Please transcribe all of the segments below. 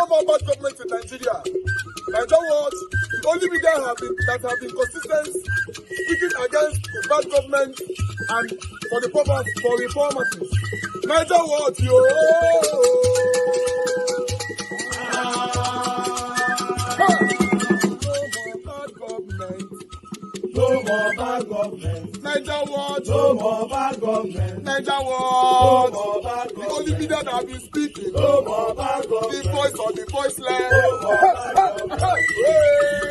no more bad government in Nigeria. Nigeria what? The only media that have been consistent speaking against the bad government and for the purpose for reformers. Nigeria what, yo? No more bad government. Nigeria what? No more bad government. Nigeria what? No more bad government. The only media that have been speaking. No more bad government. The voice of the voiceless. No more bad government.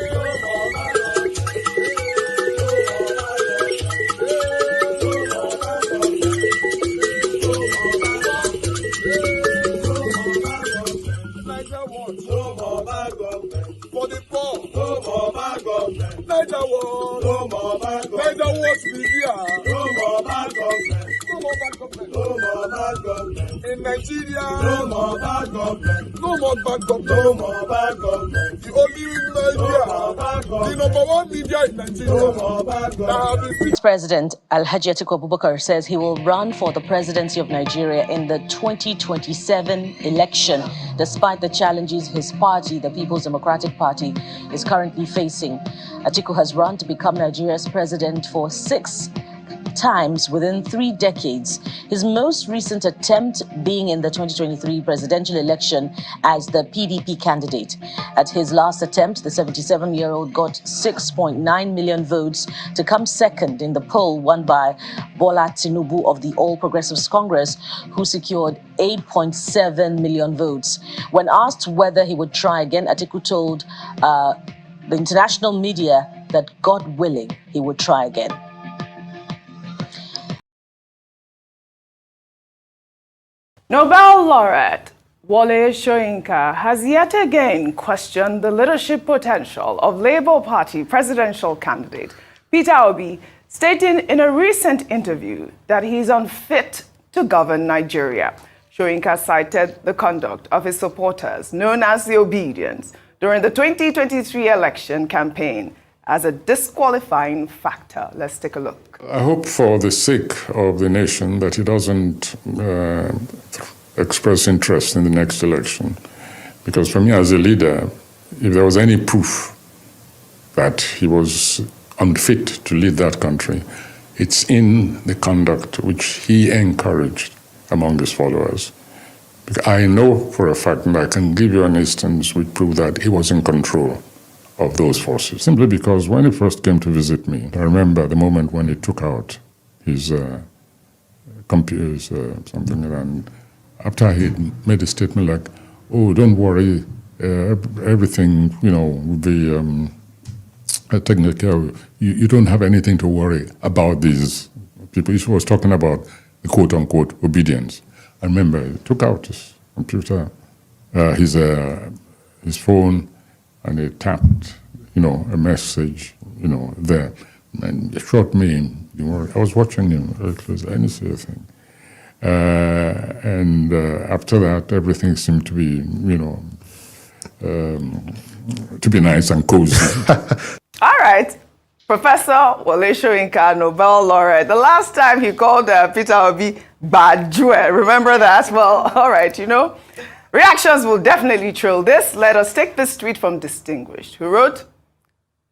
No more bad government. No more bad government. For the poor. No more bad government. Nigeria what? No more bad government. Nigeria what media. No more bad government. No more bad government. No more bad government. In Nigeria. No more bad government. No more bad government. No more bad government. The only media. No more bad government. The number one media in Nigeria. No more bad government. President Atiku Abubakar says he will run for the presidency of Nigeria in the 2027 election, despite the challenges his party, the People's Democratic Party, is currently facing. Atiku has run to become Nigeria's president for 6 times within 3 decades, his most recent attempt being in the 2023 presidential election as the PDP candidate. At his last attempt, the 77-year-old got 6.9 million votes to come second in the poll won by Bola Tinubu of the All Progressives Congress, who secured 8.7 million votes. When asked whether he would try again, Atiku told the international media that, God willing, he would try again. Nobel laureate Wole Soyinka has yet again questioned the leadership potential of Labour Party presidential candidate Peter Obi, stating in a recent interview that he is unfit to govern Nigeria. Soyinka cited the conduct of his supporters, known as the Obedience, during the 2023 election campaign as a disqualifying factor. Let's take a look. I hope for the sake of the nation that he doesn't express interest in the next election. Because for me as a leader, if there was any proof that he was unfit to lead that country, it's in the conduct which he encouraged among his followers. Because I know for a fact, and I can give you an instance which proved that he was in control of those forces. Simply because when he first came to visit me, I remember the moment when he took out his computers, something, and after he made a statement like, "Oh, don't worry, everything, will be taken care of. You don't have anything to worry about these people." He was talking about the quote-unquote obedience. I remember he took out his computer, his phone, and he tapped, a message, there. And it shot me. I was watching him very closely. I didn't see a thing. And after that, everything seemed to be, to be nice and cozy. All right. Professor Wole Soyinka, Nobel laureate. The last time he called Peter Obi Bajue. Remember that? Well, all right, Reactions will definitely trail this. Let us take this tweet from Distinguished, who wrote,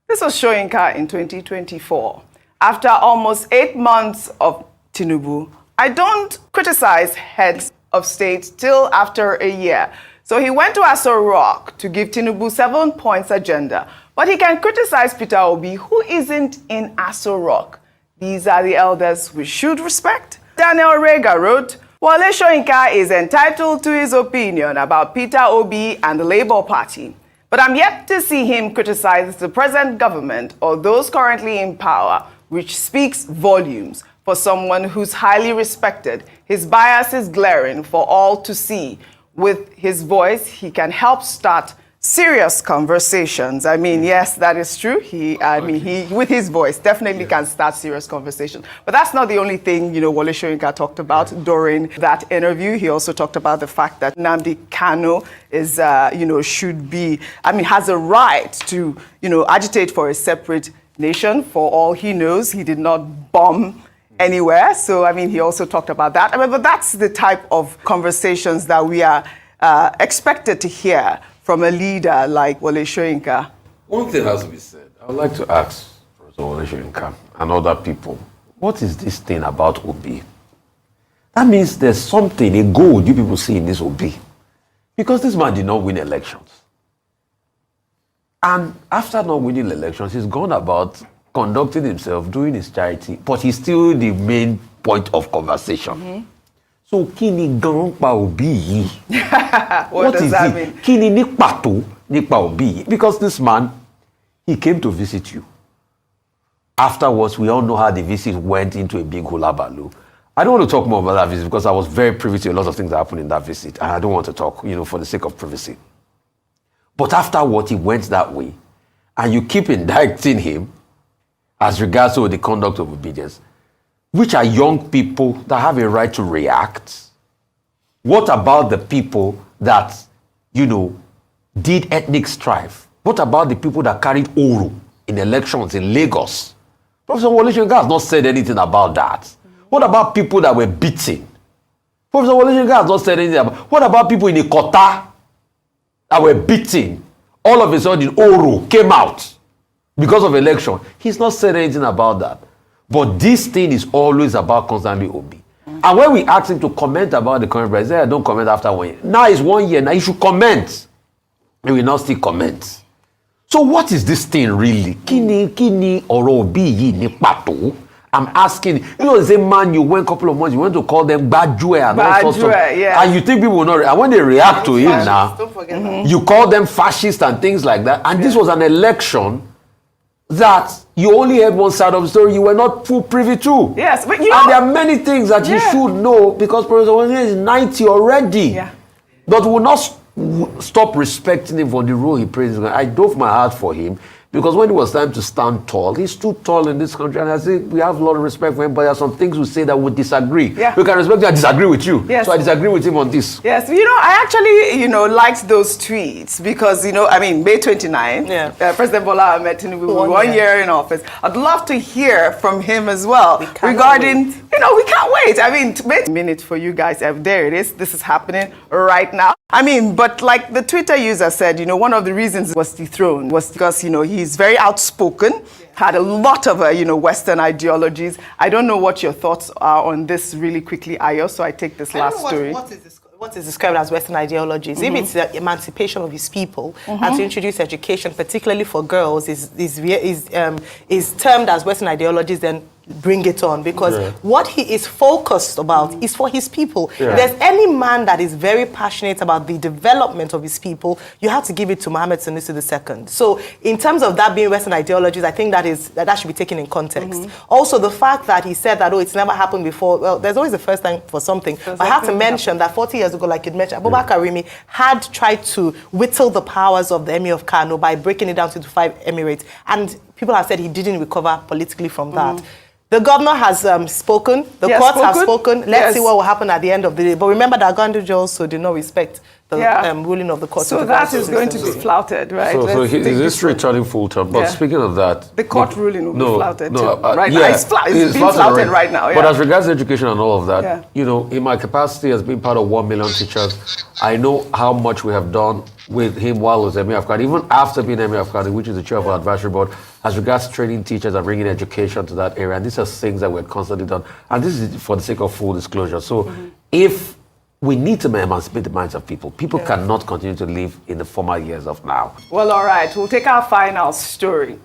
"This was Soyinka in 2024. After almost 8 months of Tinubu, I don't criticize heads of state till after a year. So he went to Aso Rock to give Tinubu 7 points agenda. But he can criticize Peter Obi, who isn't in Aso Rock. These are the elders we should respect." Daniel Rega wrote, "Wole Soyinka is entitled to his opinion about Peter Obi and the Labour Party. But I'm yet to see him criticize the present government or those currently in power, which speaks volumes for someone who's highly respected. His bias is glaring for all to see. With his voice, he can help start serious conversations." I mean, yes, that is true. He, with his voice, definitely can start serious conversations. But that's not the only thing, Wole Soyinka talked about during that interview. He also talked about the fact that Nnamdi Kano is, should be, has a right to, agitate for a separate nation. For all he knows, he did not bomb anywhere. So, he also talked about that. But that's the type of conversations that we are expected to hear from a leader like Wole Soyinka? One thing has to be said. I would like to ask Professor Wole Soyinka and other people, what is this thing about Obi? That means there's something, a goal you people see in this Obi. Because this man did not win elections. And after not winning elections, he's gone about conducting himself, doing his charity, but he's still the main point of conversation. Mm-hmm. So, kini gan pa Obi? What does that mean? Kini ni pato ni pa Obi? Because this man, he came to visit you. Afterwards, we all know how the visit went into a big hula baloo. I don't want to talk more about that visit because I was very privy to a lot of things that happened in that visit, and I don't want to talk, for the sake of privacy. But afterwards, he went that way, and you keep indicting him as regards to the conduct of obedience, which are young people that have a right to react. What about the people that, did ethnic strife? What about the people that carried Oro in elections in Lagos? Professor Wole Soyinka has not said anything about that. What about people that were beaten? Professor Wole Soyinka has not said anything about. What about people in Ikota that were beaten? All of a sudden, Oro came out because of election. He's not said anything about that. But this thing is always about constantly Obi. And when we ask him to comment about the current president, he said, don't comment after 1 year. Now it's 1 year. Now he should comment. He will not still comment. So what is this thing really? Kini oro Obi yi ni pato? I'm asking, the same man you went a couple of months, you went to call them Bajue and all sorts of, yeah. And you think people will not, and when they react to him now, don't forget that. you call them fascists and things like that. And this was an election that you only had one side of the story, you were not full privy to. Yes, but and there are many things that you should know because Professor Wole is 90 already. Yeah. But will not stop respecting him for the role he plays. I dove my heart for him because when it was time to stand tall, he stood tall in this country. And I say we have a lot of respect for him, but there are some things we say that would disagree. Yeah. We can respect you and disagree with you. Yes. So I disagree with him on this. Yes, I actually, liked those tweets because, May 29, President Bola Ahmed Tinubu, 1 year in office. I'd love to hear from him as well regarding, we can't wait. Wait a minute for you guys. There it is. This is happening right now. But like the Twitter user said, one of the reasons he was dethroned was because, he's very outspoken, had a lot of, Western ideologies. I don't know what your thoughts are on this really quickly, Ayo, so I take this last story. What is described as Western ideologies? If it's the emancipation of his people and to introduce education, particularly for girls, is termed as Western ideologies, then bring it on, because what he is focused about is for his people. If there's any man that is very passionate about the development of his people, you have to give it to Mohammed Sanusi II. So in terms of that being Western ideologies, I think that should be taken in context. Also, the fact that he said that, it's never happened before, well, there's always a first time for something. But I have to mention that 40 years ago, like you mentioned, Abubakar Rimi had tried to whittle the powers of the Emir of Kano by breaking it down to the 5 emirates. And people have said he didn't recover politically from that. The governor has spoken. The courts have spoken. Let's see what will happen at the end of the day. But remember that Ganduje also did not respect the ruling of the court. So that is going to be flouted, right? So his history turning full term. But speaking of that, the court ruling will be flouted too. Right now, it's being flouted right now. But as regards education and all of that, in my capacity as being part of 1 million teachers, I know how much we have done with him while he was Emir of Kano, even after being Emir of Kano, which is the chair of our advisory board, as regards training teachers and bringing education to that area. And these are things that we're constantly done. And this is for the sake of full disclosure. So if we need to emancipate the minds of people, cannot continue to live in the former years of now. Well, all right. We'll take our final story.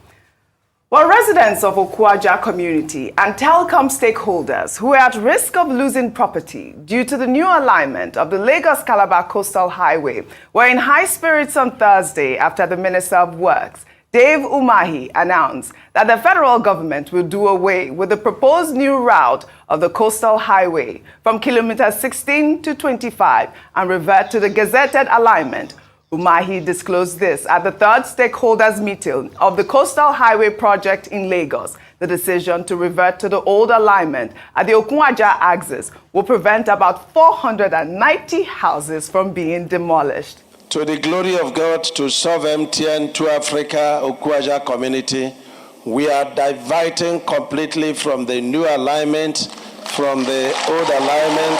Well, residents of Okwaja community and telecom stakeholders who are at risk of losing property due to the new alignment of the Lagos-Calabar Coastal Highway were in high spirits on Thursday after the Minister of Works, Dave Umahi, announced that the federal government will do away with the proposed new route of the Coastal Highway from kilometers 16 to 25 and revert to the gazetted alignment. Umahi disclosed this at the third stakeholders meeting of the Coastal Highway project in Lagos. The decision to revert to the old alignment at the Okwaja axis will prevent about 490 houses from being demolished. To the glory of God, to serve MTN, to Africa, Okwaja community, we are diverting completely from the new alignment, from the old alignment.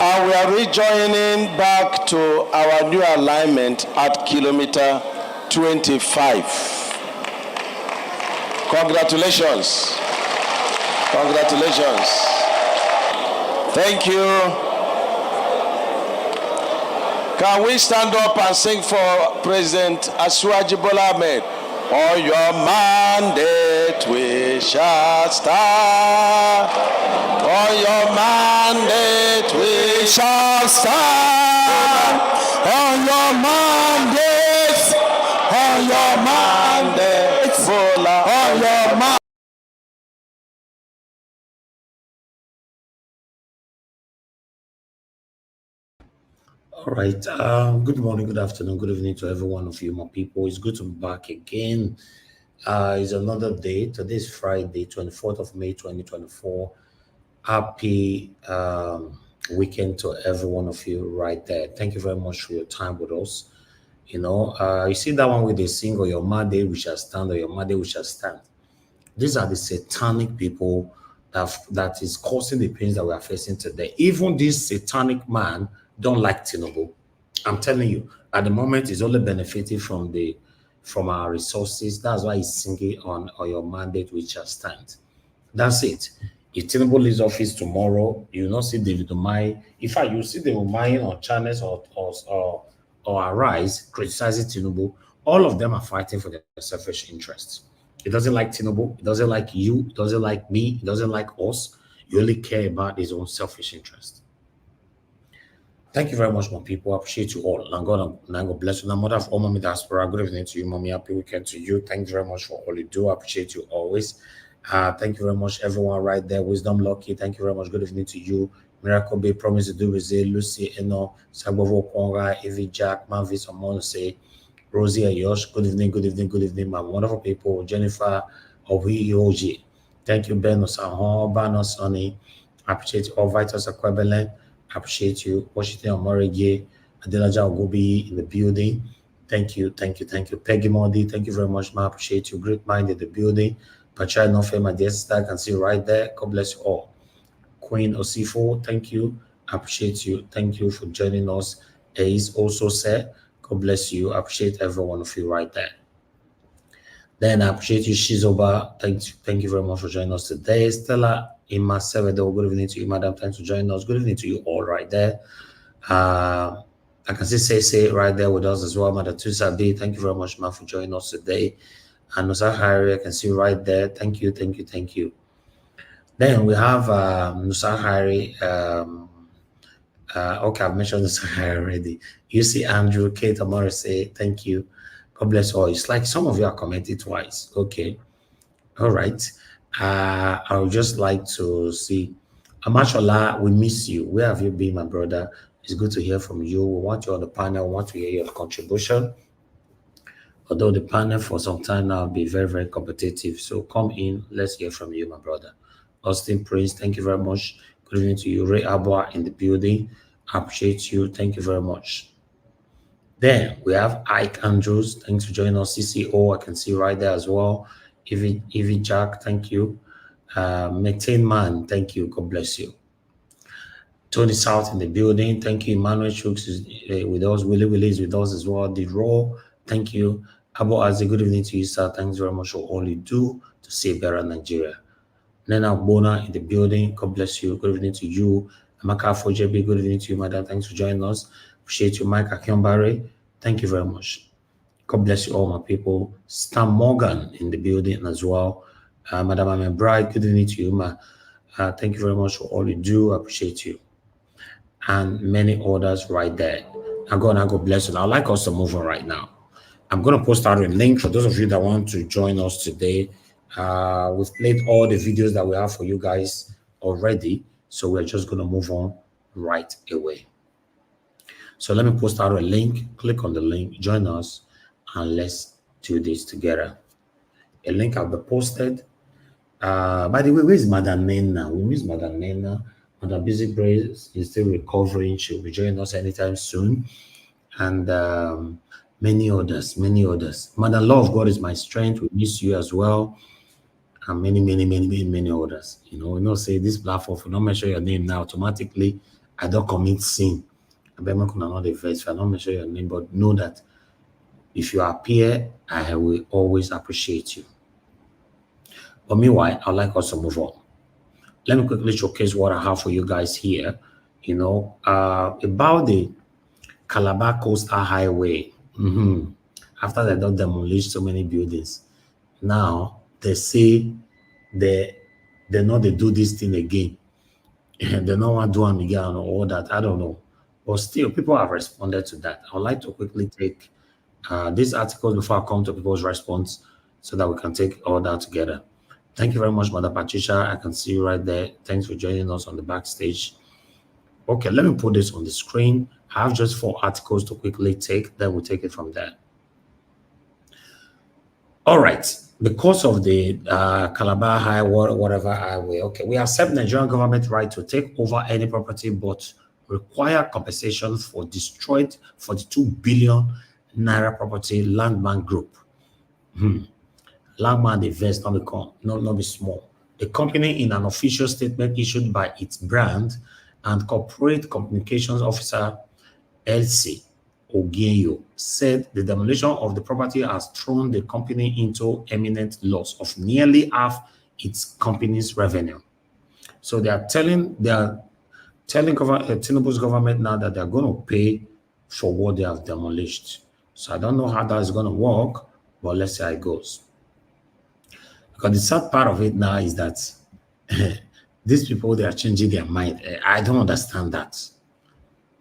And we we are rejoining back to our new alignment at kilometer 25. Congratulations. Congratulations. Thank you. Can we stand up and sing for President Asiwaju Bola Ahmed? On your mandate we shall stand. On your mandate we shall stand. On your mandate. On your mandate. Bola. On your mandate. All right. Good morning, good afternoon, good evening to every one of you, my people. It's good to be back again. It's another day. Today is Friday, 24th of May, 2024. Happy weekend to every one of you right there. Thank you very much for your time with us. You know, you see that one with the sing, or your mandate we shall stand, or your mandate we shall stand. These are the satanic people that is causing the pains that we are facing today. Even this satanic man don't like Tinubu. I'm telling you, at the moment, he's only benefiting from our resources. That's why he's singing on your mandate which shall stand. That's it. If Tinubu leaves office tomorrow, you will not see David Umahi. In fact, you see David Umahi on channels or Arise criticizing Tinubu. All of them are fighting for their selfish interests. He doesn't like Tinubu. He doesn't like you. He doesn't like me. He doesn't like us. He only care about his own selfish interests. Thank you very much, my people. I appreciate you all. And God bless you. And mother of all mommy diaspora, good evening to you, mommy. Happy weekend to you. Thank you very much for all you do. I appreciate you always. Thank you very much, everyone right there. Wisdom Lucky, thank you very much. Good evening to you. Miracle Bay, Promise to do Brazil, Lucy, Eno, Sabovo Konga, Evie Jack, Manvis, Amonse, Rosie Ayosh. Good evening, good evening, good evening, my wonderful people. Jennifer Obi. Thank you, Ben Osaho, Bano Sonny. I appreciate you all. Vitus Akwebelen. I appreciate you. Washington Omorege, Adelaja Ogobi in the building. Thank you, thank you, thank you. Peggy Modi, thank you very much, ma. I appreciate you. Great mind in the building. Pachai Nofe, my dear sister, I can see you right there. God bless you all. Queen Osifo, thank you. I appreciate you. Thank you for joining us. Ace also said, God bless you. I appreciate every one of you right there. Then I appreciate you, Shizoba. Thank you very much for joining us today. Stella Ima Sevedo, good evening to you, madam. Thanks for joining us. Good evening to you all right there. I can see Say right there with us as well. Madam Tusabi, thank you very much, man, for joining us today. And Nusa Hari, I can see right there. Thank you, thank you, thank you. Then we have Nusa Hari. Okay, I've mentioned Nusa Hari already. You see Andrew, Kate, Amore say, thank you. God bless all. It's like some of you are commenting twice. Okay. All right. I would just like to see Amashola, we miss you. Where have you been, my brother? It's good to hear from you. We want you on the panel. We want to hear your contribution. Although the panel for some time now be very, very competitive. So come in. Let's hear from you, my brother. Austin Prince, thank you very much. Good evening to you. Ray Abwa in the building. I appreciate you. Thank you very much. Then we have Ike Andrews. Thanks for joining us. CCO, I can see right there as well. Evie Jack, thank you. Maintain Man, thank you. God bless you. Tony South in the building. Thank you. Emmanuel Chooks is with us. Willie is with us as well. The Raw, thank you. Abu Azi, good evening to you, sir. Thanks very much for all you do to save better Nigeria. Nena Bona in the building. God bless you. Good evening to you. Amaka Fojebi, good evening to you, madam. Thanks for joining us. Appreciate you. Mike Akionbare, thank you very much. God bless you all, my people. Stan Morgan in the building as well. Madam Amen Bride, good evening to you, ma. Thank you very much for all you do. I appreciate you. And many others right there. And God bless you. I'd like us to move on right now. I'm going to post out a link for those of you that want to join us today. We've played all the videos that we have for you guys already. So we're just going to move on right away. So let me post out a link. Click on the link, join us, and let's do this together. A link will be posted. By the way, where's Madam Nena? We miss Madam Nena. Madam Busy Brace is still recovering. She'll be joining us anytime soon. And many others. Madam Law of God is my strength. We miss you as well. And many others. You know, say this platform, if you don't mention your name now, automatically I don't commit sin. I bet not the verse. I don't mention your name, but know that if you appear, I will always appreciate you. But meanwhile, I'd like us to move on. Let me quickly showcase what I have for you guys here. You know, about the Calabar Coastal Highway. After they don't demolish so many buildings, now they say they know they do this thing again. And they don't want to do them again or all that. I don't know. But still, people have responded to that. I would like to quickly take these articles before I come to people's response so that we can take all that together. Thank you very much, Mother Patricia. I can see you right there. Thanks for joining us on the backstage. Okay, let me put this on the screen. I have just 4 articles to quickly take. Then we'll take it from there. All right. Because of the Calabar Highway, whatever highway, okay, we accept Nigerian government right to take over any property, but require compensation for destroyed 42 billion Naira property Landmark Group. Landmark invest not be small. The company, in an official statement issued by its brand and corporate communications officer, LC Ogenyo, said the demolition of the property has thrown the company into imminent loss of nearly half its company's revenue. So they are telling Tinubu's government now that they are going to pay for what they have demolished. So I don't know how that is going to work, but let's see how it goes. Because the sad part of it now is that these people, they are changing their mind. I don't understand that.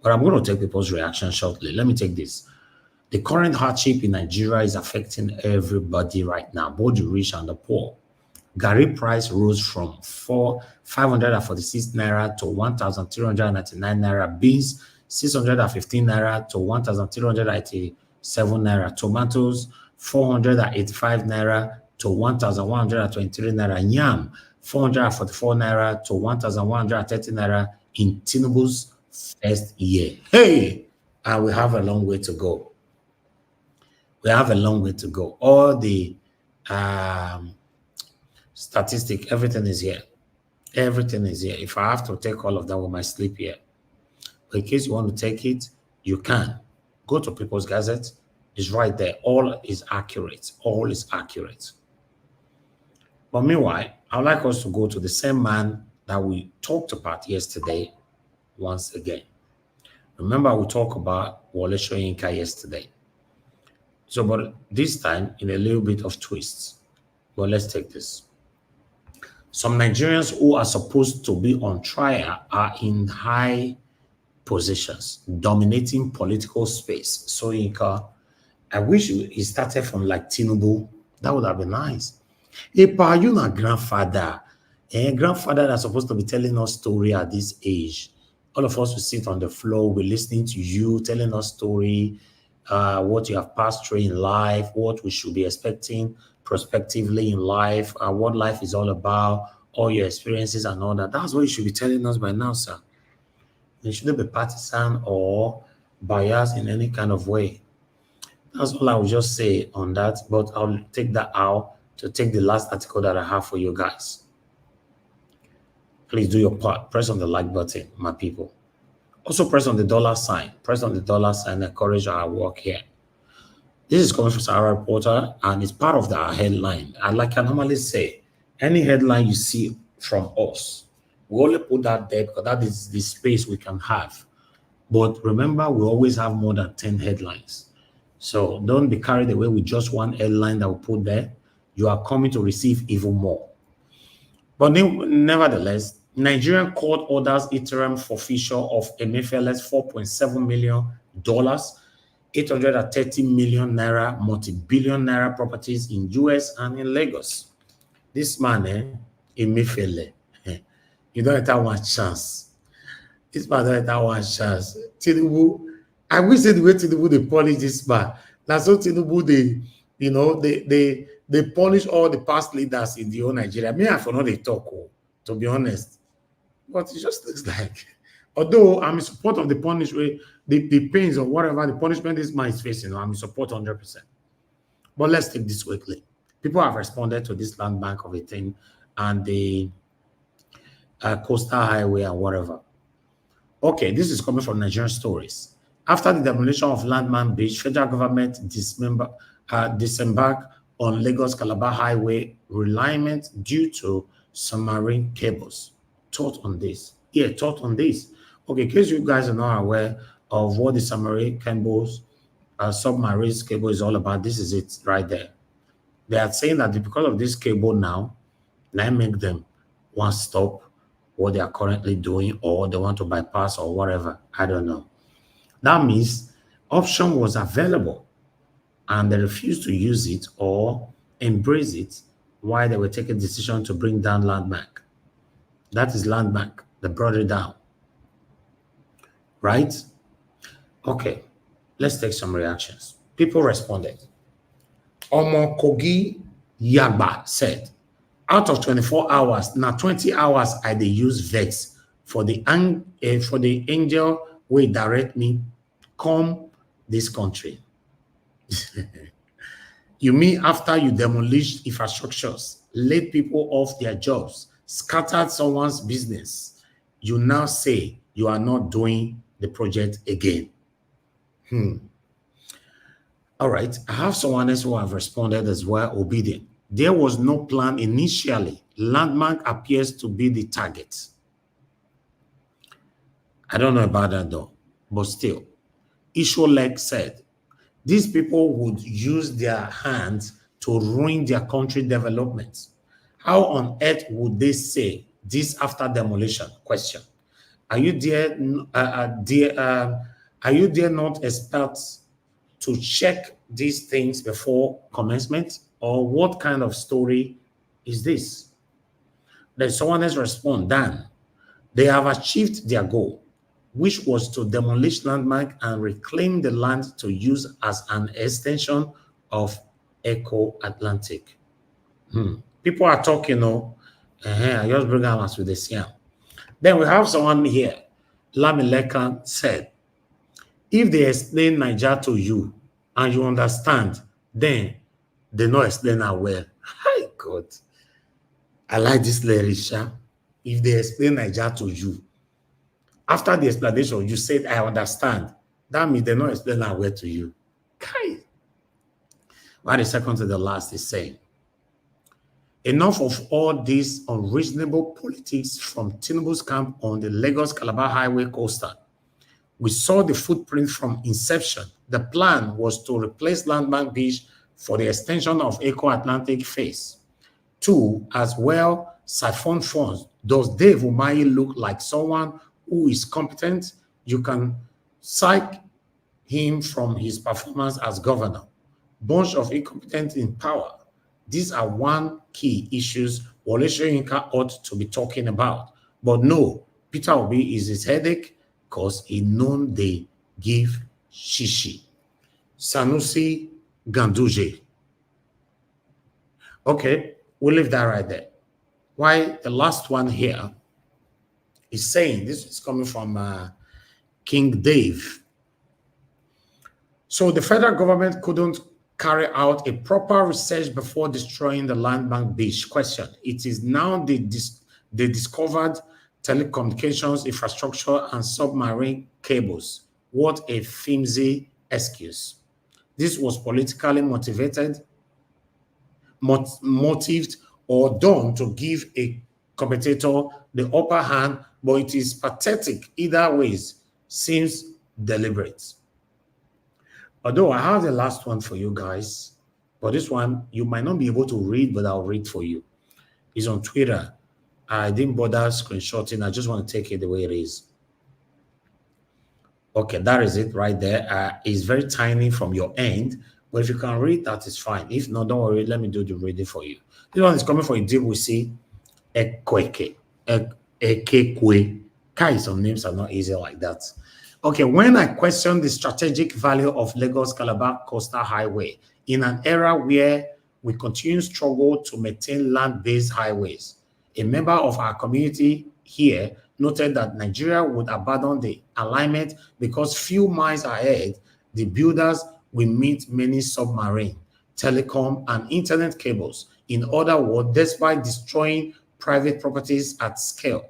But I'm going to take people's reaction shortly. Let me take this. The current hardship in Nigeria is affecting everybody right now, both the rich and the poor. Garri price rose from 546 Naira to 1,399 Naira. Beans, 615 Naira to 1,387 Naira. Tomatoes, 485 Naira to 1,123 Naira. Yam, 444 Naira to 1,130 Naira in Tinubu's first year. Hey! And we have a long way to go. We have a long way to go. All the statistic, everything is here. Everything is here. If I have to take all of that, we might sleep here. But in case you want to take it, you can. Go to People's Gazette. It's right there. All is accurate. All is accurate. But meanwhile, I'd like us to go to the same man that we talked about yesterday once again. Remember, we talked about Wole Soyinka yesterday. So, but this time in a little bit of twists. But let's take this. Some Nigerians who are supposed to be on trial are in high positions, dominating political space. Soyinka, I wish he started from like Tinubu. That would have been nice. Epa, you not grandfather. Grandfather that's supposed to be telling us story at this age. All of us will sit on the floor, we're listening to you, telling us story, what you have passed through in life, what we should be expecting prospectively in life, what life is all about, all your experiences and all that. That's what you should be telling us by now, sir. You shouldn't be partisan or biased in any kind of way. That's all I will just say on that, but I'll take that out to take the last article that I have for you guys. Please do your part. Press on the like button, my people. Also press on the dollar sign. Press on the dollar sign. Encourage our work here. This is coming from Sahara Reporter, and it's part of the headline. And like I normally say, any headline you see from us, we only put that there because that is the space we can have. But remember, we always have more than 10 headlines. So don't be carried away with just one headline that we put there. You are coming to receive even more. But nevertheless, Nigerian court orders interim forfeiture of Emefiele's $4.7 million, 830 million Naira, multi-billion Naira properties in US and in Lagos. This man, Emefiele, you don't have one chance. This man don't have one chance. Tinubu, I wish the way Tinubu they punish this man. That's what Tinubu they punish all the past leaders in the whole Nigeria. Me, I for not they talk, to be honest. But it just looks like, although I'm in support of the punishment, the pains or whatever the punishment this man is facing, I'm in support 100%. But let's take this quickly. People have responded to this land bank of a thing and the coastal highway and whatever. Okay, this is coming from Nigerian Stories. After the demolition of Landman Beach, federal government disembarked on Lagos-Calabar Highway realignment due to submarine cables. Thought on this? Yeah, thought on this. Okay, in case you guys are not aware of what the submarine cables, submarine cable is all about, this is it right there. They are saying that because of this cable now make them want to stop what they are currently doing, or they want to bypass or whatever. I don't know. That means option was available and they refused to use it or embrace it while they were taking decision to bring down Land Bank. That is Land Bank. They brought it down. Right? Okay. Let's take some reactions. People responded. Omo Kogi Yagba said, out of 24 hours, now 20 hours I dey use Vex for the angel will direct me come this country. You mean after you demolished infrastructures, laid people off their jobs, scattered someone's business, you now say you are not doing the project again? All right, I have someone else who have responded as well, obedient. There was no plan initially. Landmark appears to be the target. I don't know about that though, but still. Isholek said, these people would use their hands to ruin their country development. How on earth would they say this after demolition? Question. Are you there not experts to check these things before commencement? Or what kind of story is this? Then someone else respond, Dan, they have achieved their goal, which was to demolish landmark and reclaim the land to use as an extension of Eco Atlantic. People are talking, I just bring them as with the same. Then we have someone here, Lamilekan said, if they explain Niger to you and you understand, then they not explain that well. Hi, God. I like this Lerisha. If they explain Niger to you, after the explanation, you said, I understand. That means they not explain that well to you. Kai. What the second to the last is saying, enough of all these unreasonable politics from Tinubu's camp on the Lagos-Calabar Highway coastal. We saw the footprint from inception. The plan was to replace Landbank Beach for the extension of Eco Atlantic phase. 2, as well, siphon funds. Does Dave Umahi look like someone who is competent? You can cite him from his performance as governor. Bunch of incompetence in power. These are one key issues Wole Soyinka ought to be talking about. But no, Peter Obi is his headache because he known they give shishi. Sanusi Ganduje. Okay, we'll leave that right there. Why the last one here is saying, this is coming from King Dave. So the federal government couldn't carry out a proper research before destroying the Landbank Beach. Question. It is now they discovered telecommunications infrastructure and submarine cables. What a flimsy excuse. This was politically motivated, motived, or done to give a competitor the upper hand, but it is pathetic either ways, seems deliberate. Although I have the last one for you guys, but this one you might not be able to read, but I'll read for you. It's on Twitter. I didn't bother screenshotting. I just want to take it the way it is. Okay, that is it right there. It's very tiny from your end, but if you can read, that is fine. If not, don't worry. Let me do the reading for you. This one is coming from a deal we see. Ekweke. Ekekwe. Kai, some names are not easy like that. Okay, when I question the strategic value of Lagos-Calabar Coastal Highway in an era where we continue to struggle to maintain land-based highways, a member of our community here noted that Nigeria would abandon the alignment because few miles ahead, the builders will meet many submarine, telecom, and internet cables. In other words, despite destroying private properties at scale,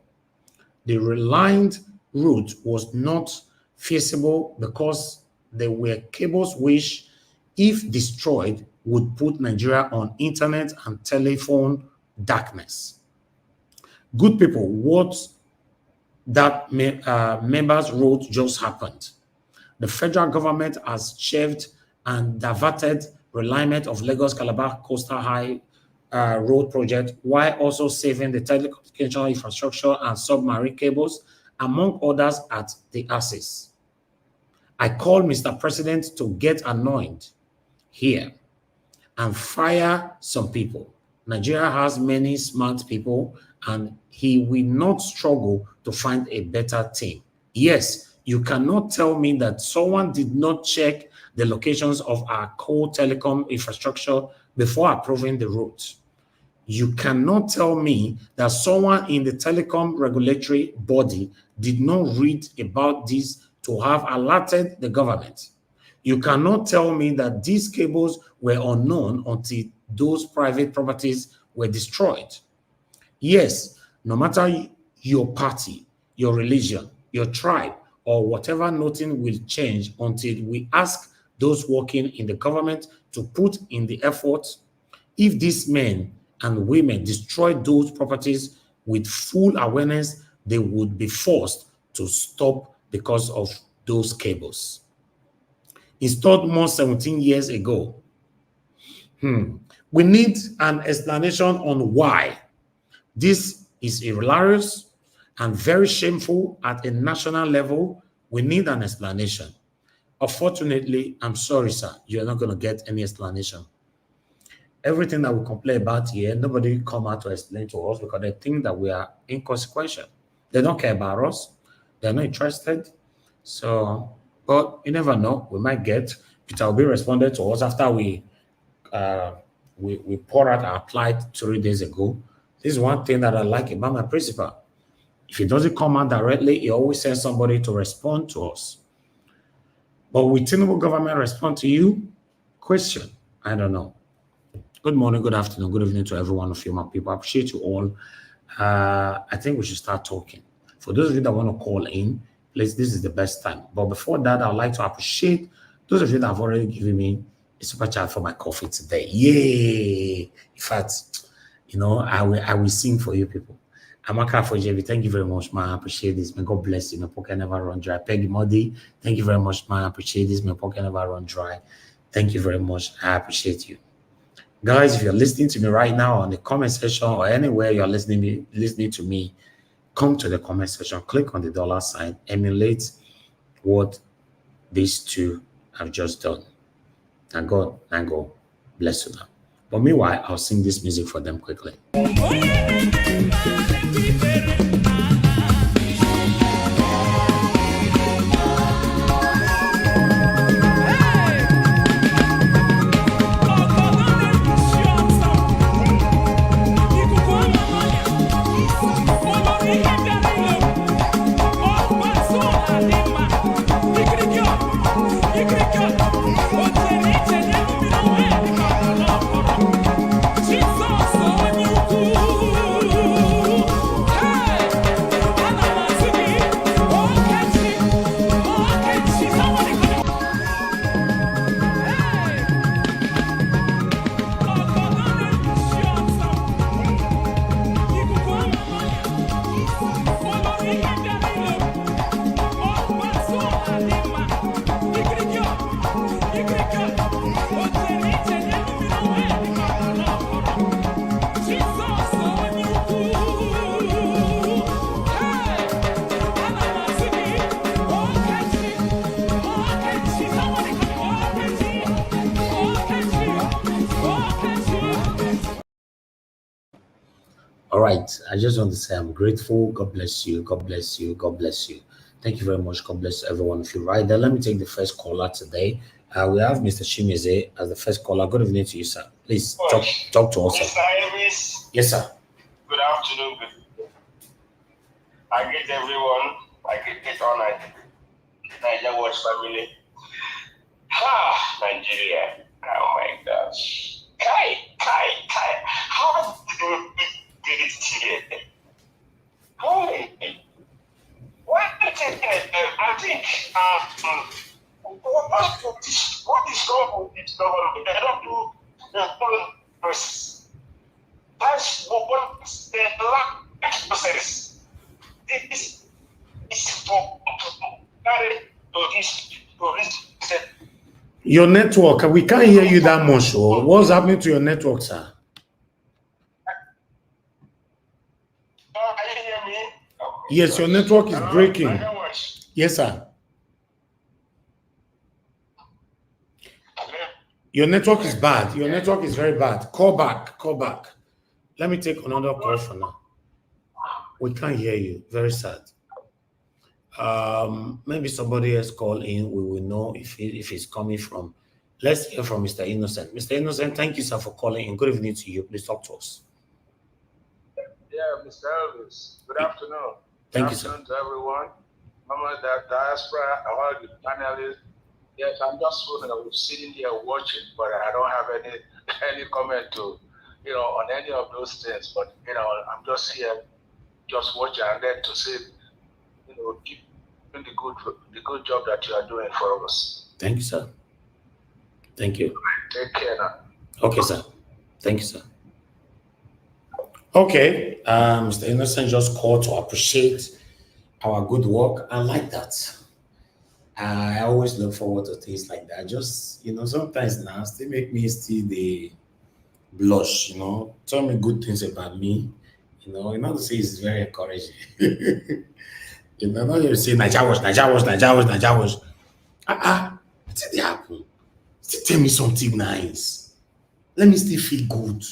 the realigned route was not feasible because there were cables which, if destroyed, would put Nigeria on internet and telephone darkness. Good people, what that members wrote just happened. The federal government has shelved and diverted Realignment of Lagos-Calabar Coastal High Road project while also saving the telecommunication infrastructure and submarine cables, among others, at the axis. I call Mr. President to get annoyed here and fire some people. Nigeria has many smart people and he will not struggle to find a better team. Yes, you cannot tell me that someone did not check the locations of our core telecom infrastructure before approving the route. You cannot tell me that someone in the telecom regulatory body did not read about this to have alerted the government. You cannot tell me that these cables were unknown until those private properties were destroyed. Yes, no matter your party, your religion, your tribe, or whatever, nothing will change until we ask those working in the government to put in the effort. If these men and women destroyed those properties with full awareness, they would be forced to stop because of those cables. Installed more 17 years ago. We need an explanation on why. This is hilarious and very shameful at a national level. We need an explanation. Unfortunately, I'm sorry, sir, you're not going to get any explanation. Everything that we complain about here, nobody come out to explain to us because they think that we are inconsequential. They don't care about us. They're not interested. So, but you never know. We might get. Peter Obi responded to us after we poured out our plight 3 days ago. This is one thing that I like about my principal. If he doesn't come out directly, he always sends somebody to respond to us. But will Tinubu government respond to you? Question. I don't know. Good morning, good afternoon, good evening to every one of you, my people. I appreciate you all. I think we should start talking. For those of you that want to call in, please, this is the best time. But before that, I'd like to appreciate those of you that have already given me a super chat for my coffee today. Yay! In fact, you know, I will sing for you people. Amaka for JB, thank you very much, man. I appreciate this. May God bless you. My pocket never run dry. Peggy Modi, thank you very much, man. I appreciate this. My pocket never run dry. Thank you very much. I appreciate you. Guys, if you're listening to me right now on the comment section or anywhere you're listening to me, come to the comment section, click on the $sign, emulate what these two have just done. And God bless you now. But meanwhile, I'll sing this music for them quickly. All right, I just want to say I'm grateful. God bless you. God bless you. God bless you. Thank you very much. God bless every one of you. Right there, let me take the first caller today. We have Mr. Chimize as the first caller. Good evening to you, sir. Please talk to us. Mr. Elvis. Yes, sir. Good afternoon. I greet everyone. I greet all Nigeria Watch family. Nigeria. Oh my gosh. Kai. How did we get it here? Why did I think what is wrong with this government? They don't do the following process. That's what the last process. This is for carry to this. Your network, we can't hear you that much. Oh. What's happening to your network, sir? Can you hear me? Yes, your network is breaking. Yes, sir. Your network is bad. Your network is very bad. Call back. Call back. Let me take another call for now. We can't hear you. Very sad. Maybe somebody else call in. We will know if it's coming from. Let's hear from Mr. Innocent. Mr. Innocent, thank you, sir, for calling in. Good evening to you. Please talk to us. Yeah, Mr. Elvis. Good afternoon. Thank you, sir. Good afternoon to everyone. Mama, the diaspora, all the panelists. Yes, I'm just sitting here watching, but I don't have any comment to, on any of those things. But I'm just here, just watching, and then to say, keep doing the good job that you are doing for us. Thank you, sir. Thank you. Take care now. Okay, sir. Thank you, sir. Okay, Mr. Innocent just called to appreciate our good work. I like that. I always look forward to things like that. Just, sometimes now still make me still the blush, tell me good things about me. To say it's very encouraging. Not just say Naija wash. What did they happen? Still tell me something nice. Let me still feel good.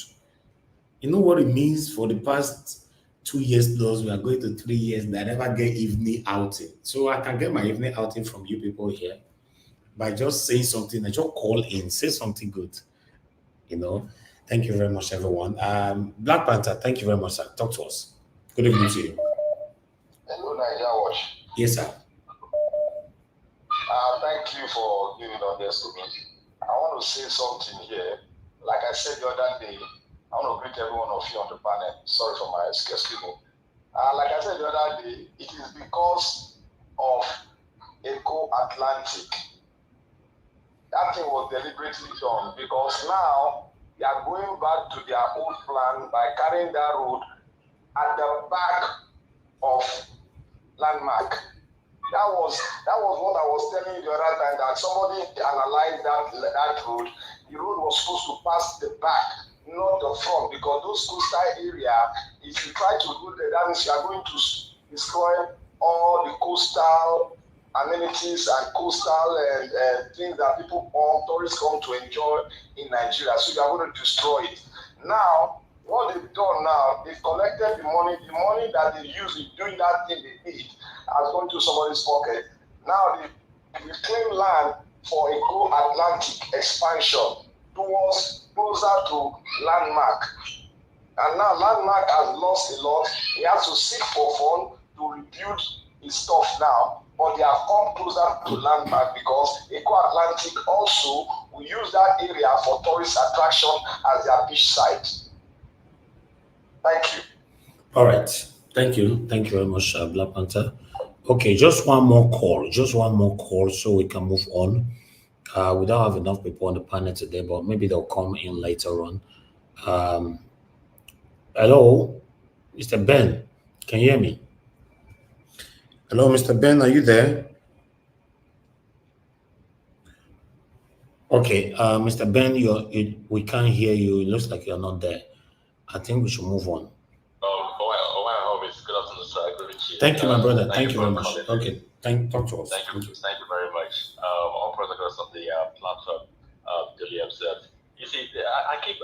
You know what it means for the past 2 years plus, we are going to 3 years, that I never get evening outing. So I can get my evening outing from you people here by just saying something. I just call in, say something good. Thank you very much, everyone. Black Panther, thank you very much, sir. Talk to us. Good evening to you. Hello, Naija Watch. Yes, sir. Thank you for giving on this to me. I want to say something here. Like I said the other day, I want to greet every one of you on the panel. Sorry for my excuse me. Like I said the other day, it is because of Eco-Atlantic. That thing was deliberately done because now they are going back to their old plan by carrying that road at the back of landmark. That was what I was telling you the other time, that somebody analyzed that road. The road was supposed to pass the back, not the front, because those coastal area, if you try to do that means you are going to destroy all the coastal amenities and coastal things that tourists come to enjoy in Nigeria. So you are going to destroy it. Now, what they've done now, they've collected the money that they use in doing that thing they did has gone to somebody's pocket. Now they reclaim land for a Eco-Atlantic expansion towards closer to landmark. And now landmark has lost a lot. He has to seek for funds to rebuild his stuff now. But they have come closer to landmark because Eco-Atlantic also will use that area for tourist attraction as their beach site. Thank you. All right. Thank you. Thank you very much, Black Panther. Okay, just one more call. So we can move on. We don't have enough people on the panel today, but maybe they'll come in later on. Hello, Mr. Ben. Can you hear me? Hello, Mr. Ben, are you there? Okay, Mr. Ben, we can't hear you. It looks like you're not there. I think we should move on. Good afternoon, sir. I greet you. Thank you, my brother. Thank you very much. Okay, talk to us. Thank you very much. All protocols on the platform duly observed. You see, I keep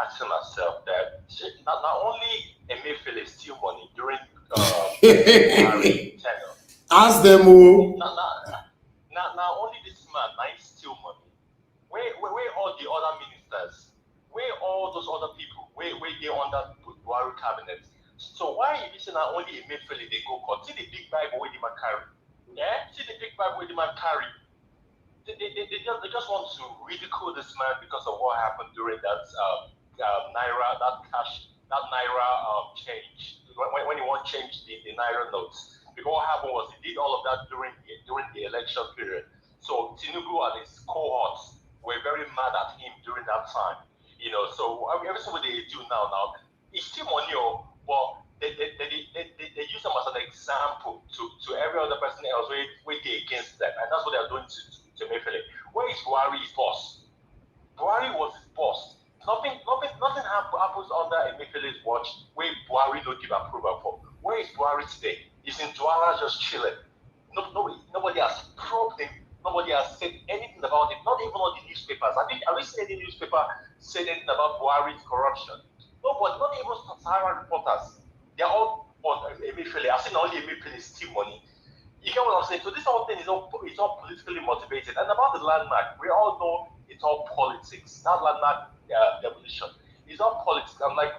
asking myself that not only Emefiele steal money during tenure. Ask them who. Now only this man might steal money. Where all the other ministers? Where all those other people? Where they under Buhari cabinet? So why is it not only Emefiele they go court? See the big Bible where the man carry. Yeah? See the big Bible where the man carry. They just want to ridicule this man because of what happened during that Naira change. When he won't change the Naira notes. Because what happened was he did all of that during the election period. So Tinubu and his cohorts were very mad at him during that time. So everything what they do now, it's still money, but they use them as an example to every other person else where they against them, and that's what they are doing to Emefiele. Where is Buhari his boss? Buhari was his boss. Nothing happens under Emefiele's watch where Buhari don't give approval for. Where is Buhari today? He's in Douala just chilling. Nobody has probed him. Nobody has said anything about it. Not even on the newspapers. Have you seen any newspaper say anything about Buhari's corruption? Nobody, not even Sahara reporters. They're all on Emefiele. I've seen only Emefiele steal money. You get what I'm saying? So this whole thing is all politically motivated. And about the landmark, we all know it's all politics. That landmark demolition is all politics. And like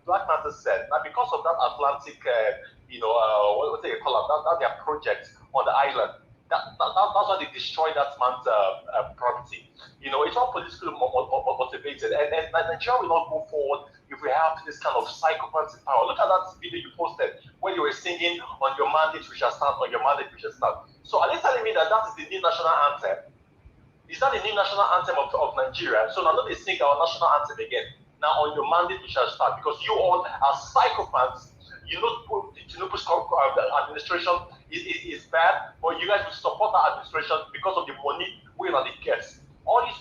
Black Manta said, now because of that Atlantic, what do you call it? That their project on the island. That's why they destroyed that man's property. It's all politically motivated. And Nigeria will not go forward if we have this kind of psychopaths in power. Look at that video you posted where you were singing, "On your mandate we shall stand, on your mandate we shall stand." So are they telling me that is the new national anthem? Is that the new national anthem of Nigeria? So now they sing our national anthem again. Now on your mandate we shall stand, because you all are psychopaths. Tinubu's administration is bad, but you guys will support that administration because of the money we are the gets. All these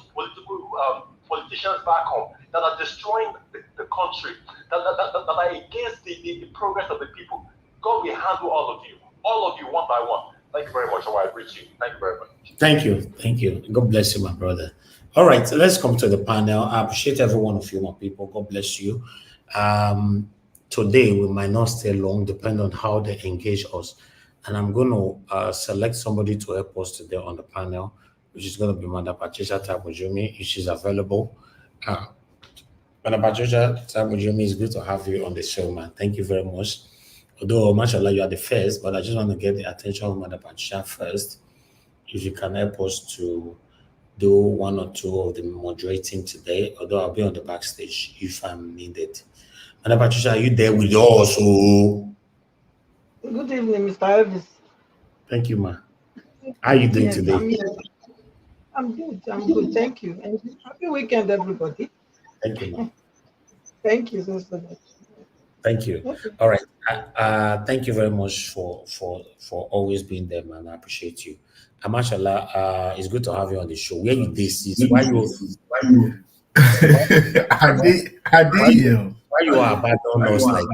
politicians back home that are destroying the country, that are against the progress of the people. God will handle all of you one by one. Thank you very much. I agree with you. Thank you very much. Thank you. God bless you, my brother. All right, so let's come to the panel. I appreciate every one of you, my people. God bless you. Today we might not stay long, depending on how they engage us. And I'm going to select somebody to help us today on the panel, which is going to be Madam Patricia Tabujumi, if she's available. Madam Patricia Tabujumi, it's good to have you on the show, man. Thank you very much. Although, mashallah, you are the first, but I just want to get the attention of Madam Patricia first. If you can help us to do one or two of the moderating today, although I'll be on the backstage if I'm needed. Madam Patricia, are you there with us? Good evening, Mr. Elvis. Thank you, ma. How are you doing today? I'm good. Thank you. And happy weekend, everybody. Thank you, ma. Thank you so much. Thank you. Okay. All right. Thank you very much for always being there, man. I appreciate you. Mashallah, it's good to have you on the show. Where you this is why you Why you are bad on us like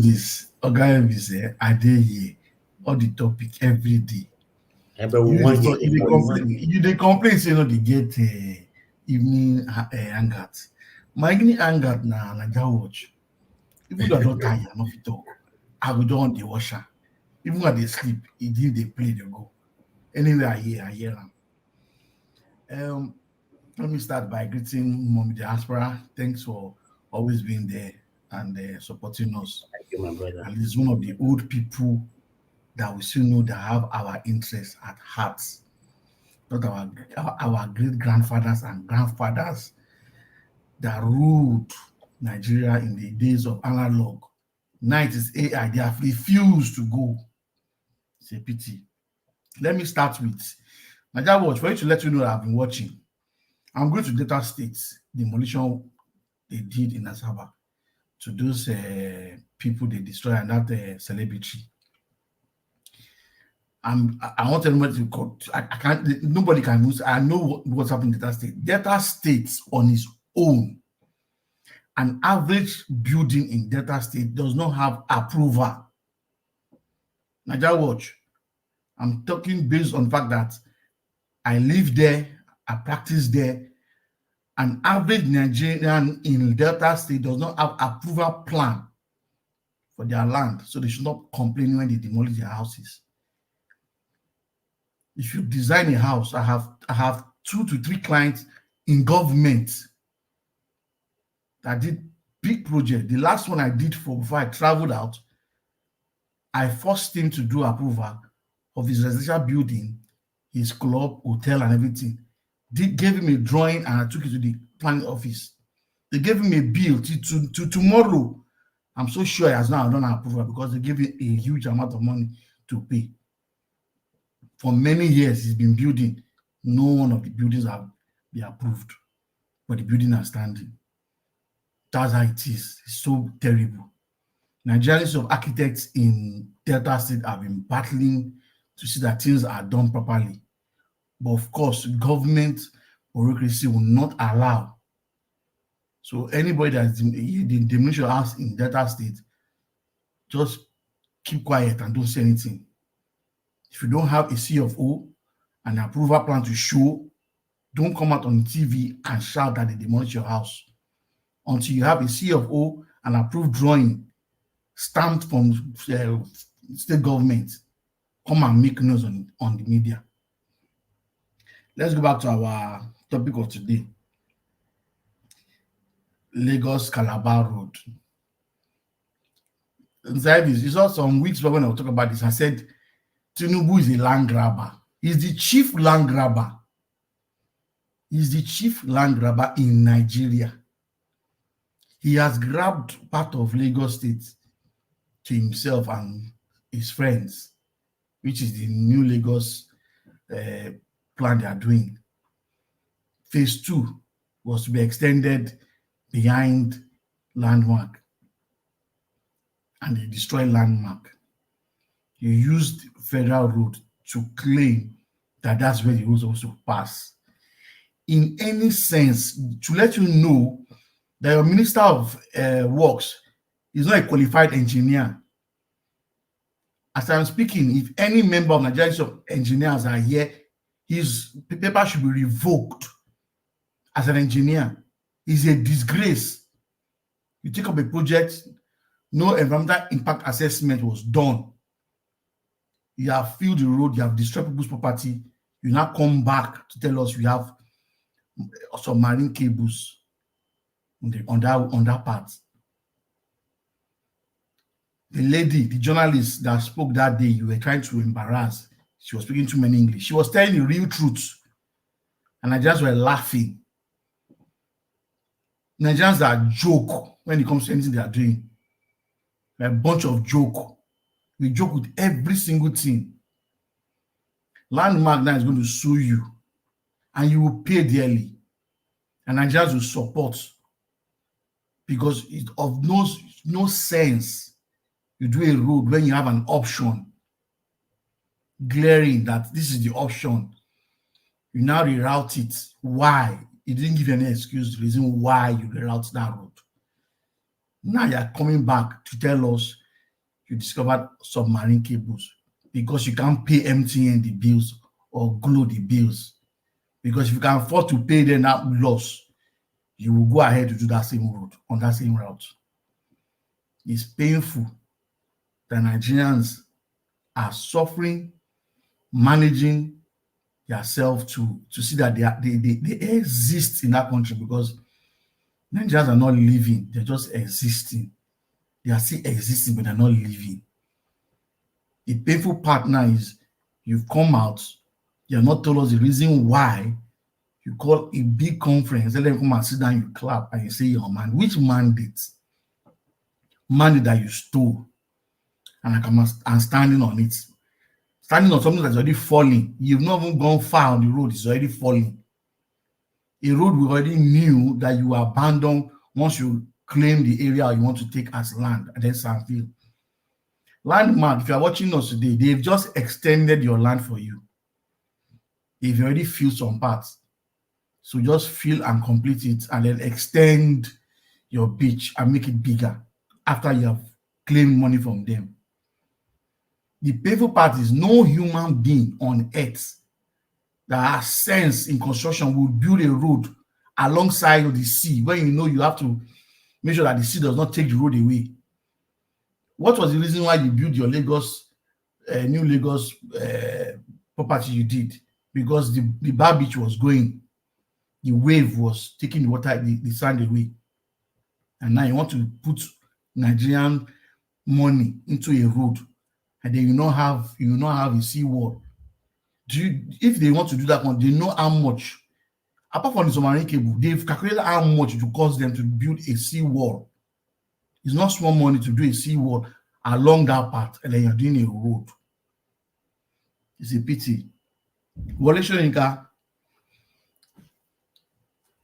this? Oga, I did here all the topic every day. Yeah, but we want you they complain, say they get evening hangout. My evening hangout na Naija watch. Even though I don't tire, I not fit talk. I go down the washer. Even when they sleep, if they play, they go. Anyway, I hear them. Let me start by greeting Mommy Diaspora. Thanks for always being there and supporting us. Thank you, my brother. And it's one of the old people that we still know that have our interests at heart. Not our great grandfathers and grandfathers that ruled Nigeria in the days of analog. Now it is AI. They have refused to go. It's a pity. Let me start with Naija Watch. For you to let you know that I've been watching. I'm going to Delta State, demolition they did in Asaba to those people they destroy and that celebrity. I want everybody to go. I can't. Nobody can lose. I know what's happening in Delta State. Delta State on its own, an average building in Delta State does not have approval. Naija Watch. I'm talking based on the fact that I live there, I practice there. An average Nigerian in Delta State does not have approval plan for their land, so they should not complain when they demolish their houses. If you design a house, I have 2 to 3 clients in government that did big project. The last one I did before I traveled out, I forced him to do approval of his residential building, his club, hotel, and everything. They gave him a drawing and I took it to the planning office. They gave him a bill to tomorrow. I'm so sure he has now done approval because they give him a huge amount of money to pay. For many years, he's been building. No one of the buildings have been approved, but the building are standing. That's how it is. It's so terrible. Nigerians of architects in Delta State have been battling to see that things are done properly. But of course, government bureaucracy will not allow. So anybody that's the demolition house in Delta State, just keep quiet and don't say anything. If you don't have a CFO, an approval plan to show, don't come out on TV and shout that they demolish your house. Until you have a CFO, an approved drawing, stamped from state government, come and make news on the media. Let's go back to our topic of today. Lagos-Calabar Road. Inside this, you saw some weeks back when I was talking about this, I said Tinubu is a land grabber. He's the chief land grabber. He's the chief land grabber in Nigeria. He has grabbed part of Lagos State to himself and his friends, which is the new Lagos plan they are doing. Phase 2 was to be extended behind Landmark, and they destroyed Landmark. You used federal road to claim that that's where the road was supposed to pass. In any sense, to let you know that your Minister of Works is not a qualified engineer. As I'm speaking, if any member of Nigerian engineers are here, his paper should be revoked as an engineer. It's a disgrace. You take up a project, no environmental impact assessment was done. You have filled the road, you have destroyed people's property. You now come back to tell us we have submarine cables on that part. The lady, the journalist that spoke that day, you were trying to embarrass. She was speaking too many English. She was telling the real truth. And Nigerians were laughing. Nigerians are joke when it comes to anything they are doing. They're a bunch of joke. We joke with every single thing. Landmark now is going to sue you. And you will pay dearly. And Nigerians will support. Because it's of no sense you do a road when you have an option glaring that this is the option. You now reroute it. Why? You didn't give any excuse, the reason why you reroute that road. Now you're coming back to tell us you discovered submarine cables because you can't pay MTN the bills or Glo the bills. Because if you can afford to pay them that loss, you will go ahead to do that same road on that same route. It's painful that Nigerians are suffering, managing themselves to see that they exist in that country, because Nigerians are not living, they're just existing. They are still existing, but they're not living. The painful part now is you've come out, you have not told us the reason why you call a big conference, let them come and sit down, you clap, and you say your man. Which mandate? Mandate that you stole. And I'm standing on it. Standing on something that's already falling. You've not even gone far on the road, it's already falling. A road we already knew that you abandoned once you claim the area you want to take as land, and then Sanfield. Landmark, if you are watching us today, they've just extended your land for you. They've already filled some parts. So just fill and complete it, and then extend your beach and make it bigger after you have claimed money from them. The painful part is no human being on earth that has sense in construction will build a road alongside of the sea when you know you have to make sure that the sea does not take the road away. What was the reason why you built your Lagos, new Lagos property you did? Because the bar beach was going. The wave was taking the water, the sand away. And now you want to put Nigerian money into a road, and then you not have a seawall. If they want to do that one, they know how much. Apart from the submarine cable, they've calculated how much it will cost them to build a seawall It's not small money to do a seawall along that path, and then you're doing a road. It's a pity. Wole Soyinka,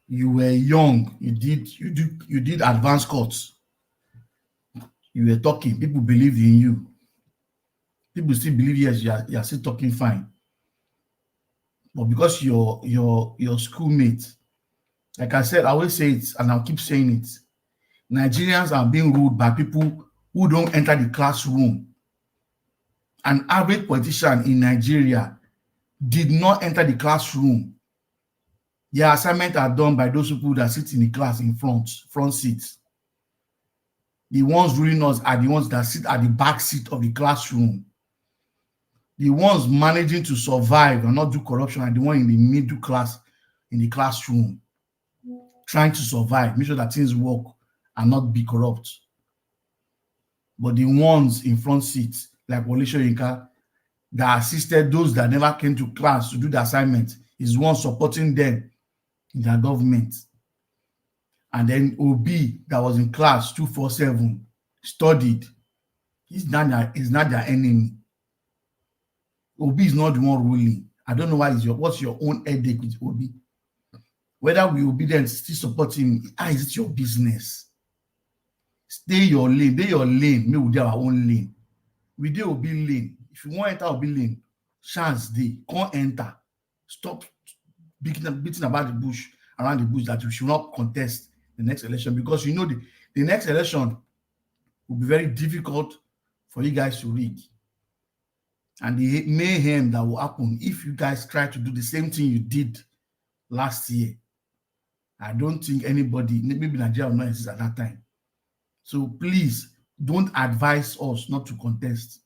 you were young. You did advanced courts. You were talking. People believed in you. People still believe, yes, you are still talking fine. But because your schoolmate, like I said, I always say it, and I'll keep saying it. Nigerians are being ruled by people who don't enter the classroom. An average politician in Nigeria did not enter the classroom. Their assignments are done by those people that sit in the class in front seats. The ones ruling us are the ones that sit at the back seat of the classroom. The ones managing to survive and not do corruption are the one in the middle class in the classroom, trying to survive, make sure that things work and not be corrupt. But the ones in front seats, like Wole Soyinka, that assisted those that never came to class to do the assignment, is one supporting them in their government. And then Obi, that was in class 247, studied. He's not their enemy. Obi is not the one ruling. I don't know why what's your own headache with Obi. Whether we obedient still support him, is it your business? Stay your lane. Stay your lane. Maybe we do our own lane. We do Obi lane. If you want to enter Obi lane, chance day. Can't enter. Stop beating about the bush, around the bush, that we should not contest the next election, because you know the next election will be very difficult for you guys to read. And the mayhem that will happen if you guys try to do the same thing you did last year, I don't think anybody, maybe Nigeria will not exist at that time. So please don't advise us not to contest.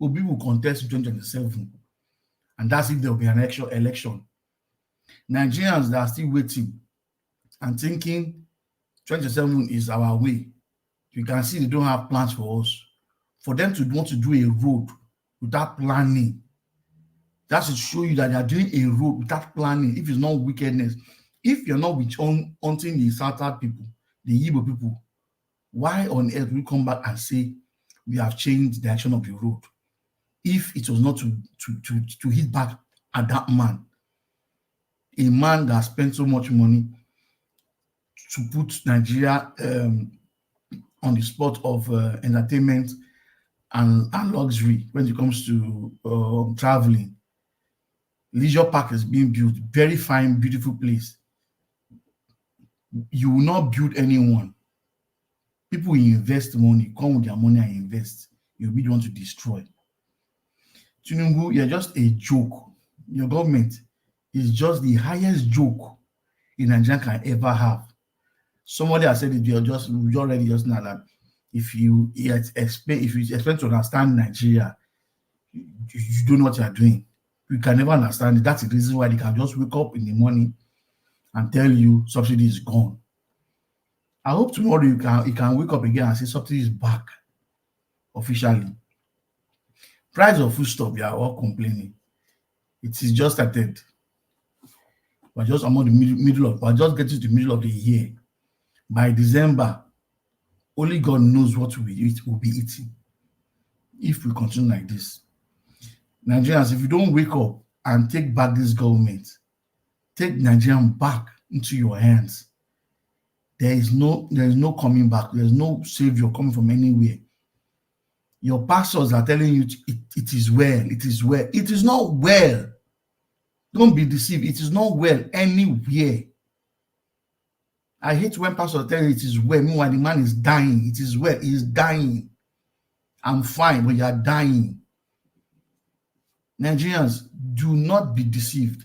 Obi will contest in 2027, and that's if there will be an actual election. Nigerians that are still waiting and thinking 2027 is our way, you can see they don't have plans for us. For them to want to do a road without planning, that should show you that they are doing a road without planning. If it's not wickedness, if you're not hunting the Southern people, the Igbo people, why on earth will you come back and say we have changed the direction of the road? If it was not to hit back at that man, a man that spent so much money to put Nigeria on the spot of entertainment and luxury when it comes to traveling. Leisure Park is being built, very fine, beautiful place. You will not build anyone. People will invest money, come with their money and invest. You'll be the one to destroy. Tinubu, you're just a joke. Your government is just the highest joke in Nigeria can ever have. Somebody has said it, we already just know that if you expect to understand Nigeria, you don't know what you're doing. You can never understand it. That's the reason why they can just wake up in the morning and tell you subsidy is gone. I hope tomorrow you can wake up again and say subsidy is back officially. Price of foodstuff, we are all complaining. It is just started. We're just among the we're just getting to the middle of the year. By December, only God knows what we'll be eating if we continue like this. Nigerians, if you don't wake up and take back this government, take Nigerian back into your hands, there is no coming back. There's no savior coming from anywhere. Your pastors are telling you it is well, it is well. It is not well. Don't be deceived. It is not well anywhere. I hate when pastors tell you it is well. Meanwhile, the man is dying. It is well. He is dying. I'm fine, but you are dying. Nigerians, do not be deceived.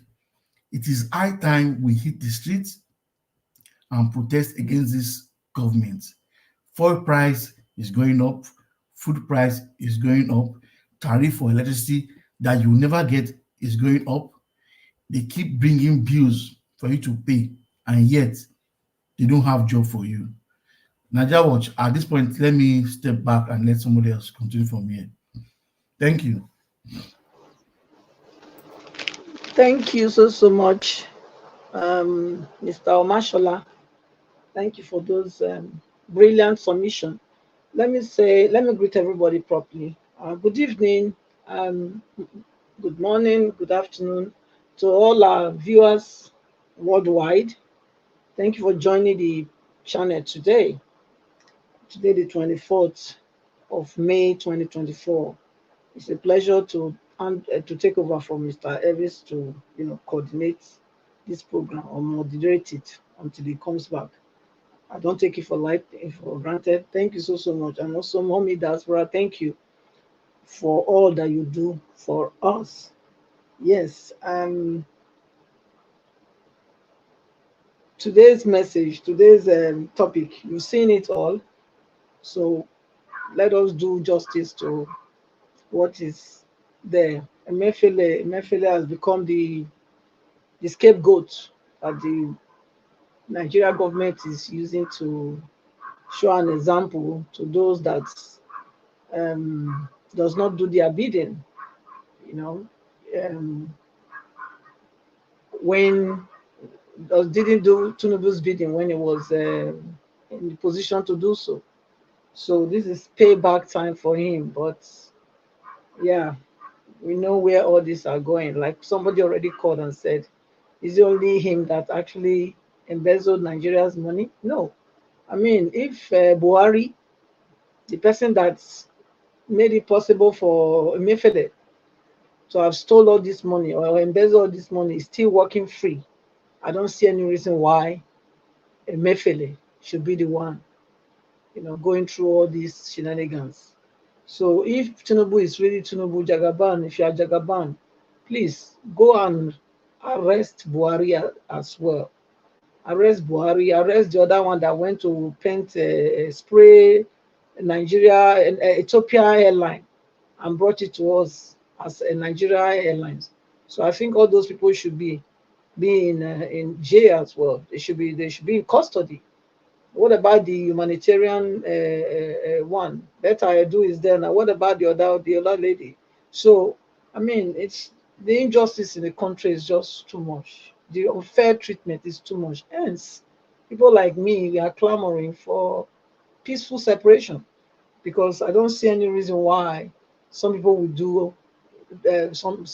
It is high time we hit the streets and protest against this government. Fuel price is going up. Food price is going up. Tariff for electricity that you will never get is going up. They keep bringing bills for you to pay, and yet they don't have job for you. Nigeria Watch, at this point, let me step back and let somebody else continue from here. Thank you. Thank you so much, Mr. Omashola. Thank you for those brilliant submissions. let me greet everybody properly. Good evening, good morning, good afternoon to all our viewers worldwide. Thank you for joining the channel today. Today, the 24th of May 2024. It's a pleasure to take over from Mr. Elvis to coordinate this program or moderate it until he comes back. I don't take it for granted. Thank you so much. And also, Mommy Diaspora, thank you for all that you do for us. Yes, today's message, today's topic, you've seen it all. So let us do justice to what is there. Emefiele has become the scapegoat that the Nigeria government is using to show an example to those that does not do their bidding. When didn't do Tinubu's bidding when he was in the position to do so. So this is payback time for him. But yeah, we know where all these are going. Like somebody already called and said, is it only him that actually embezzled Nigeria's money? No. I mean, if Buhari, the person that made it possible for Emefiele to have stole all this money or embezzled all this money, is still working free, I don't see any reason why Emefiele should be the one, going through all these shenanigans. So if Tinubu is really Tinubu Jagaban, if you are Jagaban, please go and arrest Buhari as well. Arrest Buhari, arrest the other one that went to paint spray Nigeria, Ethiopia airline, and brought it to us as a Nigeria Airlines. So I think all those people should be in jail as well. They should be in custody. What about the humanitarian one? That I do is there now. What about the other lady? So I mean, it's the injustice in the country is just too much. The unfair treatment is too much. Hence, people like me, we are clamoring for peaceful separation because I don't see any reason why some people will do some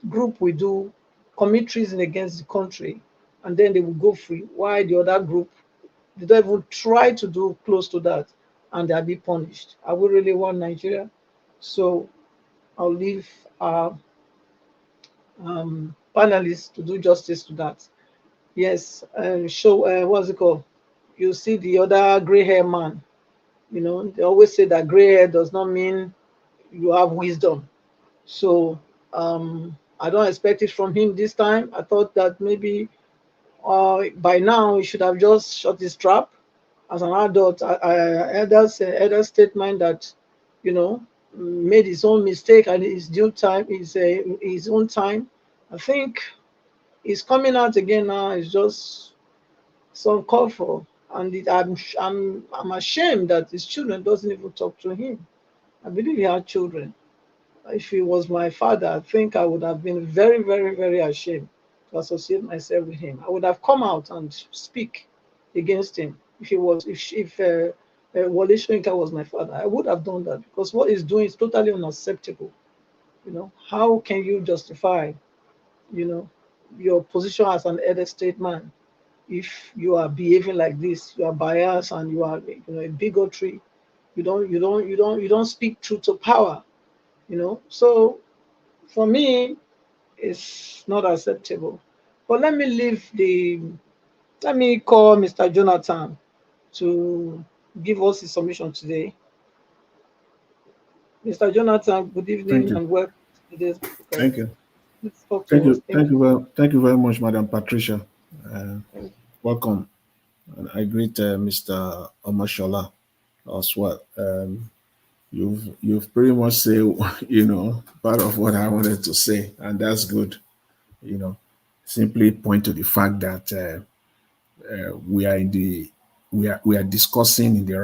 group will do commit treason against the country and then they will go free. Why the other group they don't even try to do close to that and they'll be punished? I would really want Nigeria. So I'll leave our panelists to do justice to that. Yes, what's it called? You see the other gray hair man. They always say that gray hair does not mean you have wisdom. So I don't expect it from him this time. I thought that maybe by now he should have just shut his trap. As an adult, elder statement that made his own mistake and his due time, his own time. I think he's coming out again now. It's just some call for, and I'm ashamed that his children doesn't even talk to him. I believe he had children. If he was my father, I think I would have been very, very, very ashamed to associate myself with him. I would have come out and speak against him. If Wole Soyinka was my father, I would have done that because what he's doing is totally unacceptable. How can you justify, your position as an elder statesman if you are behaving like this? You are biased and you are, a bigotry. You don't speak truth to power. So for me, it's not acceptable. But let me call Mr. Jonathan to give us his submission today. Mr. Jonathan, good evening and welcome to today's podcast. Thank you. Thank you very much, Madam Patricia. Welcome. And I greet Mr. Omashola as well. You've pretty much said, part of what I wanted to say, and that's good. Simply point to the fact that we are discussing in the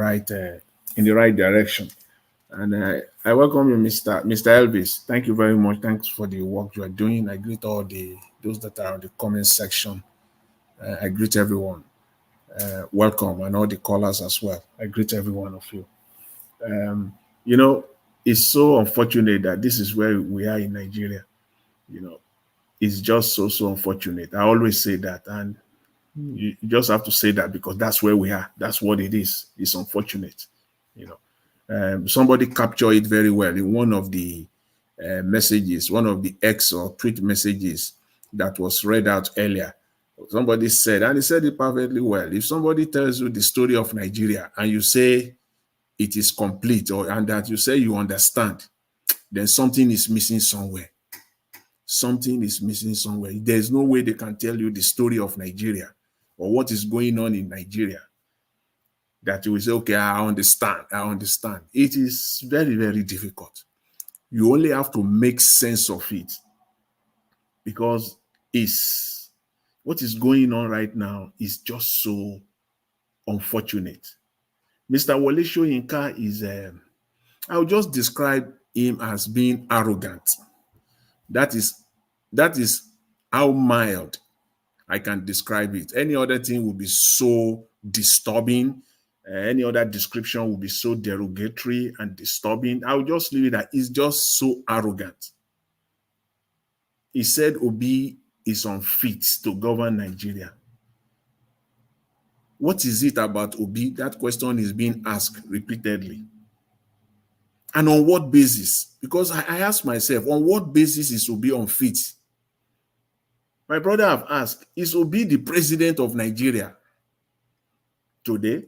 right direction. And I welcome you, Mr. Elvis. Thank you very much. Thanks for the work you are doing. I greet all those that are in the comment section. I greet everyone. welcome, and all the callers as well. I greet every one of you. You know, it's so unfortunate that this is where we are in Nigeria. You know, it's just so unfortunate. I always say that, and you just have to say that because that's where we are. That's what it is. It's unfortunate. You know, somebody captured it very well in one of the messages, one of the X or tweet messages that was read out earlier. Somebody said, and he said it perfectly well. If somebody tells you the story of Nigeria and you say it is complete, and that you say you understand, then something is missing somewhere. Something is missing somewhere. There's no way they can tell you the story of Nigeria or what is going on in Nigeria that you will say, okay, I understand. It is very difficult. You only have to make sense of it because what is going on right now is just so unfortunate. Mr. Wole Soyinka is, I'll just describe him as being arrogant. That is how mild I can describe it. Any other thing would be so disturbing. Any other description would be so derogatory and disturbing. I'll just leave it that he's just so arrogant. He said Obi is unfit to govern Nigeria. What is it about Obi? That question is being asked repeatedly. And on what basis? Because I ask myself, on what basis is Obi unfit? My brother have asked, is Obi the president of Nigeria today?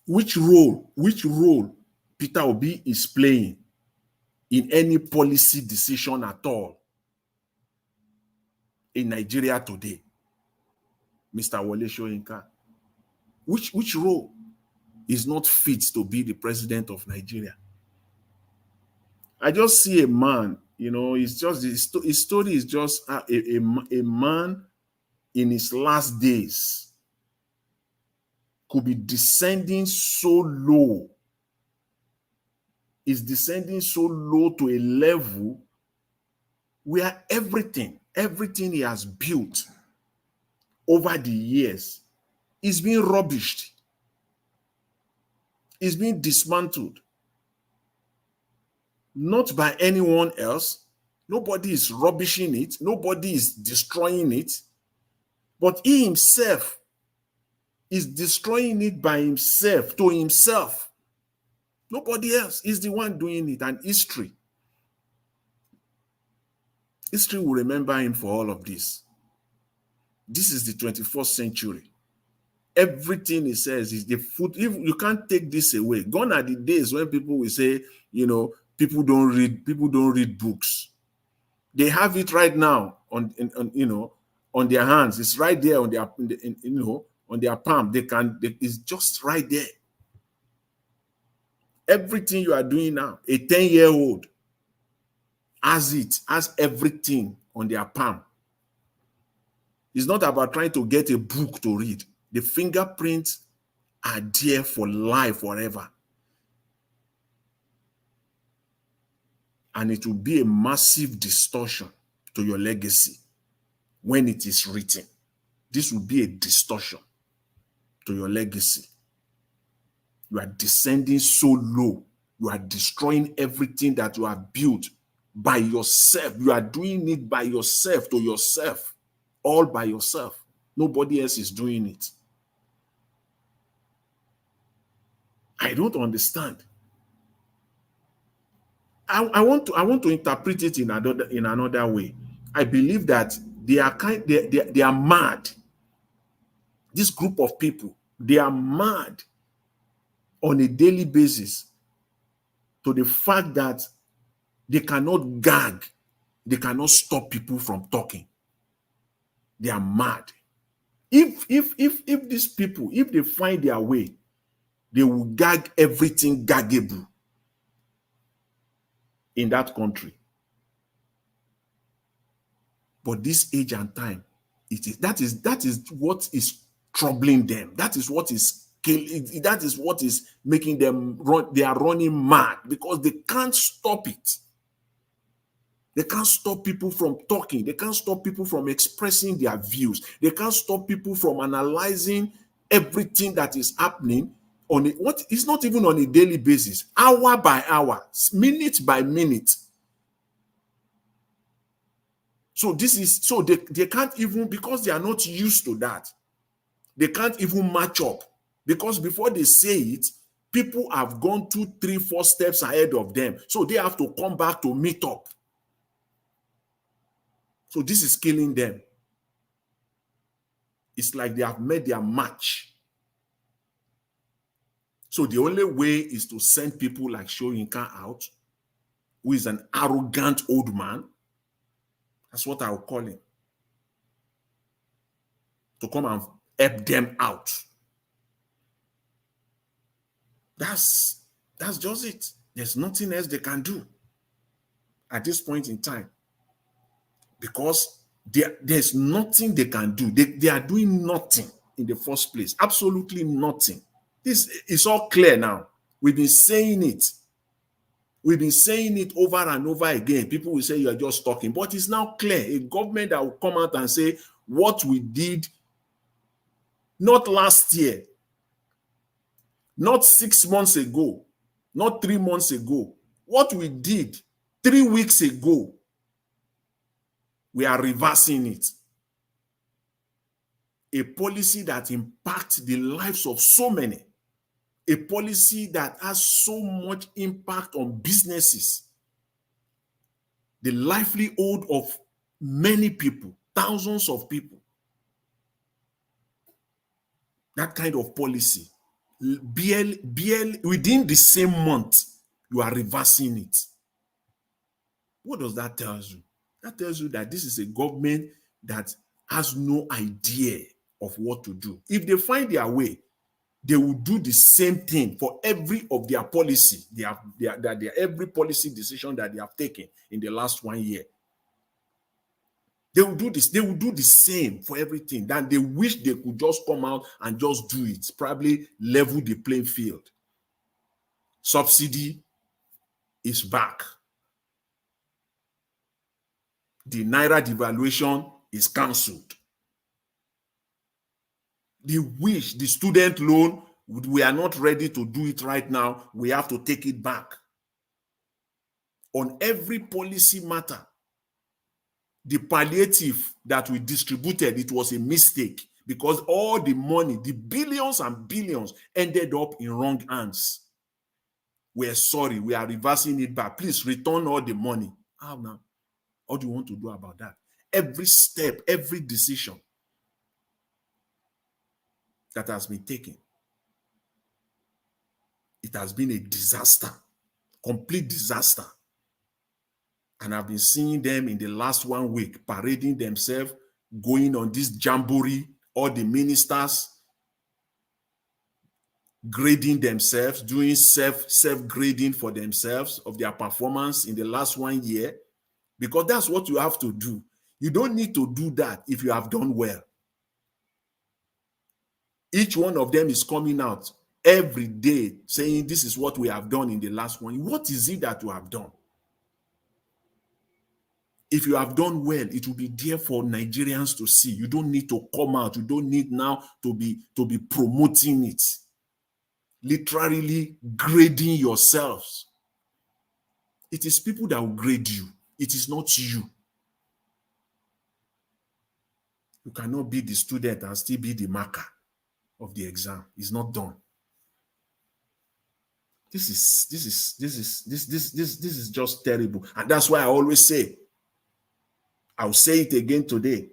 Which role Peter Obi is playing in any policy decision at all in Nigeria today? Mr. Wole Soyinka, which role is not fit to be the president of Nigeria? I just see a man, you know, it's just his story is just a man in his last days could be descending so low. Is descending so low to a level where everything he has built over the years is being rubbished, is being dismantled. Not by anyone else. Nobody is rubbishing it. Nobody is destroying it. But he himself is destroying it by himself, to himself. Nobody else is the one doing it. And history will remember him for all of this. This is the 21st century. Everything he says is the foot. If you can't take this away. Gone are the days when people will say, you know, people don't read books. They have it right now on their hands. It's right there on their on their palm. It's just right there. Everything you are doing now, a 10-year-old has everything on their palm. It's not about trying to get a book to read. The fingerprints are there for life, forever. And it will be a massive distortion to your legacy when it is written. This will be a distortion to your legacy. You are descending so low. You are destroying everything that you have built by yourself. You are doing it by yourself, to yourself, all by yourself. Nobody else is doing it. I don't understand. I want to interpret it in another way. I believe that they are mad. This group of people, they are mad on a daily basis to the fact that they cannot gag, they cannot stop people from talking. They are mad. If these people, if they find their way, they will gag everything gaggable in that country. But this age and time, that is what is troubling them. That is what is making them run. They are running mad because they can't stop it. They can't stop people from talking. They can't stop people from expressing their views. They can't stop people from analyzing everything that is happening on it. What it's not even on a daily basis, hour by hour, minute by minute. So they can't even, because they are not used to that, they can't even match up. Because before they say it, people have gone 2, 3, 4 steps ahead of them. So they have to come back to meet up. So this is killing them. It's like they have made their match. So the only way is to send people like Soyinka out, who is an arrogant old man. That's what I will call him. To come and help them out. That's just it. There's nothing else they can do at this point in time. Because there's nothing they can do. They are doing nothing in the first place. Absolutely nothing. This is all clear now. We've been saying it. We've been saying it over and over again. People will say you are just talking. But it's now clear. A government that will come out and say what we did, not last year, not 6 months ago, not 3 months ago. What we did 3 weeks ago, we are reversing it. A policy that impacts the lives of so many. A policy that has so much impact on businesses. The livelihood of many people, thousands of people. That kind of policy. Within the same month, you are reversing it. What does that tell you? That tells you that this is a government that has no idea of what to do. If they find their way, they will do the same thing for every of their policy. Every policy decision that they have taken in the last 1 year. They will do this. They will do the same for everything. That they wish they could just come out and just do it. Probably level the playing field. Subsidy is back. The Naira devaluation is cancelled. They wish the student loan, we are not ready to do it right now. We have to take it back. On every policy matter, the palliative that we distributed, it was a mistake because all the money, the billions and billions, ended up in wrong hands. We're sorry, we are reversing it back. Please return all the money. How now? What do you want to do about that? Every step, every decision that has been taken, it has been a disaster, complete disaster. And I've been seeing them in the last 1 week parading themselves, going on this jamboree, all the ministers grading themselves, doing self-grading for themselves of their performance in the last 1 year, because that's what you have to do. You don't need to do that if you have done well. Each one of them is coming out every day saying this is what we have done in the last 1 year. What is it that you have done? If you have done well, it will be there for Nigerians to see. You don't need to come out. You don't need now to be promoting it. Literally grading yourselves. It is people that will grade you. It is not you. You cannot be the student and still be the marker of the exam. It's not done. This is just terrible. And that's why I always say, I'll say it again today.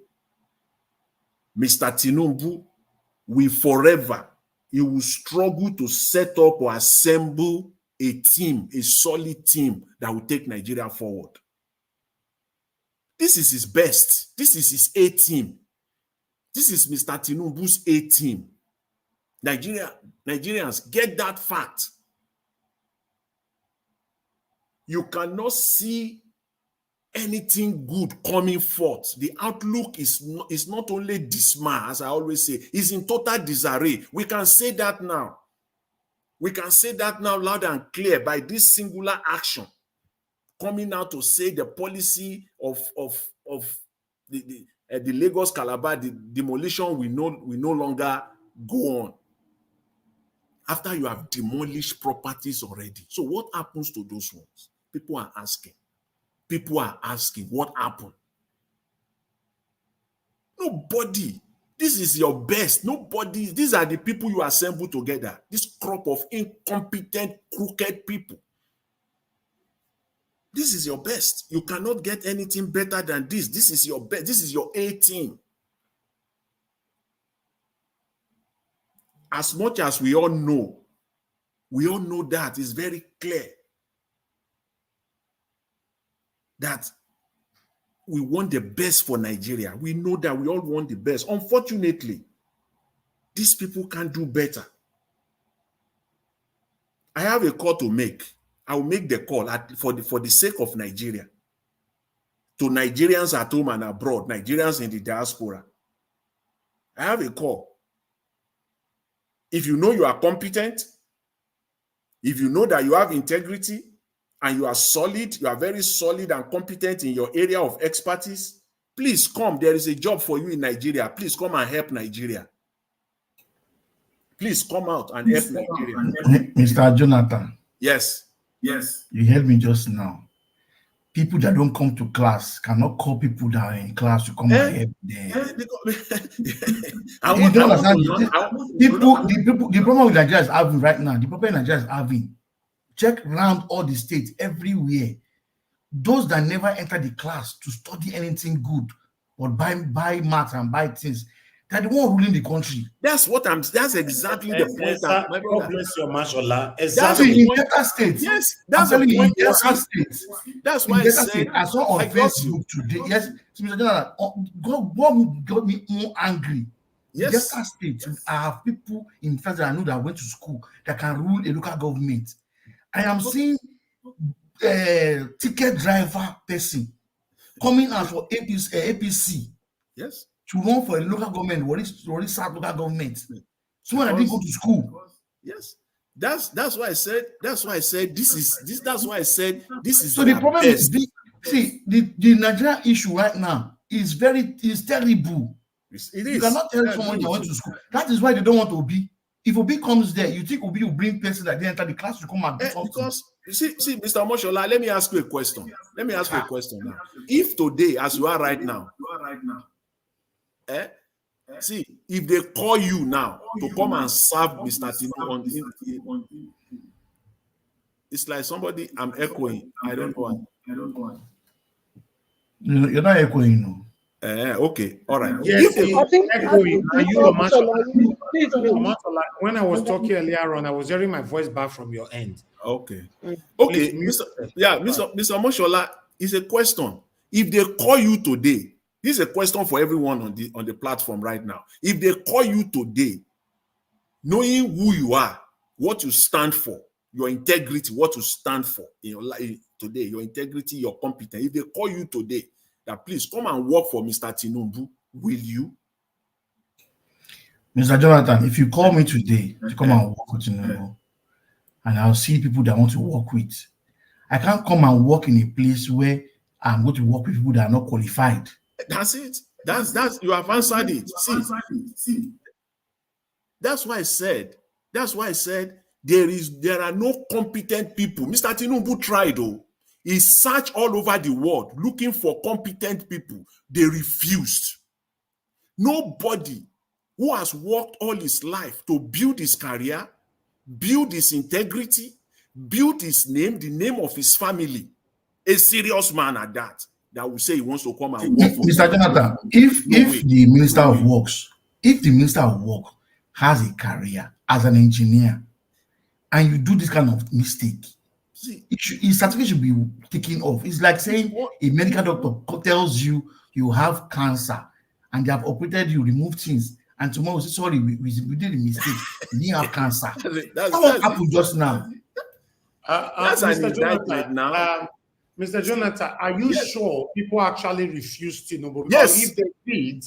Mr. Tinubu will forever, he will struggle to set up or assemble a team, a solid team that will take Nigeria forward. This is his best. This is his A team. This is Mr. Tinubu's A team. Nigerians, get that fact. You cannot see anything good coming forth. The outlook is not only dismal, as I always say, it's in total disarray. We can say that now. We can say that now loud and clear by this singular action coming out to say the policy of the Lagos-Calabar, the demolition will no longer go on after you have demolished properties already. So what happens to those ones? People are asking. People are asking, what happened? Nobody. This is your best. Nobody. These are the people you assemble together. This crop of incompetent, crooked people. This is your best. You cannot get anything better than this. This is your best. This is your A team. As much as we all know that it's very clear that we want the best for Nigeria. We know that we all want the best. Unfortunately, these people can't do better. I have a call to make. I will make the call for the sake of Nigeria. To Nigerians at home and abroad, Nigerians in the diaspora. I have a call. If you know you are competent, if you know that you have integrity, and you are solid, you are very solid and competent in your area of expertise, please come. There is a job for you in Nigeria. Please come and help Nigeria. Please come out and help Nigeria. Mr. Jonathan. Yes. Yes. You heard me just now. People that don't come to class cannot call people that are in class to come and help them. You don't understand. The problem with Nigeria is having right now, the problem Nigeria is having, check around all the states, everywhere. Those that never enter the class to study anything good or buy maths and buy things, they're the one ruling the country. That's exactly the point. God bless your Mashallah. Exactly. In Delta State. Yes, that's the point. In Delta State. That's why I said. I saw on Facebook today. Yes, Mr. General, God got me more angry. Yes. Delta State, I have people in fact that I know that went to school that can rule a local government. I am seeing ticket driver person coming out for APC. Yes. To run for a local government, what is South local government? Someone that didn't go to school. Yes. That's why I said this is. That's why I said this is. So the problem is the Nigeria issue right now is terrible. It is. You cannot tell someone they went to school. That is why they don't want Obi. If Obi comes there, you think Obi will bring person that didn't enter the class to come and do something? Because see, Mr. Moshola, let me ask you a question. Now. If today, as you are right now, see, if they call you now to come and serve Mr. Tino it's like somebody I'm echoing. I don't know. You're not echoing, no. Okay, all right. Yes, I think echoing. Are you when I was talking earlier on, I was hearing my voice back from your end. Okay. Okay, Mr. Moshola, it's a question. If they call you today, this is a question for everyone on the platform right now. If they call you today, knowing who you are, what you stand for, your integrity, what you stand for in your life today, your integrity, your competence. If they call you today, that please come and work for Mr. Tinubu, will you? Mr. Jonathan, if you call me today to come and work with Tinubu, and I'll see people that I want to work with, I can't come and work in a place where I'm going to work with people that are not qualified. That's it. That's you have answered it. See, that's why I said there are no competent people. Mr. Tinubu tried though. He searched all over the world looking for competent people. They refused. Nobody who has worked all his life to build his career, build his integrity, build his name, the name of his family, a serious man at that will say he wants to come and work for Mr. Jonathan, if the Minister of Works has a career as an engineer and you do this kind of mistake, his certificate should be taken off. It's like saying a medical doctor tells you you have cancer and they have operated you, removed things, and tomorrow say, sorry, we did a mistake. You didn't have cancer. That's what happened just now. That's an indictment now. Mr. Jonathan, are you sure people actually refused Tinubu? Yes. If they did,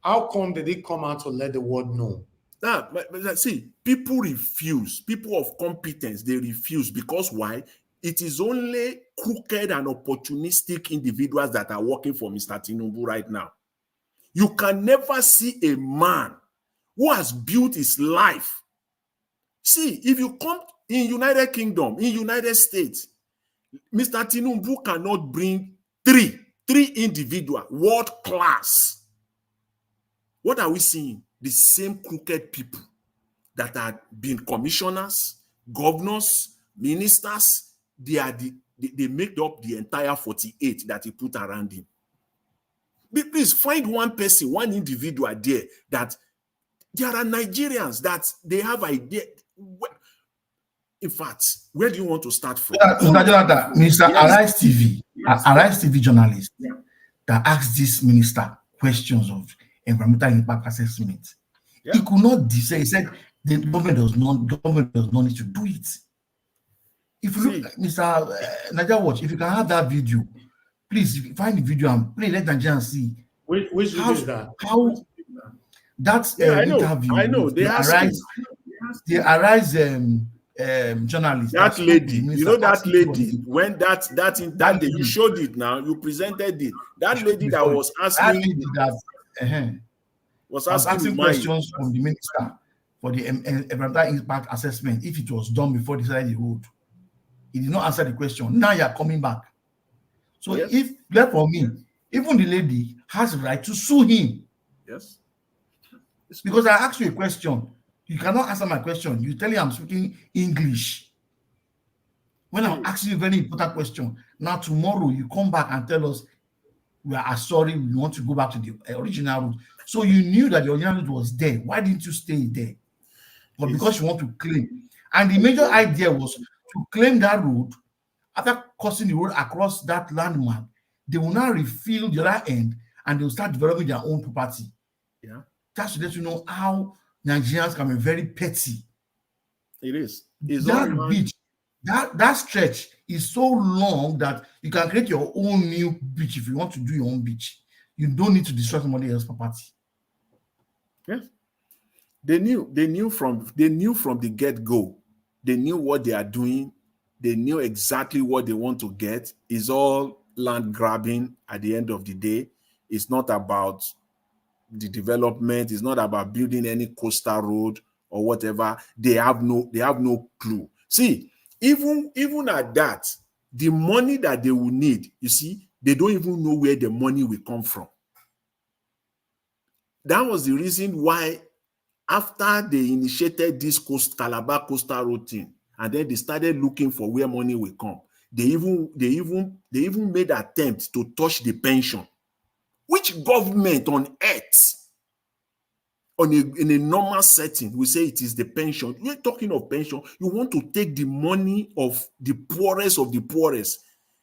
how come did they come out to let the world know? But see, people refuse. People of competence, they refuse because why? it is only crooked and opportunistic individuals that are working for Mr. Tinubu right now. You can never see a man who has built his life. See, if you come in United Kingdom, in United States, Mr. Tinubu cannot bring three individual world class. What are we seeing? The same crooked people that have been commissioners, governors, ministers. They make up the entire 48 that he put around him. Please find one person, one individual there that there are Nigerians that they have idea. In fact, where do you want to start from? Mr. Arise TV, Arise TV journalist that asked this minister questions of environmental impact assessment. He could not say. He said the government does not need to do it. If you look, Mr. Niger Watch, if you can have that video, please find the video and play. Let Nigerians see. Which video is that? How that interview. I know. The Arise journalist. That lady, you know that lady. When that day, you showed it now. You presented it. That lady that was asking. Was asking questions from the minister for the environmental impact assessment if it was done before they started the road. He did not answer the question. Now you are coming back. So if left for me, even the lady has the right to sue him. Yes. Because I asked you a question. You cannot answer my question. You tell me I'm speaking English. When I'm asking you a very important question, now tomorrow you come back and tell us we are sorry, we want to go back to the original route. So you knew that the original route was there. Why didn't you stay there? But because you want to claim. And the major idea was to claim that road. After crossing the road across that landmark, they will now refill the other end and they will start developing their own property. Yeah. Just to let you know how Nigerians can be very petty. It is. That beach, that stretch is so long that you can create your own new beach if you want to do your own beach. You don't need to destroy somebody else's property. Yeah. They knew from the get-go. They knew what they are doing. They knew exactly what they want to get. It's all land grabbing at the end of the day. It's not about the development. It's not about building any coastal road or whatever. They have no clue. See, even at that, the money that they will need, you see, they don't even know where the money will come from. That was the reason why after they initiated this Calabar coastal road thing, and then they started looking for where money will come. They even made attempts to touch the pension. Which government on earth, in a normal setting, we say it is the pension? You're talking of pension. You want to take the money of the poorest.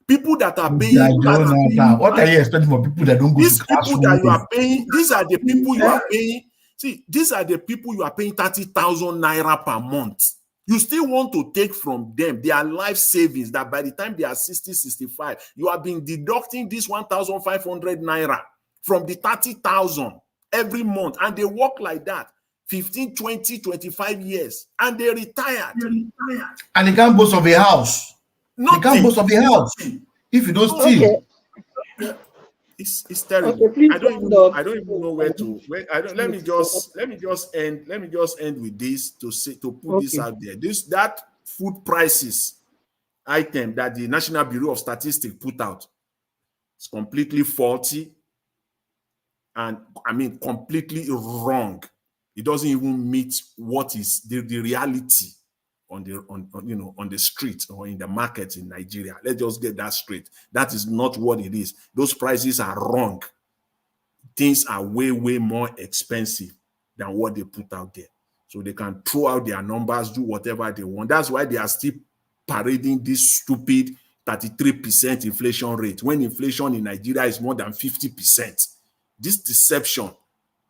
People that are paying. What are you expecting for people that don't go to classroom? These people that you are paying, these are the people you are paying. See, these are the people you are paying 30,000 naira per month. You still want to take from them their life savings that by the time they are 60, 65, you have been deducting this 1,500 naira from the 30,000 every month. And they work like that 15, 20, 25 years. And they retired. And they can't boast of a house. Nothing. They can't boast of a house if you don't steal. Okay. It's terrible. Okay, I don't even know where to. Let me just end with this to put this out there. That food prices item that the National Bureau of Statistics put out is completely faulty, and I mean completely wrong. It doesn't even meet what is the reality on the street or in the market in Nigeria. Let's just get that straight. That is not what it is. Those prices are wrong. Things are way, way more expensive than what they put out there. So they can throw out their numbers, do whatever they want. That's why they are still parading this stupid 33% inflation rate when inflation in Nigeria is more than 50%. This deception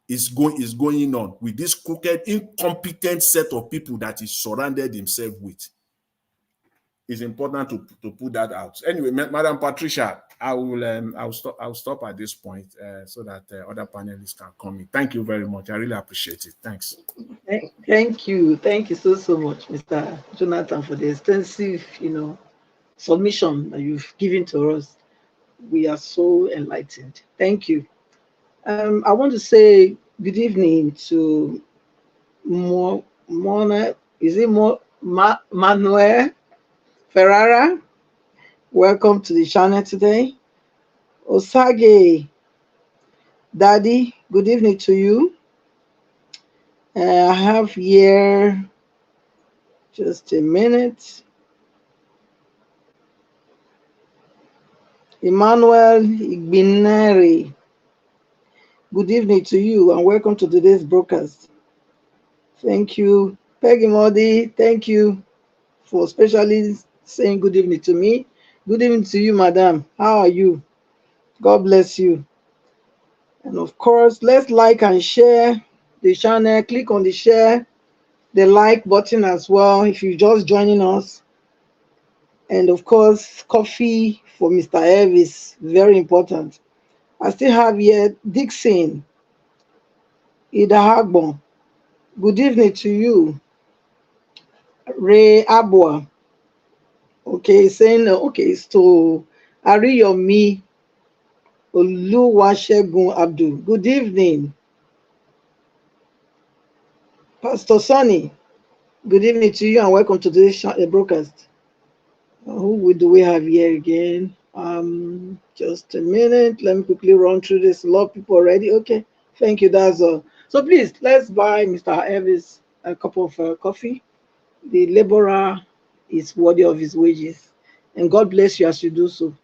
is going on with this crooked, incompetent set of people that he surrounded himself with. It's important to put that out. Anyway, Madam Patricia, I'll stop at this point so that other panelists can come in. Thank you very much. I really appreciate it. Thanks. Thank you so much, Mr. Jonathan, for the extensive, submission that you've given to us. We are so enlightened. Thank you. I want to say good evening to Mona. Is it Manuel Ferrara? Welcome to the channel today. Osage Daddy, good evening to you. I have here just a minute. Emmanuel Igbineri, good evening to you and welcome to today's broadcast. Thank you. Peggy Modi, thank you for especially saying good evening to me. Good evening to you, madam. How are you? God bless you. And of course, let's like and share the channel. Click on the share, the like button as well if you're just joining us. And of course, coffee for Mr. Elvis, very important. I still have here Dixon Idahagbon. Good evening to you. Ray Abua. Okay, saying okay, it's to Ariyomi Oluwasegun Abdul. Good evening. Pastor Sonny, good evening to you and welcome to today's broadcast. Who do we have here again? Just a minute. Let me quickly run through this. A lot of people already. Okay, thank you. That's all. So please, let's buy Mr. Elvis a cup of coffee. The laborer is worthy of his wages, and God bless you as you do so.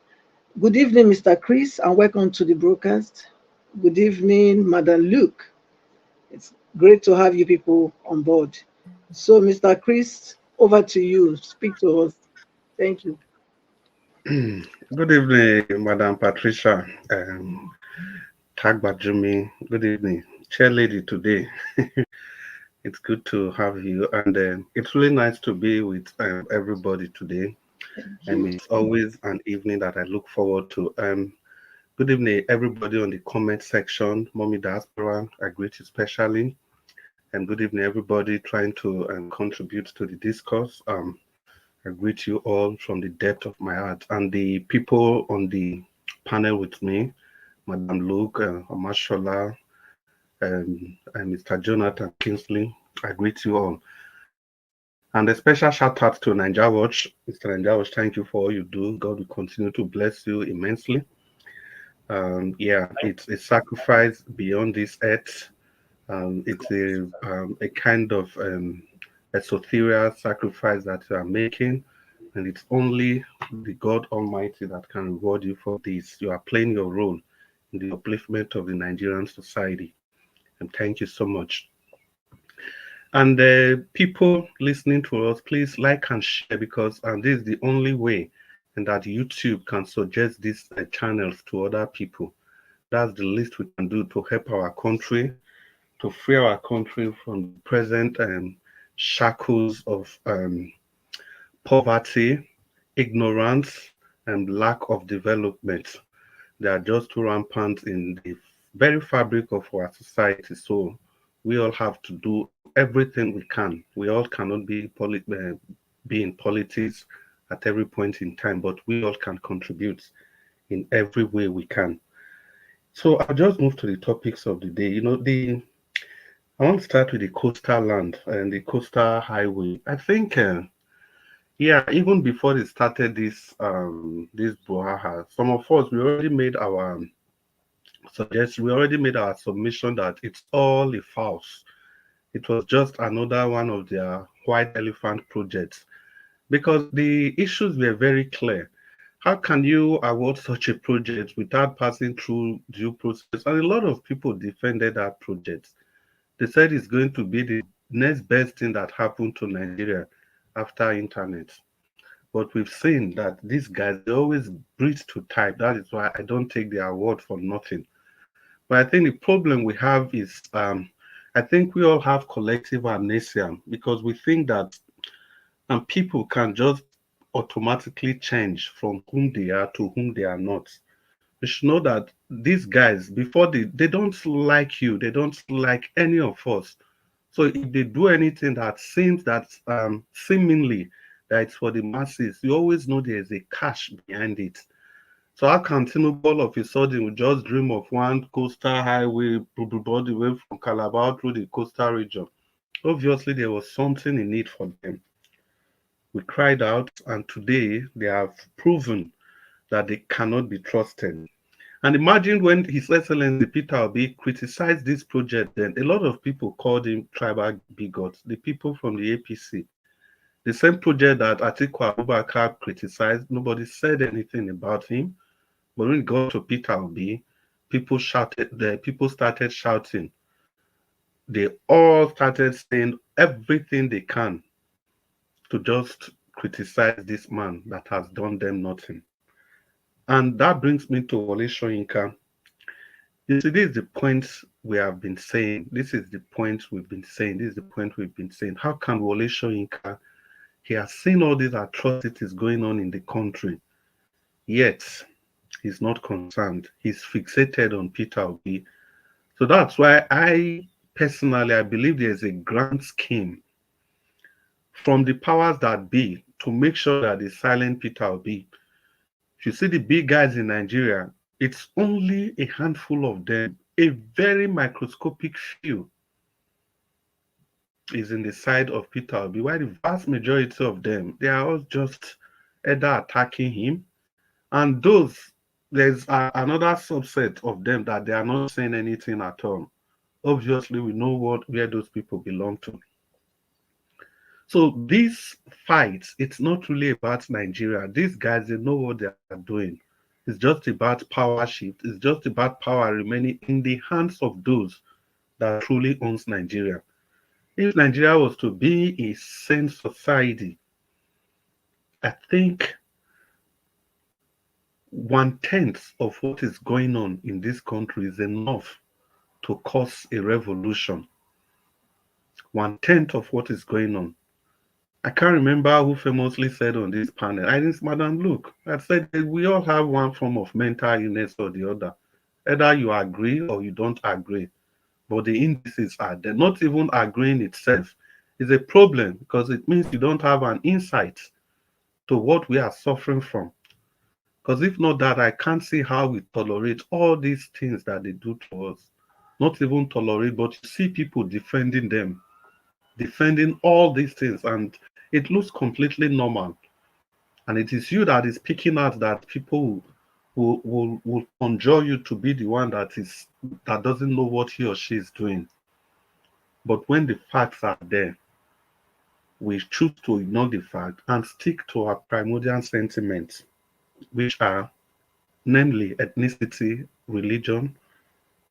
Good evening, Mr. Chris, and welcome to the broadcast. Good evening, Madam Luke. It's great to have you people on board. So, Mr. Chris, over to you. Speak to us. Thank you. Good evening, Madam Patricia. Tagbajumi. Good evening. Chair lady today. It's good to have you. And it's really nice to be with everybody today. And it's always an evening that I look forward to. Good evening, everybody on the comment section. Mommy Diaspora, I greet you especially. And good evening, everybody trying to contribute to the discourse. I greet you all from the depth of my heart. And the people on the panel with me, Madam Luke, Amashola, and Mr. Jonathan Kingsley, I greet you all. And a special shout out to Nigeria Watch. Mr. Nigeria Watch, thank you for all you do. God will continue to bless you immensely. Yeah, it's a sacrifice beyond this earth. It's a kind of esoteric sacrifice that you are making, and it's only the God Almighty that can reward you for this. You are playing your role in the upliftment of the Nigerian society, and thank you so much. And people listening to us, please like and share, because this is the only way and that YouTube can suggest these channels to other people. That's the least we can do to help our country, to free our country from the present shackles of poverty, ignorance, and lack of development. They are just too rampant in the very fabric of our society. So we all have to do everything we can. We all cannot be in politics at every point in time, but we all can contribute in every way we can. So I'll just move to the topics of the day. You know, I want to start with the coastal land and the coastal highway. I think, yeah, even before they started this brouhaha, some of us, we already made our suggestion, we already made our submission that it's all a farce. It was just another one of their white elephant projects, because the issues were very clear. How can you award such a project without passing through due process? And a lot of people defended that project. They said it's going to be the next best thing that happened to Nigeria after internet. But we've seen that these guys, they always breathe to type. That is why I don't take their word for nothing. But I think the problem we have is, I think we all have collective amnesia, because we think that people can just automatically change from whom they are to whom they are not. You should know that these guys, before they don't like you, they don't like any of us. So if they do anything that seems that seemingly that it's for the masses. You always know there's a cash behind it. So how can Tinubu all of a sudden we just dream of one coastal highway all the way from Calabar through the coastal region? Obviously, there was something in it for them. We cried out, and today they have proven that they cannot be trusted. And imagine when His Excellency Peter Obi criticized this project, then a lot of people called him tribal bigots, the people from the APC. The same project that Atiku Abubakar criticized, nobody said anything about him. But when it got to Peter Obi, people started shouting. They all started saying everything they can to just criticize this man that has done them nothing. And that brings me to Wole Soyinka. You see, this is the point we have been saying. This is the point we've been saying. This is the point we've been saying. How can Wole Soyinka, he has seen all these atrocities going on in the country, yet he's not concerned. He's fixated on Peter Obi. So that's why I believe there's a grand scheme from the powers that be to make sure that they silence Peter Obi. If you see the big guys in Nigeria, it's only a handful of them, a very microscopic few is in the side of Peter Obi, while the vast majority of them, they are all just either attacking him, and there's another subset of them that they are not saying anything at all. Obviously, we know where those people belong to. So this fight, it's not really about Nigeria. These guys, they know what they are doing. It's just about power shift. It's just about power remaining in the hands of those that truly owns Nigeria. If Nigeria was to be a sane society, I think 1/10 of what is going on in this country is enough to cause a revolution. 1/10 of what is going on. I can't remember who famously said on this panel, I think Madam Luke, I said that we all have one form of mental illness or the other. Either you agree or you don't agree. But the indices are there. Not even agreeing itself is a problem, because it means you don't have an insight to what we are suffering from. Because if not that, I can't see how we tolerate all these things that they do to us. Not even tolerate, but you see people defending them, defending all these things, and it looks completely normal. And it is you that is picking out that people will conjure you to be the one that doesn't know what he or she is doing. But when the facts are there, we choose to ignore the fact and stick to our primordial sentiments, which are namely ethnicity, religion,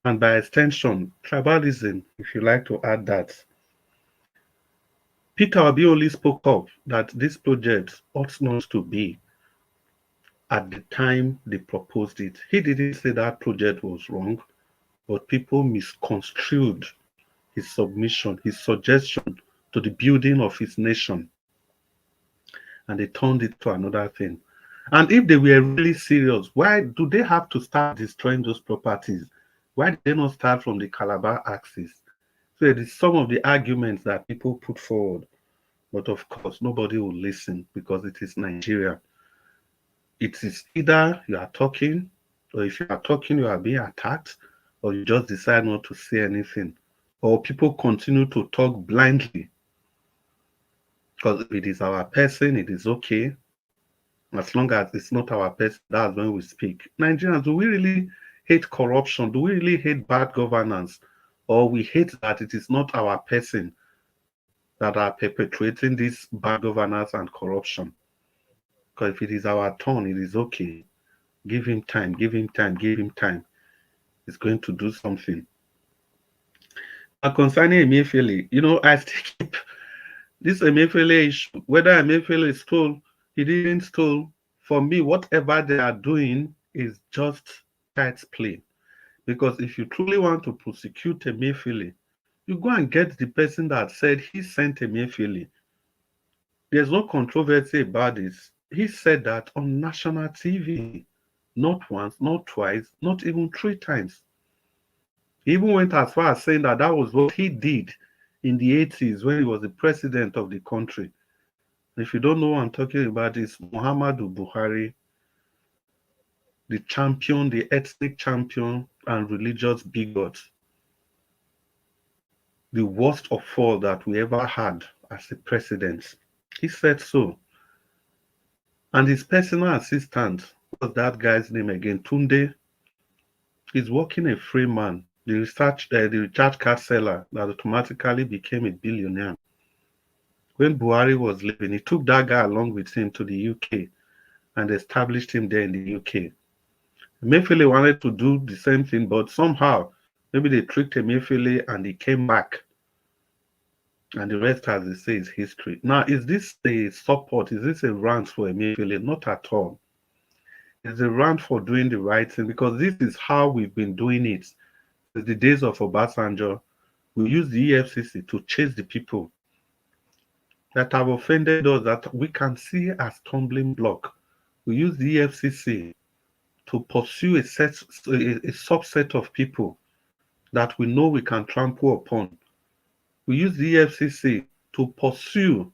and by extension, tribalism, if you like to add that. Peter Obi only spoke up that this project ought not to be at the time they proposed it. He didn't say that project was wrong, but people misconstrued his submission, his suggestion to the building of his nation, and they turned it to another thing. And if they were really serious, why do they have to start destroying those properties? Why did they not start from the Calabar axis? So it is some of the arguments that people put forward. But of course, nobody will listen because it is Nigeria. It is either you are talking, or if you are talking, you are being attacked, or you just decide not to say anything. Or people continue to talk blindly. Because if it is our person, it is okay. As long as it's not our person, that's when we speak. Nigerians, do we really hate corruption? Do we really hate bad governance? Or we hate that it is not our person that are perpetuating this bad governance and corruption? Because if it is our turn, it is okay. Give him time, give him time, give him time. It's going to do something. Now, concerning Emefiele, I still keep this Emefiele issue, whether Emefiele stole, he didn't steal. For me, whatever they are doing is just child's play. Because if you truly want to prosecute Emefiele, you go and get the person that said he sent Emefiele. There's no controversy about this. He said that on national TV, not once, not twice, not even 3 times. He even went as far as saying that was what he did in the 80s when he was the president of the country. If you don't know what I'm talking about, it's Muhammadu Buhari, the champion, the ethnic champion and religious bigot, the worst of all that we ever had as a president. He said so. And his personal assistant, what's that guy's name again? Tunde. He's working a free man, the recharge card seller that automatically became a billionaire. When Buhari was leaving, he took that guy along with him to the UK and established him there in the UK. Emefiele wanted to do the same thing, but somehow, maybe they tricked Emefiele and he came back. And the rest, as they say, is history. Now, is this a support? Is this a rant for Emefiele? Not at all. It's a rant for doing the right thing, because this is how we've been doing it since the days of Obasanjo. We use the EFCC to chase the people that have offended us, that we can see as stumbling block. We use the EFCC to pursue a subset of people that we know we can trample upon. We use the EFCC to pursue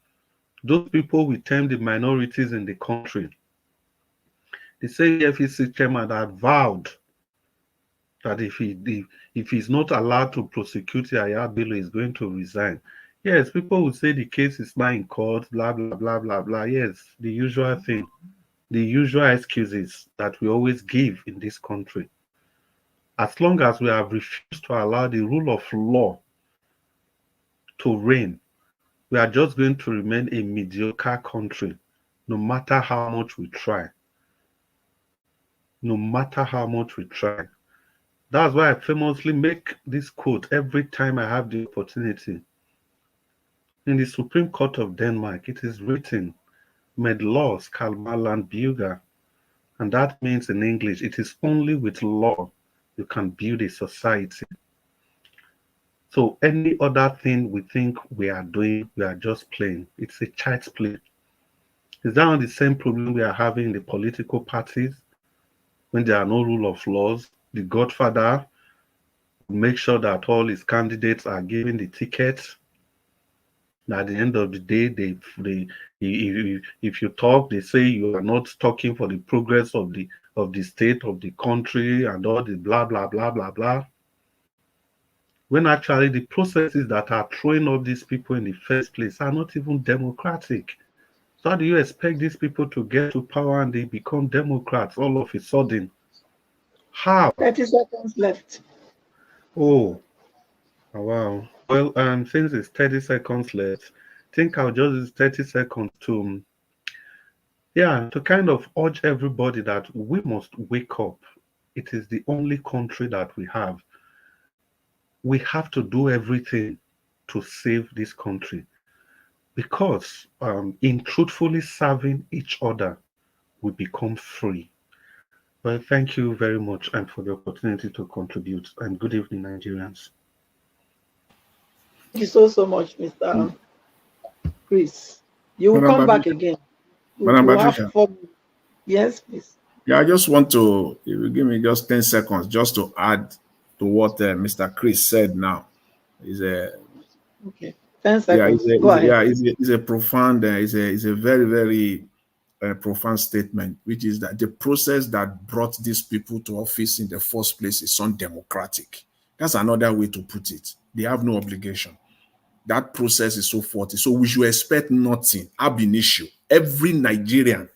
those people we term the minorities in the country. The same EFCC chairman that vowed that if he's not allowed to prosecute Yahya Bello, he's going to resign. Yes, people will say the case is not in court, blah, blah, blah, blah, blah. Yes, the usual thing, the usual excuses that we always give in this country. As long as we have refused to allow the rule of law to reign, we are just going to remain a mediocre country, no matter how much we try. No matter how much we try. That's why I famously make this quote every time I have the opportunity. In the Supreme Court of Denmark, it is written, "Med law skal man land bygge." And that means in English, it is only with law you can build a society. So any other thing we think we are doing, we are just playing. It's a child's play. Is that not the same problem we are having in the political parties? When there are no rule of laws, the godfather make sure that all his candidates are given the ticket. At the end of the day, if you talk, they say you are not talking for the progress of the state, of the country, and all the blah, blah, blah, blah, blah. When actually the processes that are throwing up these people in the first place are not even democratic. So how do you expect these people to get to power and they become Democrats all of a sudden? How? 30 seconds left. Oh, wow. Well, since it's 30 seconds left, I think I'll just use 30 seconds to kind of urge everybody that we must wake up. It is the only country that we have. We have to do everything to save this country, because in truthfully serving each other, we become free. Well, thank you very much and for the opportunity to contribute. And good evening, Nigerians. Thank you so much, Mr. Chris. You will come back again. Madam Patricia. Yes, please. Yeah, I just want to, if you give me just 10 seconds, just to add to what Mr. Chris said now. Okay, 10 seconds. Go ahead. Yeah, it's a profound, it's a very, very profound statement, which is that the process that brought these people to office in the first place is undemocratic. That's another way to put it. They have no obligation. That process is so faulty. So we should expect nothing ab initio. Every Nigerian,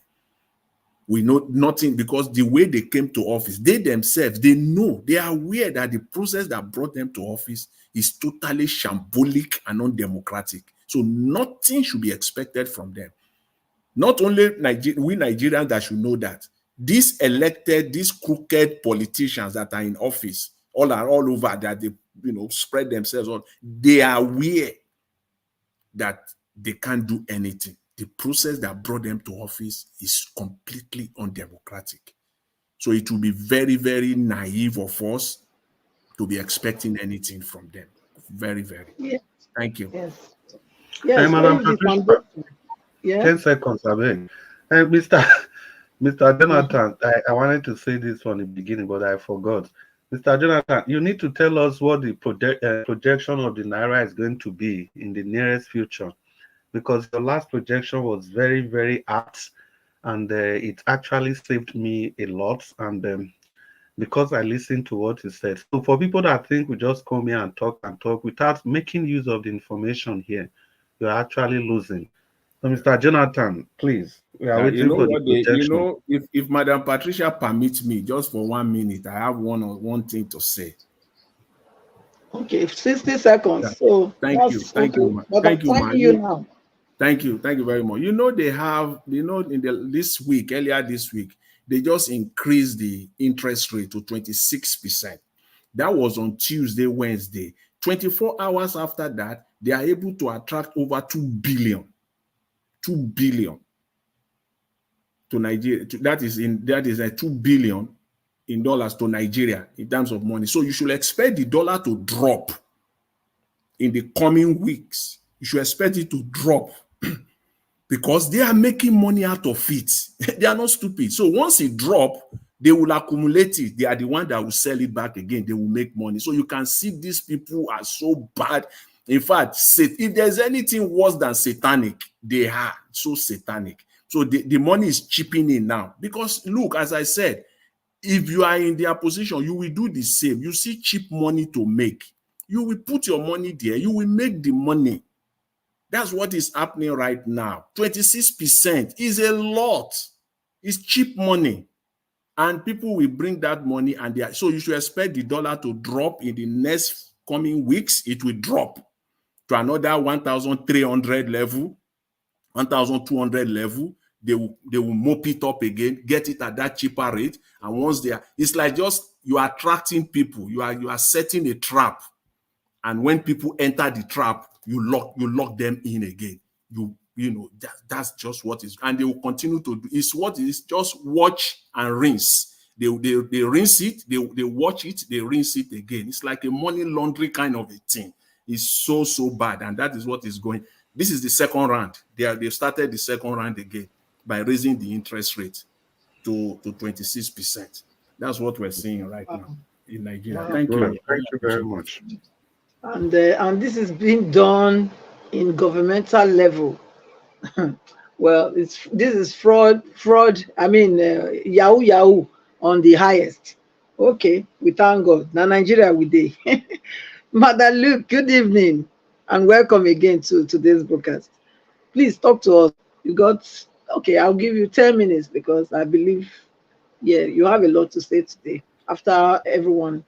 we know nothing, because the way they came to office, they themselves, they know, they are aware that the process that brought them to office is totally shambolic and undemocratic. So nothing should be expected from them. Not only we Nigerians that should know that. These crooked politicians that are in office, all over, that they spread themselves on, they are aware that they can't do anything. The process that brought them to office is completely undemocratic. So it will be very, very naive of us to be expecting anything from them. Very, very. Yes. Thank you. Yes. Hey, Madam Patricia, 10 seconds, I beg. Mr. Jonathan, I wanted to say this from the beginning, but I forgot. Mr. Jonathan, you need to tell us what the projection of the Naira is going to be in the nearest future. because your last projection was very, very apt, and it actually saved me a lot. And because I listened to what you said. So for people that think we just come here and talk without making use of the information here, you're actually losing. So Mr. Jonathan, please, we are waiting for the projection. If Madam Patricia permits me, just for 1 minute, I have one thing to say. Okay, 60 seconds. So thank you, but thank you, I'm thanking you now. Thank you very much. They have, earlier this week, they just increased the interest rate to 26%. That was on Tuesday, Wednesday. 24 hours after that, they are able to attract over 2 billion to Nigeria. That is a 2 billion in dollars to Nigeria in terms of money. So you should expect the dollar to drop in the coming weeks. You should expect it to drop because they are making money out of it. They are not stupid. So once it drops, they will accumulate it. They are the one that will sell it back again. They will make money. So you can see these people are so bad. In fact, if there's anything worse than satanic, they are so satanic. So the money is chipping in now. Because look, as I said, if you are in their position, you will do the same. You see cheap money to make. You will put your money there. You will make the money. That's what is happening right now. 26% is a lot. It's cheap money. And people will bring that money, and so you should expect the dollar to drop in the next coming weeks. It will drop to another 1,300 level, 1,200 level. They will mop it up again, get it at that cheaper rate. And once it's like just you are attracting people. You are setting a trap. And when people enter the trap, you lock them in again. That's just what is, and they will continue to do. It's what is just watch and rinse. They rinse it, they watch it, they rinse it again. It's like a money laundry kind of a thing. It's so bad, and that is what is going. This is the second round. They started the second round again by raising the interest rate to 26%. That's what we're seeing right now in Nigeria. Wow. Thank you. Thank you very much. And this is being done in governmental level. Well, this is fraud. I mean, yahoo on the highest. Okay, we thank God. Now Nigeria we dey. Mother Luke, good evening and welcome again to today's broadcast. Please talk to us. Okay, I'll give you 10 minutes because I believe, you have a lot to say today after everyone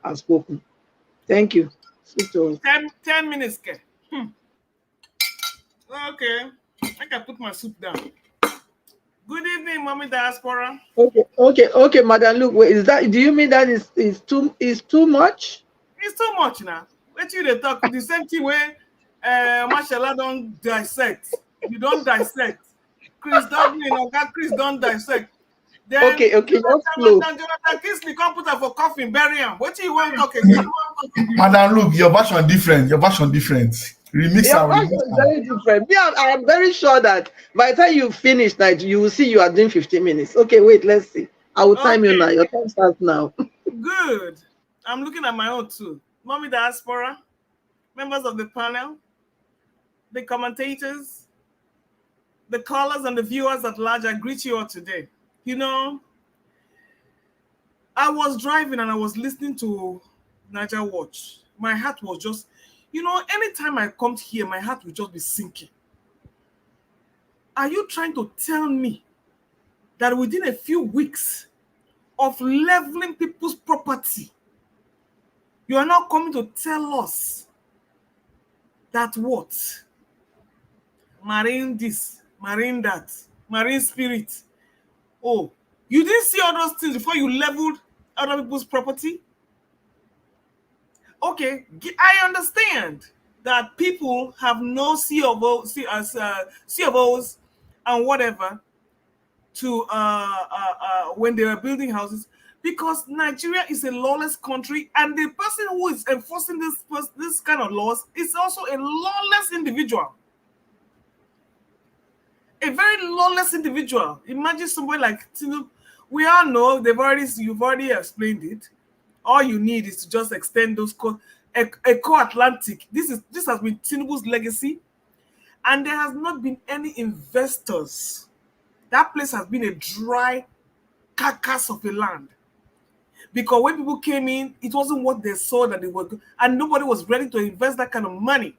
has spoken. Thank you. 10 minutes. Okay, I can put my soup down. Good evening, Mommy Diaspora. Okay, Madam Luke. Wait, do you mean that is too much? It's too much now. Let you they talk the same thing where Mashallah don't dissect. You don't dissect. Chris don't dissect. Then Okay, just flow. Jonathan Kingsley come put her for coffin, bury him. What do you want to talk again? Madam, look, your version different. Remix Your version is very different. Yeah, I am very sure that by the time you finish that, you will see you are doing 15 minutes. Okay, wait, let's see. I will time you now. Your time starts now. Good. I'm looking at my own too. Mommy Diaspora, members of the panel, the commentators, the callers and the viewers at large, I greet you all today. I was driving and I was listening to Niger Watch. My heart was just, anytime I come here, my heart will just be sinking. Are you trying to tell me that within a few weeks of leveling people's property, you are now coming to tell us that what? Marine this, marine that, marine spirit. Oh, you didn't see all those things before you leveled other people's property? Okay, I understand that people have no CFOs and whatever to when they are building houses, because Nigeria is a lawless country, and the person who is enforcing this kind of laws is also a lawless individual. A very lawless individual. Imagine somebody like Tinubu. We all know you've already explained it. All you need is to just extend those Eco-Atlantic. This has been Tinubu's legacy. And there has not been any investors. That place has been a dry carcass of a land. Because when people came in, it wasn't what they saw that they were, and nobody was ready to invest that kind of money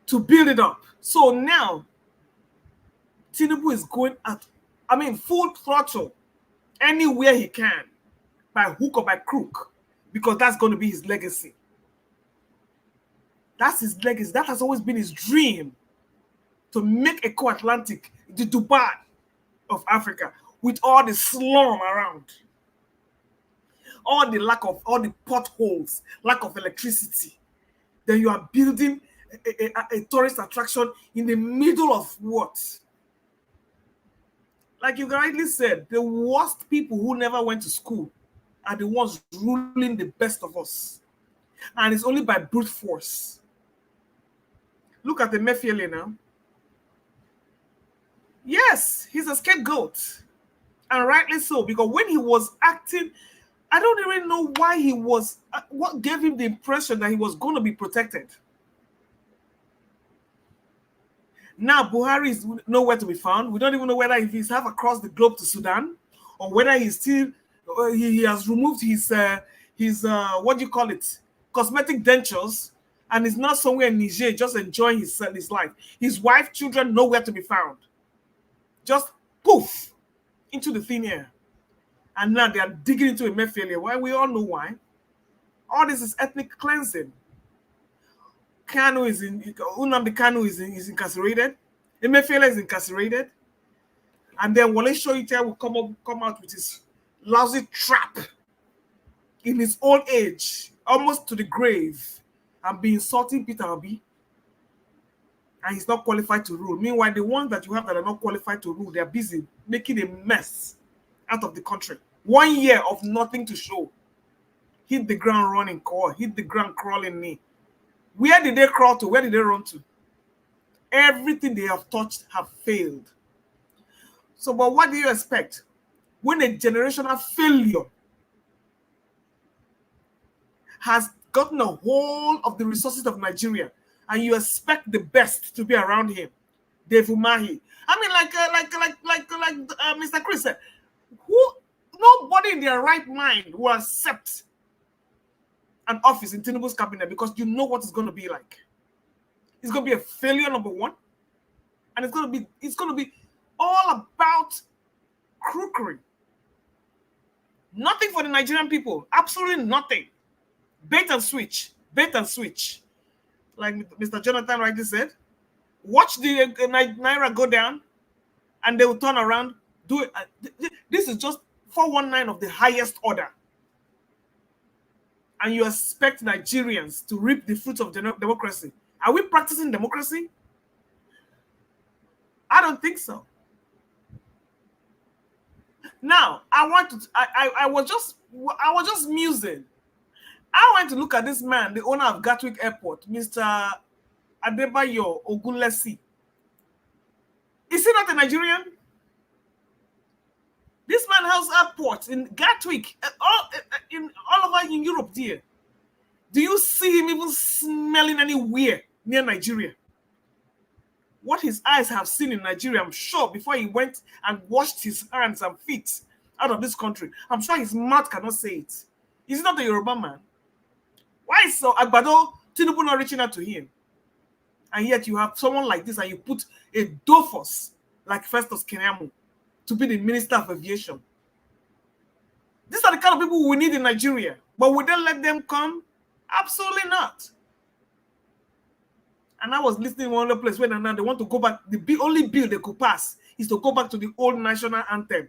to build it up. So now, Tinubu is going at, full throttle anywhere he can, by hook or by crook, because that's going to be his legacy. That's his legacy. That has always been his dream, to make a co-Atlantic, the Dubai of Africa, with all the slum around, all the potholes, lack of electricity. Then you are building a tourist attraction in the middle of what? Like you rightly said, the worst people who never went to school are the ones ruling the best of us. And it's only by brute force. Look at Emefiele now. Yes, he's a scapegoat. And rightly so, because when he was acting, I don't even know why he was, what gave him the impression that he was going to be protected. Now Buhari is nowhere to be found. We don't even know whether if he's half across the globe to Sudan, or whether he's still, he has removed his what do you call it, cosmetic dentures, and is now somewhere in Niger just enjoying his life. His wife, children, nowhere to be found. Just poof into the thin air. And now they are digging into Emefiele. Why? We all know why. All this is ethnic cleansing. Nnamdi Kano is incarcerated. Emefiele is incarcerated. And then Wole Soyinka will come out with his lousy trap in his old age, almost to the grave, and be insulting Peter Obi. And he's not qualified to rule. Meanwhile, the ones that you have that are not qualified to rule, they're busy making a mess out of the country. 1 year of nothing to show. Hit the ground running, hit the ground crawling knee. Where did they crawl to? Where did they run to? Everything they have touched have failed. So, but what do you expect? When a generational failure has gotten a hold of the resources of Nigeria, and you expect the best to be around him, Dave Umahi. Like Mr. Chris said, nobody in their right mind will accept an office in Tinubu's cabinet, because you know what it's going to be like. It's going to be a failure, number one, and it's going to be all about crookery. Nothing for the Nigerian people. Absolutely nothing. Bait and switch. Bait and switch. Like Mr. Jonathan rightly said, watch the Naira go down, and they will turn around. Do it. This is just 419 of the highest order. And you expect Nigerians to reap the fruits of democracy. Are we practicing democracy? I don't think so. Now, I was just musing. I went to look at this man, the owner of Gatwick Airport, Mr. Adebayo Ogunlesi. Is he not a Nigerian? This man has airports in Gatwick, all over in Europe, dear. Do you see him even smelling anywhere near Nigeria? What his eyes have seen in Nigeria, I'm sure, before he went and washed his hands and feet out of this country, I'm sure his mouth cannot say it. Is he not a Yoruba man? Why is so Agbado Tinubu not reaching out to him? And yet you have someone like this, and you put a Dofus like Festus Keyamo to be the Minister of Aviation. These are the kind of people we need in Nigeria. But would they let them come? Absolutely not. And I was listening to one other place where now they want to go back. The only bill they could pass is to go back to the old national anthem.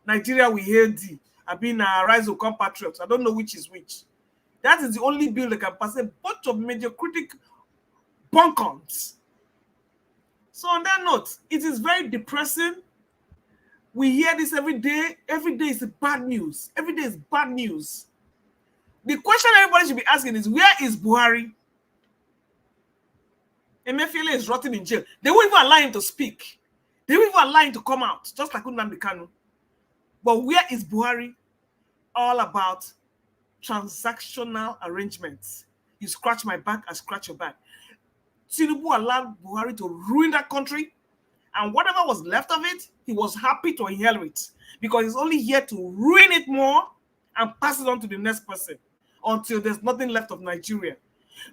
Nigeria, we hail thee. I've been a rise of compatriots. I don't know which is which. That is the only bill they can pass. A bunch of mediocritic bunkers. So on that note, it is very depressing. We hear this every day. Every day is bad news. Every day is bad news. The question everybody should be asking is, where is Buhari? Emefiele is rotting in jail. They won't even allow him to speak. They won't even allow him to come out, just like Nnamdi Kano. But where is Buhari? All about transactional arrangements. You scratch my back, I scratch your back. Tinubu allowed Buhari to ruin that country, and whatever was left of it, he was happy to inherit because he's only here to ruin it more and pass it on to the next person until there's nothing left of Nigeria.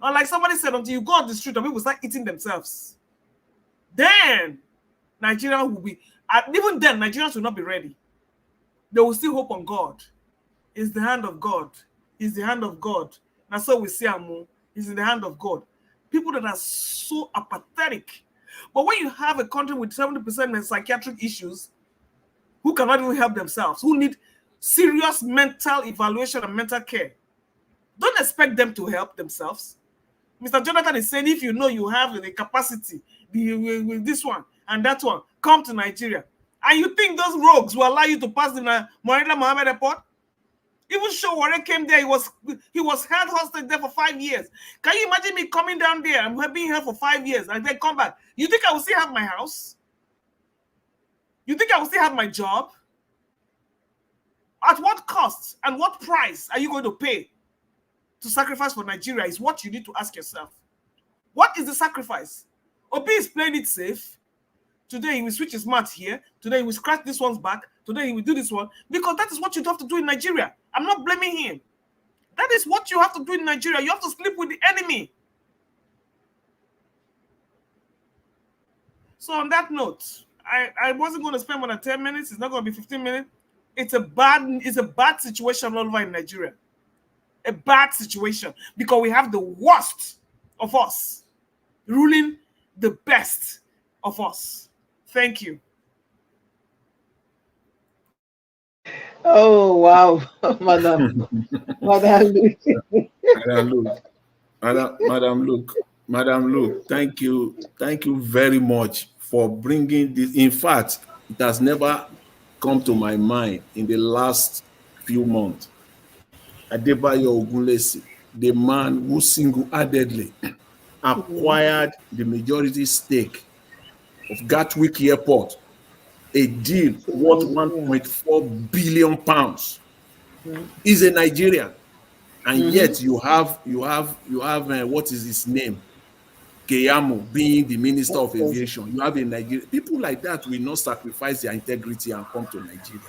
And like somebody said, until you go on the street and people start eating themselves, then Nigeria will be, and even then, Nigerians will not be ready. They will still hope on God. It's the hand of God. It's the hand of God. That's so we see Amu. It's in the hand of God. People that are so apathetic. But when you have a country with 70% psychiatric issues, who cannot even help themselves, who need serious mental evaluation and mental care, don't expect them to help themselves. Mr. Jonathan is saying, if you know you have the capacity, with this one and that one, come to Nigeria. And you think those rogues will allow you to pass the Mohamed Mohammed Airport? Even Showore came there, he was held hostage there for 5 years. Can you imagine me coming down there and being here for 5 years and then come back? You think I will still have my house? You think I will still have my job? At what cost and what price are you going to pay to sacrifice for Nigeria is what you need to ask yourself. What is the sacrifice? Obi is playing it safe. Today he will switch his mat here. Today he will scratch this one's back. Today he will do this one. Because that is what you have to do in Nigeria. I'm not blaming him. That is what you have to do in Nigeria. You have to sleep with the enemy. So on that note, I wasn't going to spend more than 10 minutes. It's not going to be 15 minutes. It's a bad situation all over in Nigeria. A bad situation because we have the worst of us ruling the best of us. Thank you. Oh wow, Madam Madam Luke, thank you very much for bringing this. In fact, it has never come to my mind in the last few months. Adebayo Ogunlesi, the man who single-handedly acquired the majority stake of Gatwick Airport, a deal worth 1.4 billion pounds. He's a Nigerian, and yet you have what is his name? Keyamo being the Minister of Aviation. You have a Nigerian. People like that will not sacrifice their integrity and come to Nigeria.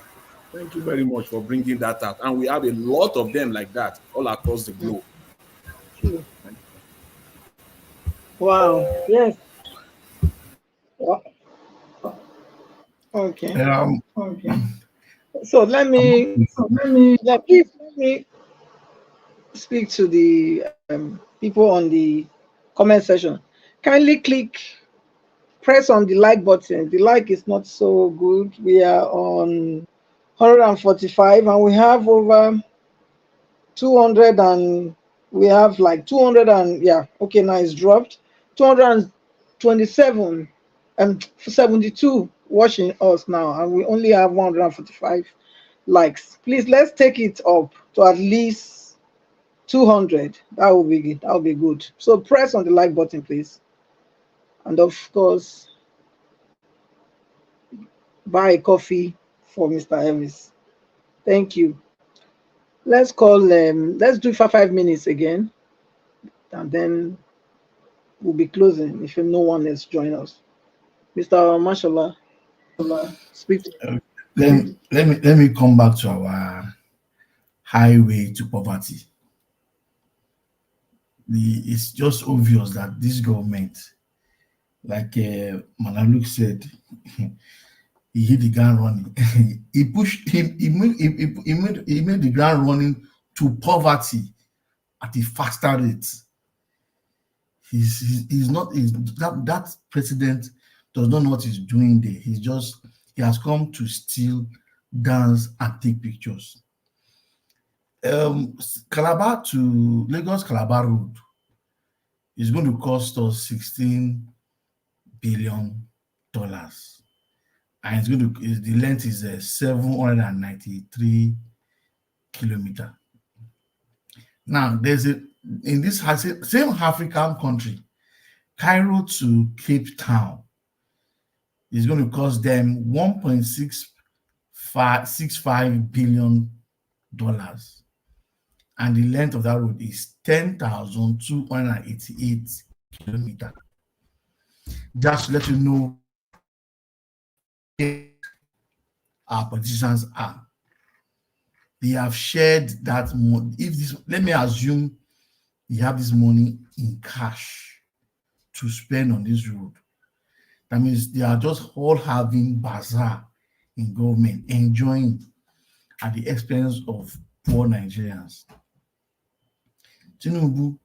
Thank you very much for bringing that out. And we have a lot of them like that all across the globe. Wow. Yes. Okay. Okay. So let me speak to the people on the comment section. Kindly press on the like button. The like is not so good. We are on 145 and we have over 200 and we have like 200 and yeah, okay, now it's dropped. 227 and 72 watching us now, and we only have 145 likes. Please, let's take it up to at least 200. That will be good. So press on the like button, please, and of course buy a coffee for Mr. Elvis. Thank you. Let's call let's do for 5 minutes again, and then we'll be closing if no one else join us. Mr. Mashallah, speak. Let me come back to our highway to poverty. It's just obvious that this government, like Manaluk said, he hit the ground running. He pushed him. He made the ground running to poverty at a faster rate. That president does not know what he's doing there. He has come to steal, dance, and take pictures. Calabar to Lagos-Calabar road is going to cost us $16 billion. And the length is 793 kilometers. Now, in this same African country, Cairo to Cape Town is going to cost them $1.65 billion. And the length of that road is 10,288 kilometers. Just to let you know where our politicians are. They have shared that money. If this, let me assume they have this money in cash to spend on this road. That means they are just all having bazaar in government, enjoying at the expense of poor Nigerians. Tinubu,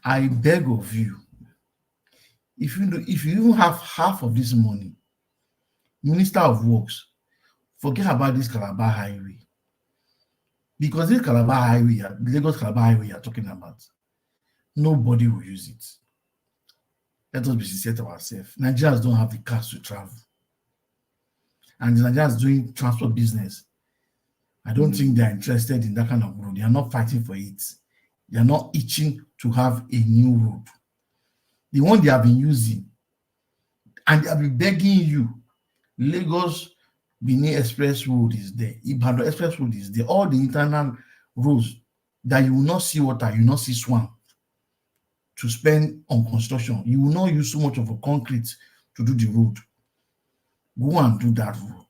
I beg of you, if you even have half of this money, Minister of Works, forget about this Calabar highway. Because this Calabar highway, the Lagos-Calabar highway you're talking about, nobody will use it. Let us be sincere to ourselves. Nigerians don't have the cash to travel. And the Nigerians doing transport business, I don't think they're interested in that kind of road. They are not fighting for it. They are not itching to have a new road. The one they have been using, and they have been begging you, Lagos Benin Express Road is there, Ibadan Express Road is there, all the internal roads that you will not see water, you will not see swamp to spend on construction. You will not use so much of a concrete to do the road. Go and do that road.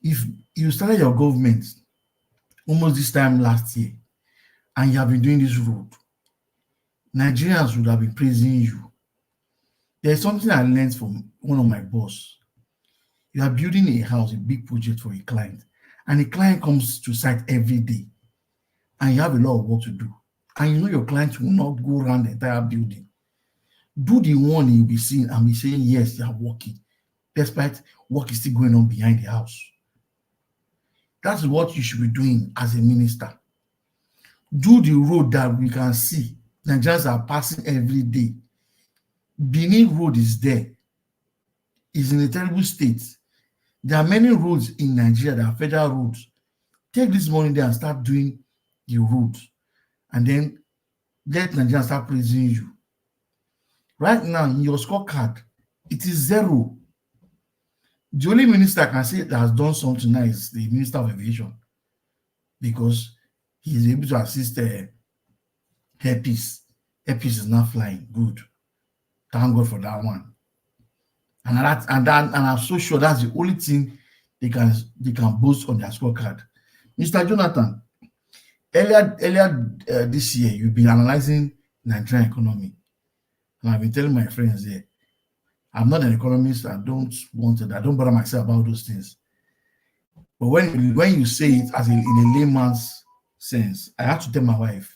If you started your government almost this time last year and you have been doing this road, Nigerians would have been praising you. There's something I learned from one of my boss. You are building a house, a big project for a client, and the client comes to site every day, and you have a lot of work to do. And you know your client will not go around the entire building. Do the one you'll be seeing and be saying, yes, they are working, despite work is still going on behind the house. That's what you should be doing as a minister. Do the road that we can see. Nigerians are passing every day. Benin Road is there. It's in a terrible state. There are many roads in Nigeria that are federal roads. Take this money there and start doing the roads. And then let Nigerians start praising you. Right now, in your scorecard, it is 0. The only minister I can say that has done something now is the Minister of Aviation, because he is able to assist Airpeace. Airpeace is not flying. Good. Thank God for that one. And I'm so sure that's the only thing they can boast on their scorecard. Mr. Jonathan, earlier this year, you've been analyzing Nigerian economy. And I've been telling my friends there, I'm not an economist. I don't bother myself about those things. But when you say it as in a layman's sense, I have to tell my wife,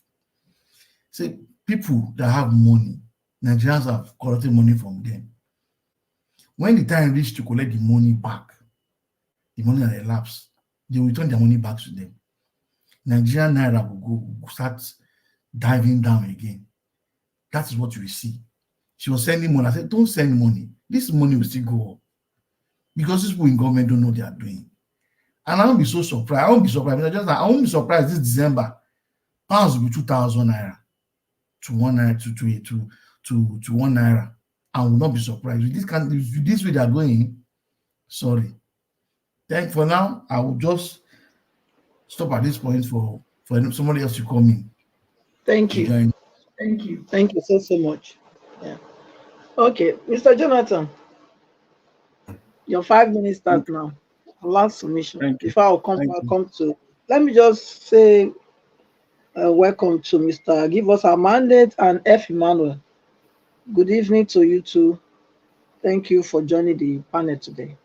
say, people that have money, Nigerians have collected money from them. When the time reaches to collect the money back, the money that elapsed, they will return their money back to them. Nigerian Naira will start diving down again. That is what you will see. She was sending money. I said, don't send money. This money will still go up. Because these people in government don't know what they are doing. And I won't be so surprised. I won't be surprised this December. Pounds will be 2,000 Naira to 1 Naira to 1 Naira. I will not be surprised. With this way they are going, sorry. For now, I will just stop at this point for somebody else to come in. Thank you. Thank you. Thank you so much. Yeah. Okay, Mr. Jonathan, your 5 minutes start now. Last submission. Before I'll come to, let me just say welcome to Mr. Give Us Our Mandate and F. Emmanuel. Good evening to you too. Thank you for joining the panel today.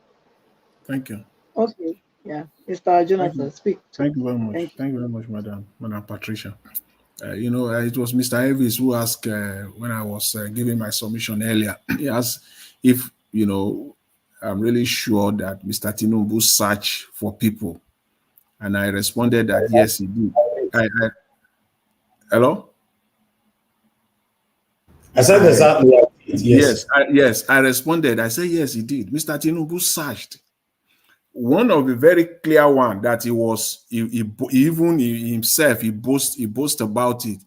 Thank you. Okay, yeah, Mr. Jonathan, speak. Thank you very much. Thank you very much, Madam Patricia. It was Mr. Elvis who asked when I was giving my submission earlier. He asked if, I'm really sure that Mr. Tinubu searched for people. And I responded that yes, he did. Hello? I said exactly what yes. Yes, I responded. I said, yes, he did. Mr. Tinubu searched. One of the very clear one that he boasts about it.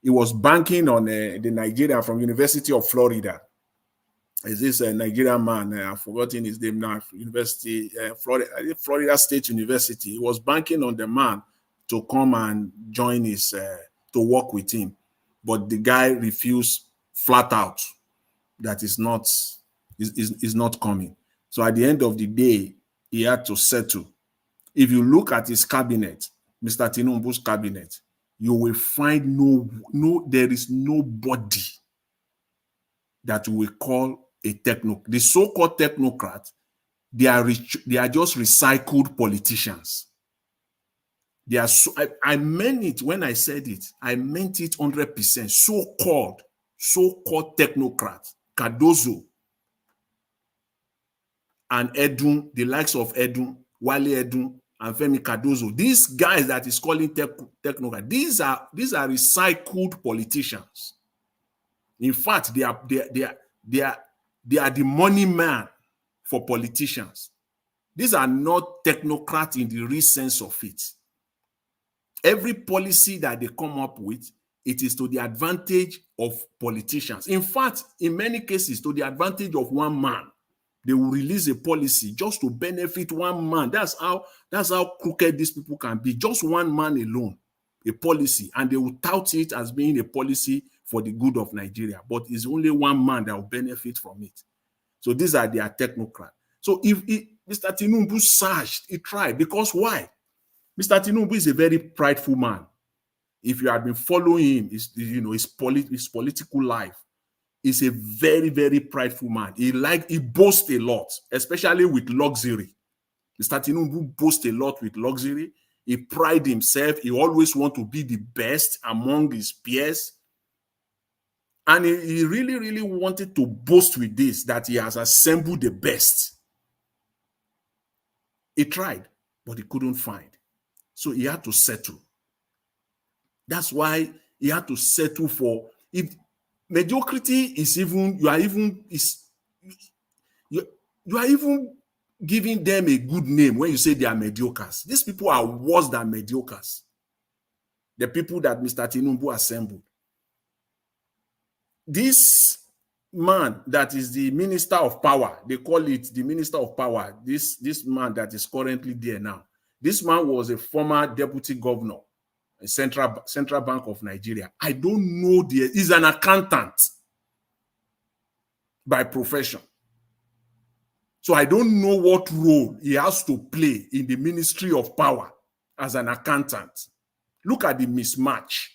He was banking on the Nigerian from University of Florida. Is this a Nigerian man? I've forgotten his name now. University, Florida State University. He was banking on the man to come and join to work with him. But the guy refused flat out. that is not coming. So at the end of the day, he had to settle. If you look at his cabinet, Mr. Tinubu's cabinet, you will find there is nobody that we call a technocrat. The so-called technocrats, they are just recycled politicians. They are I meant it when I said it. I meant it 100%. So-called technocrats, Cardozo and Edun, the likes of Edun, Wale Edun, and Femi Cardozo. These guys that is calling technocrats, these are recycled politicians. In fact, they are the money man for politicians. These are not technocrats in the real sense of it. Every policy that they come up with, it is to the advantage of politicians. In fact, in many cases, to the advantage of one man. They will release a policy just to benefit one man. That's how crooked these people can be. Just one man alone, a policy, and they will tout it as being a policy for the good of Nigeria. But it's only one man that will benefit from it. So these are their technocrats. So if Mr. Tinubu searched, he tried. Because why? Mr. Tinubu is a very prideful man. If you have been following him, his political life, he's a very, very prideful man. He boasts a lot, especially with luxury. Mr. Tinubu boasts a lot with luxury. He prides himself. He always wants to be the best among his peers. And he really, really wanted to boast with this, that he has assembled the best. He tried, but he couldn't find. So he had to settle. That's why he had to settle for, if mediocrity is even, you are even giving them a good name when you say they are mediocres. These people are worse than mediocres. The people that Mr. Tinubu assembled. This man that is the minister of power, they call it the minister of power, this man that is currently there now. This man was a former deputy governor, a Central Bank of Nigeria. I don't know, he's an accountant by profession. So I don't know what role he has to play in the Ministry of Power as an accountant. Look at the mismatch.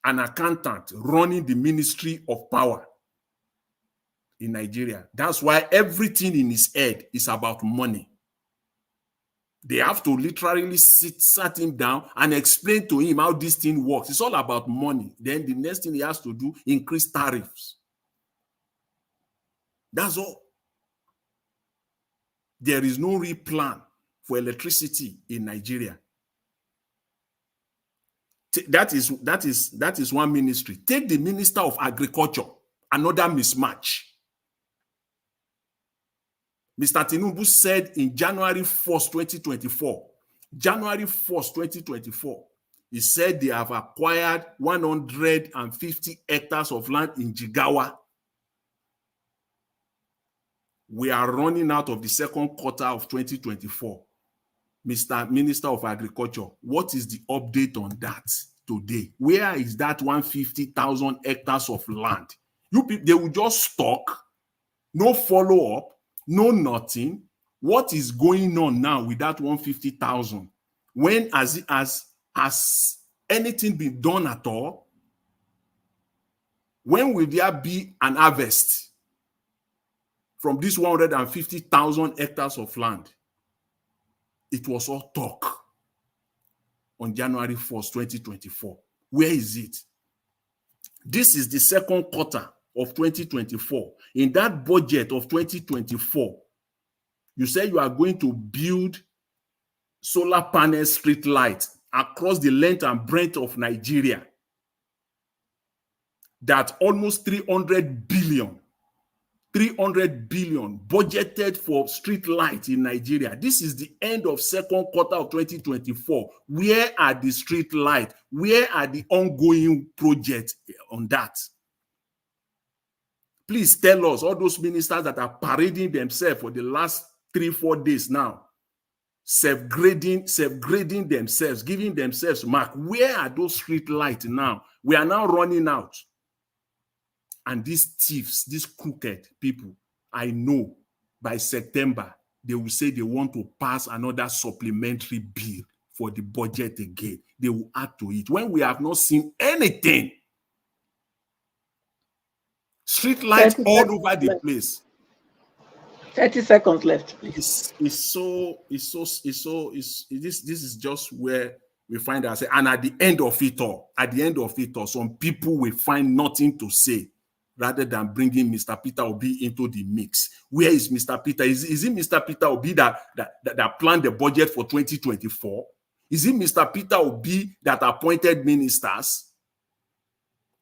An accountant running the Ministry of Power in Nigeria. That's why everything in his head is about money. They have to literally sit him down and explain to him how this thing works. It's all about money. Then the next thing he has to do, increase tariffs. That's all. There is no real plan for electricity in Nigeria. That is one ministry. Take the Minister of Agriculture, another mismatch. Mr. Tinubu said in January 1st, 2024, he said they have acquired 150 hectares of land in Jigawa. We are running out of the second quarter of 2024. Mr. Minister of Agriculture, what is the update on that today? Where is that 150,000 hectares of land? They will just stock, no follow-up, no nothing. What is going on now with that 150,000? When has anything been done at all? When will there be an harvest from this 150,000 hectares of land? It was all talk on January 1st, 2024. Where is it? This is the second quarter of 2024. In that budget of 2024, you say you are going to build solar panel street lights across the length and breadth of Nigeria. That almost 300 billion budgeted for street lights in Nigeria. This is the end of second quarter of 2024. Where are the street lights? Where are the ongoing projects on that? Please tell us, all those ministers that are parading themselves for the last 3-4 days now, self-grading themselves, giving themselves mark. Where are those street lights now? We are now running out. And these thieves, these crooked people, I know by September, they will say they want to pass another supplementary bill for the budget again. They will add to it. When we have not seen anything, street lights all over the place. 30 seconds left, please. This is just where we find ourselves. And at the end of it all, some people will find nothing to say rather than bringing Mr. Peter Obi into the mix. Where is Mr. Peter? Is it Mr. Peter Obi that planned the budget for 2024? Is it Mr. Peter Obi that appointed ministers?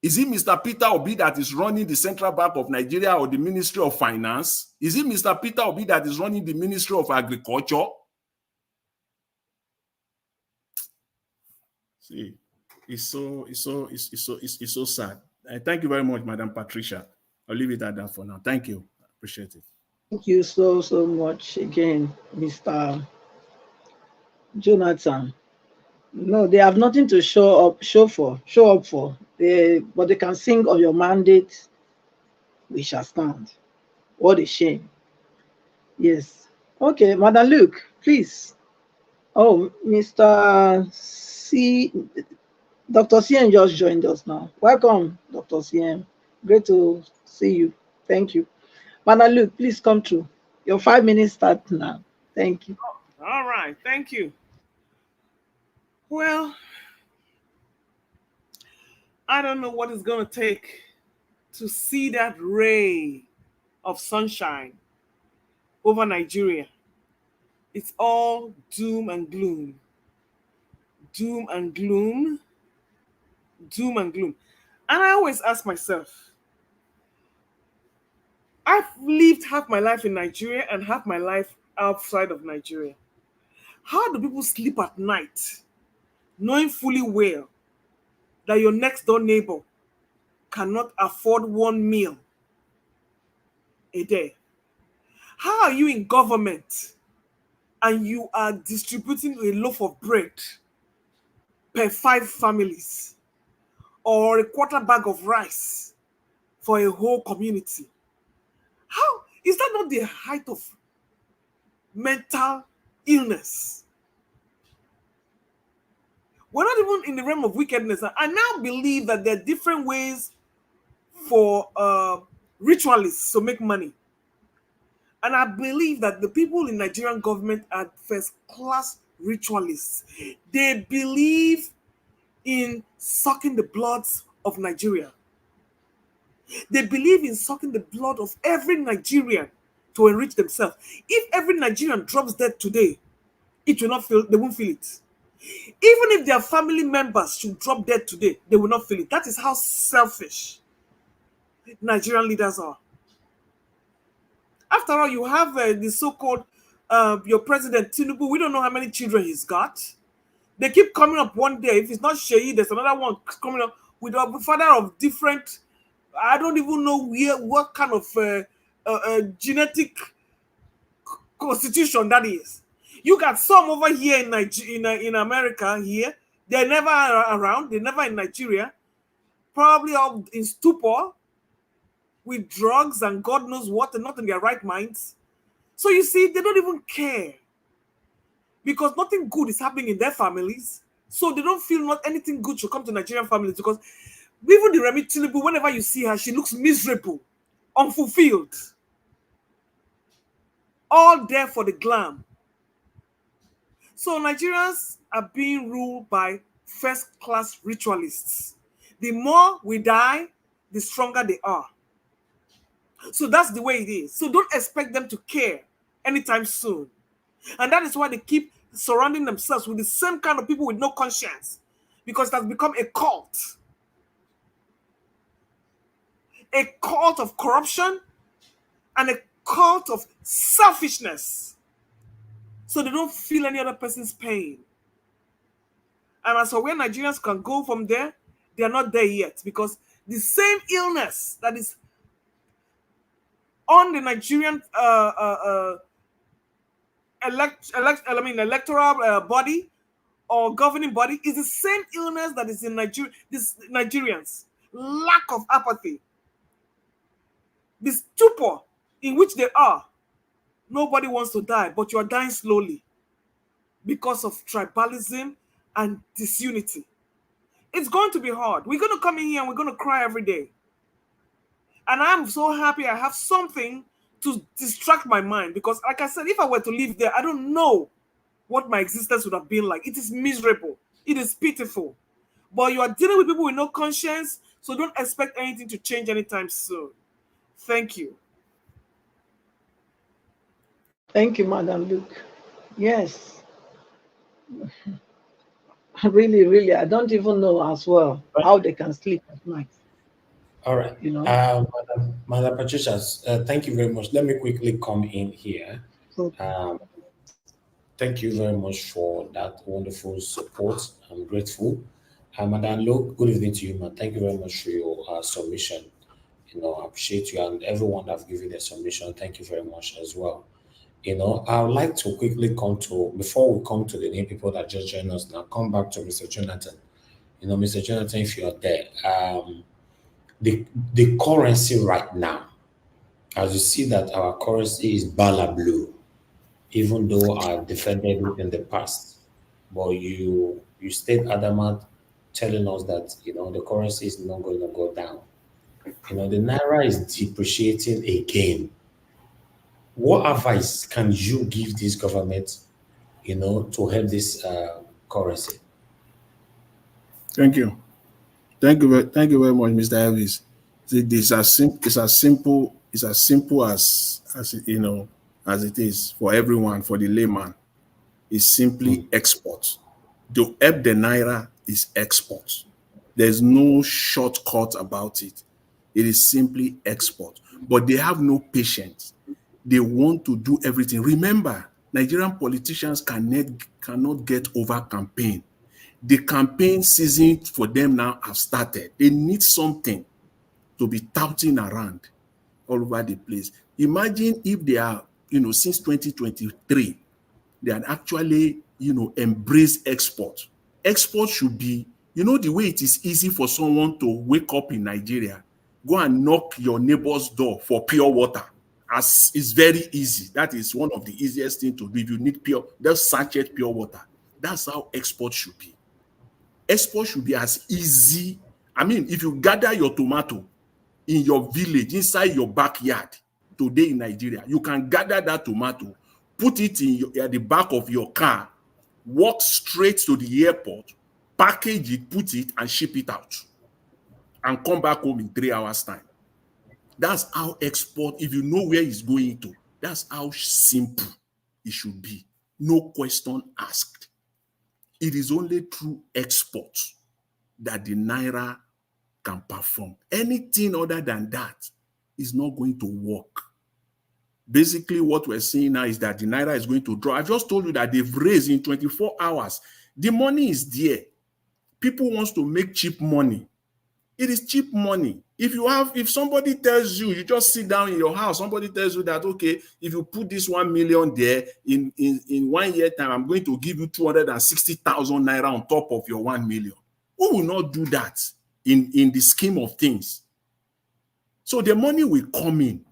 Is it Mr. Peter Obi that is running the Central Bank of Nigeria or the Ministry of Finance? Is it Mr. Peter Obi that is running the Ministry of Agriculture? See, it's so sad. Thank you very much, Madam Patricia. I'll leave it at that for now. Thank you. I appreciate it. Thank you so much again, Mr. Jonathan. No, they have nothing to show up for. But they can sing of your mandate. We shall stand. What a shame. Yes. Okay, Madam Luke, please. Oh, Mr. C. Dr. CM just joined us now. Welcome, Dr. CM. Great to see you. Thank you. Madam Luke, please come through. Your 5 minutes start now. Thank you. All right. Thank you. Well, I don't know what it's going to take to see that ray of sunshine over Nigeria. It's all doom and gloom. Doom and gloom. Doom and gloom. And I always ask myself, I've lived half my life in Nigeria and half my life outside of Nigeria. How do people sleep at night knowing fully well that your next door neighbor cannot afford 1 meal a day? How are you in government and you are distributing a loaf of bread per 5 families or a quarter bag of rice for a whole community? How is that not the height of mental illness? We're not even in the realm of wickedness. I now believe that there are different ways for ritualists to make money. And I believe that the people in Nigerian government are first-class ritualists. They believe in sucking the bloods of Nigeria. They believe in sucking the blood of every Nigerian to enrich themselves. If every Nigerian drops dead today, it will not feel, they won't feel it. Even if their family members should drop dead today, they will not feel it. That is how selfish Nigerian leaders are. After all, you have the so-called, your president, Tinubu. We don't know how many children he's got. They keep coming up one day. If it's not Sheyi, there's another one coming up with a father of different, I don't even know what kind of genetic constitution that is. You got some over here in America here. They're never around. They're never in Nigeria. Probably all in stupor with drugs and God knows what, and not in their right minds. So you see, they don't even care because nothing good is happening in their families. So they don't feel not anything good should come to Nigerian families because even the Remi Tinubu, whenever you see her, she looks miserable, unfulfilled. All there for the glam. So Nigerians are being ruled by first-class ritualists. The more we die, the stronger they are. So that's the way it is. So don't expect them to care anytime soon. And that is why they keep surrounding themselves with the same kind of people with no conscience, because it has become a cult. A cult of corruption and a cult of selfishness. So they don't feel any other person's pain. And as for where Nigerians can go from there, they are not there yet, because the same illness that is on the Nigerian electoral body or governing body is the same illness that is in Nigeria. This Nigerians, lack of apathy, the stupor in which they are. Nobody wants to die, but you are dying slowly because of tribalism and disunity. It's going to be hard. We're going to come in here and we're going to cry every day. And I'm so happy I have something to distract my mind, because like I said, if I were to live there, I don't know what my existence would have been like. It is miserable. It is pitiful. But you are dealing with people with no conscience, so don't expect anything to change anytime soon. Thank you. Thank you, Madam Luke. Yes. Really, really, I don't even know as well how they can sleep at night. All right. You know? Madam Patricia, thank you very much. Let me quickly come in here. Thank you very much for that wonderful support. I'm grateful. Madam Luke, good evening to you, man. Thank you very much for your submission. You know, I appreciate you and everyone that have given their submission. Thank you very much as well. You know, I would like to quickly come to, before we come to the new people that just joined us now, come back to Mr. Jonathan. You know, Mr. Jonathan, if you're there, the currency right now, as you see that our currency is Bala Blue, even though I defended it in the past, but you stayed adamant telling us that, you know, the currency is not going to go down. You know, the Naira is depreciating again. What advice can you give this government, you know, to help this currency? Thank you. Thank you very much, Mr. Elvis. It's as simple as you know, as it is for everyone, for the layman. It's simply export. To help the Naira is export. There's no shortcut about it. It is simply export. But they have no patience. They want to do everything. Remember, Nigerian politicians cannot get over campaign. The campaign season for them now have started. They need something to be touting around all over the place. Imagine if they are, you know, since 2023, they had actually, you know, embraced export. Export should be, you know, the way it is easy for someone to wake up in Nigeria, go and knock your neighbor's door for pure water. As it's very easy. That is one of the easiest things to do. If you need just sachet pure water. That's how export should be. Export should be as easy. I mean, if you gather your tomato in your village, inside your backyard, today in Nigeria, you can gather that tomato, put it in at the back of your car, walk straight to the airport, package it, put it, and ship it out, and come back home in 3 hours' time. That's how export, if you know where it's going to, that's how simple it should be. No question asked. It is only through export that the Naira can perform. Anything other than that is not going to work. Basically, what we're seeing now is that the Naira is going to drop. I just told you that they've raised in 24 hours. The money is there. People want to make cheap money. It is cheap money. If somebody tells you, you just sit down in your house, somebody tells you that, okay, if you put this 1 million there, in 1 year time, I'm going to give you 260,000 Naira on top of your 1 million. Who will not do that in the scheme of things? So the money will come in.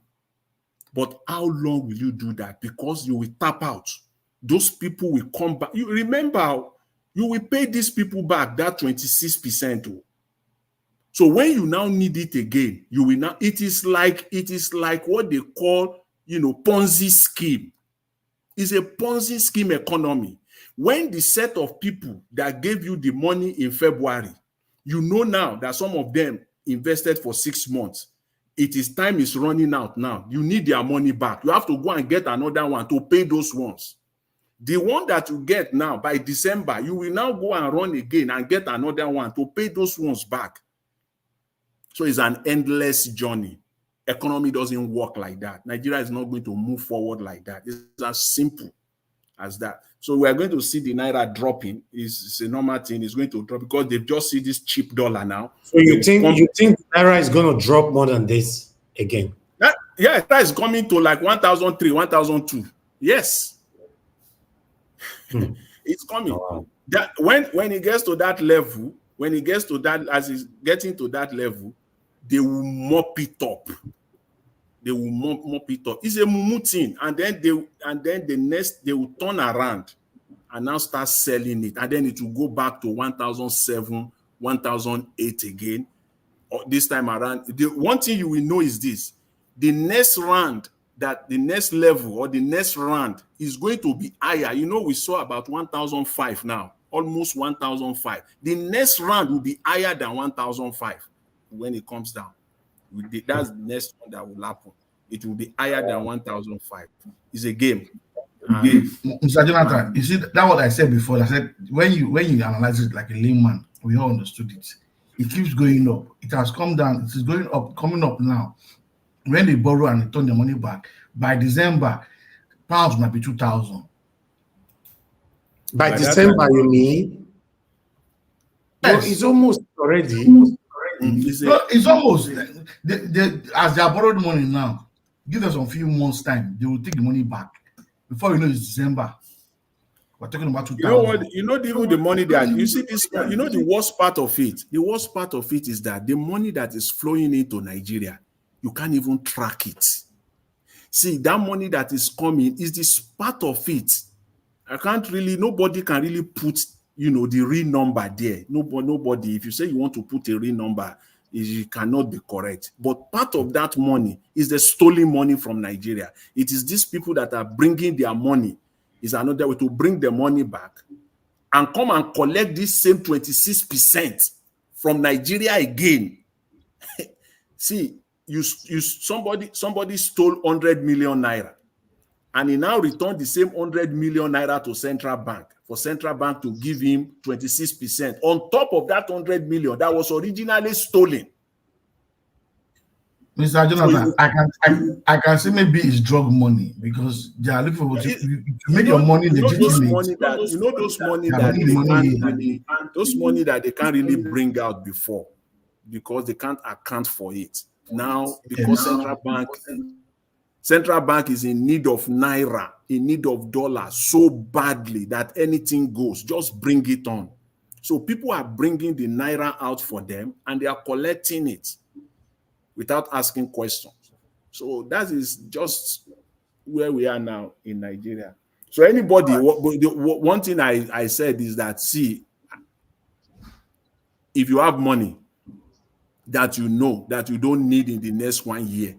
But how long will you do that? Because you will tap out. Those people will come back. You remember, you will pay these people back that 26%. So when you now need it again, you will now, it is like what they call, you know, Ponzi scheme. It's a Ponzi scheme economy. When the set of people that gave you the money in February, you know now that some of them invested for 6 months. Time is running out now. You need their money back. You have to go and get another one to pay those ones. The one that you get now by December, you will now go and run again and get another one to pay those ones back. So it's an endless journey. Economy doesn't work like that. Nigeria is not going to move forward like that. It's as simple as that. So we are going to see the Naira dropping. It's a normal thing. It's going to drop because they've just see this cheap dollar now. So you think Naira is going to drop more than this again? Yeah, that is coming to like 1,003, 1,002. Yes. It's coming. Oh, wow. That when it gets to that level, as it's getting to that level, they will mop it up. they will mop it up. It's a mumu thing, and then they will turn around and now start selling it, and then it will go back to 1,007, 1,008 again. Or this time around, the one thing you will know is this: the next round, that the next level or the next round is going to be higher. You know, we saw about 1,005 now, almost 1,005. The next round will be higher than 1,005 when it comes down. That's the next one that will happen. It will be higher than 1,005. It's a game. Mr. Jonathan, you see that what I said before. I said when you analyze it like a layman, we all understood it. It keeps going up. It has come down. It is going up, coming up now. When they borrow and return the money back, by December, pounds might be 2,000. By December, you mean? Yes. No, it's almost already. It's almost. As they are borrowed money now, give us a few months' time, they will take the money back. Before you know it's December. We're talking about 2,000. You know what? You know the money that you see this. You know the worst part of it. The worst part of it is that the money that is flowing into Nigeria, you can't even track it. See, that money that is coming is this part of it. Nobody can really put, the real number there. Nobody. If you say you want to put a real number, it cannot be correct. But part of that money is the stolen money from Nigeria. It is these people that are bringing their money. Is another way to bring the money back and come and collect this same 26% from Nigeria again. See, somebody stole 100 million naira, and he now returned the same 100 million naira to central bank for central bank to give him 26% on top of that 100 million that was originally stolen. Mr. Jonathan, I can say maybe it's drug money because they are looking for to make your money legitimate. Those money that they can't really bring out before because they can't account for it. Now, because central bank is in need of Naira, in need of dollars so badly that anything goes, just bring it on. So people are bringing the Naira out for them and they are collecting it without asking questions. So that is just where we are now in Nigeria. So anybody, one thing I said is that, see, if you have money that you know that you don't need in the next 1 year,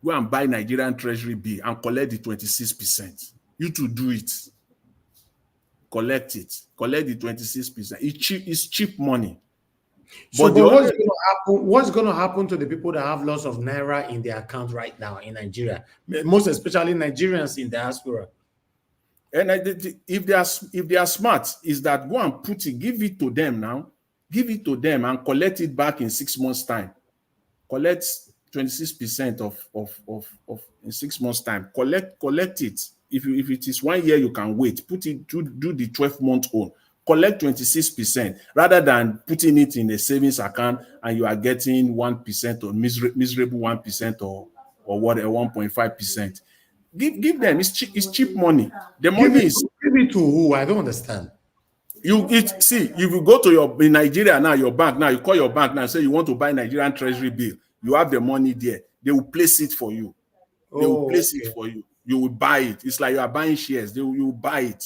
go and buy Nigerian Treasury bill and collect the 26%. You to do it. Collect it. Collect the 26%. It's cheap money. So, but what's going to happen to the people that have lots of Naira in their account right now in Nigeria? Most especially Nigerians in diaspora. And if they are smart, is that go and put it, give it to them now. Give it to them and collect it back in 6 months' time. Collect 26% of in 6 months' time. Collect it. If it is 1 year, you can wait. Put it do the 12-month own. Collect 26% rather than putting it in a savings account and you are getting 1% or miserable 1% or whatever 1.5%. Give them. It's cheap money. The money give it to who? I don't understand. If you go to in Nigeria now, your bank now, you call your bank now and say you want to buy Nigerian Treasury bill. You have the money there. They will place it for you. They will place it for you. You will buy it. It's like you are buying shares. You will buy it.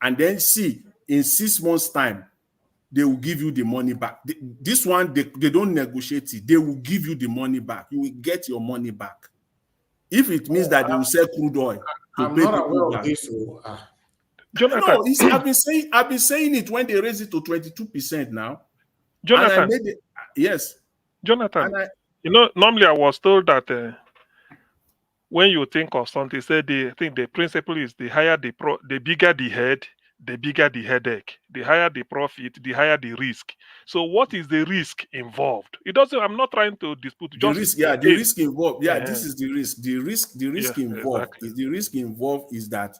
And then see, in 6 months' time, they will give you the money back. This one, they don't negotiate it. They will give you the money back. You will get your money back. If it means that they will sell crude oil to pay people back. Jonathan, no, I've been saying it when they raise it to 22% now. Jonathan, yes. Jonathan, normally I was told that when you think of something, say I think the principle is the higher the bigger the head, the bigger the headache. The higher the profit, the higher the risk. So what is the risk involved? It doesn't. I'm not trying to dispute. The risk involved. Yeah, this is the risk. The risk involved. Exactly. The risk involved is that,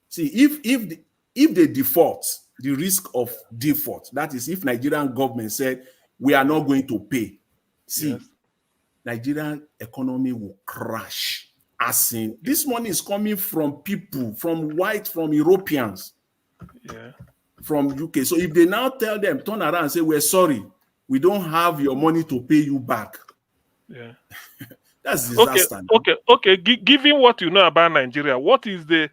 see, if they default, the risk of default, that is, if Nigerian government said we are not going to pay, see, Nigerian economy will crash. As in, this money is coming from people, from Europeans, from UK. So if they now tell them, turn around and say, we're sorry, we don't have your money to pay you back, Yeah. That's disaster. Okay. Given what you know about Nigeria, what is the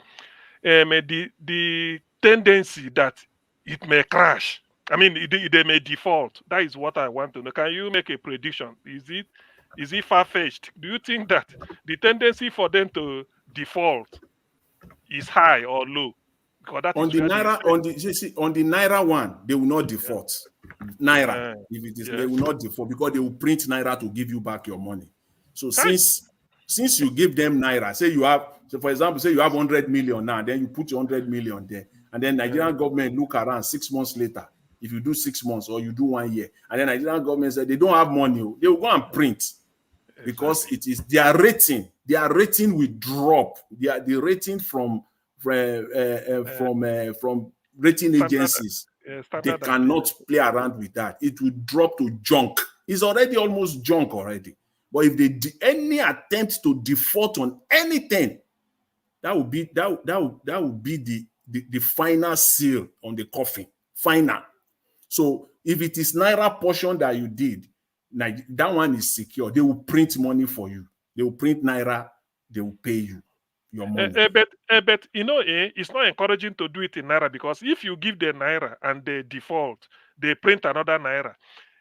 tendency that it may crash? I mean, they may default. That is what I want to know. Can you make a prediction? Is it far-fetched? Do you think that the tendency for them to default is high or low? Because that On is the where Naira, on the Naira one, they will not default. Naira, if it is, they will not default because they will print Naira to give you back your money. So since you give them Naira, say you have, so for example, say you have 100 million now, then you put your 100 million there, and then Nigerian government look around 6 months later. If you do 6 months or you do 1 year, and then Nigerian government said they don't have money, they will go and print because it is their rating. Their rating will drop. The rating from rating agencies, they cannot play around with that. It will drop to junk. It's already almost junk already. But if they any attempt to default on anything, that would be the final seal on the coffin. Final. So if it is Naira portion that you did, that one is secure. They will print money for you. They will print Naira. They will pay you your money. But it's not encouraging to do it in Naira, because if you give the Naira and they default, they print another Naira.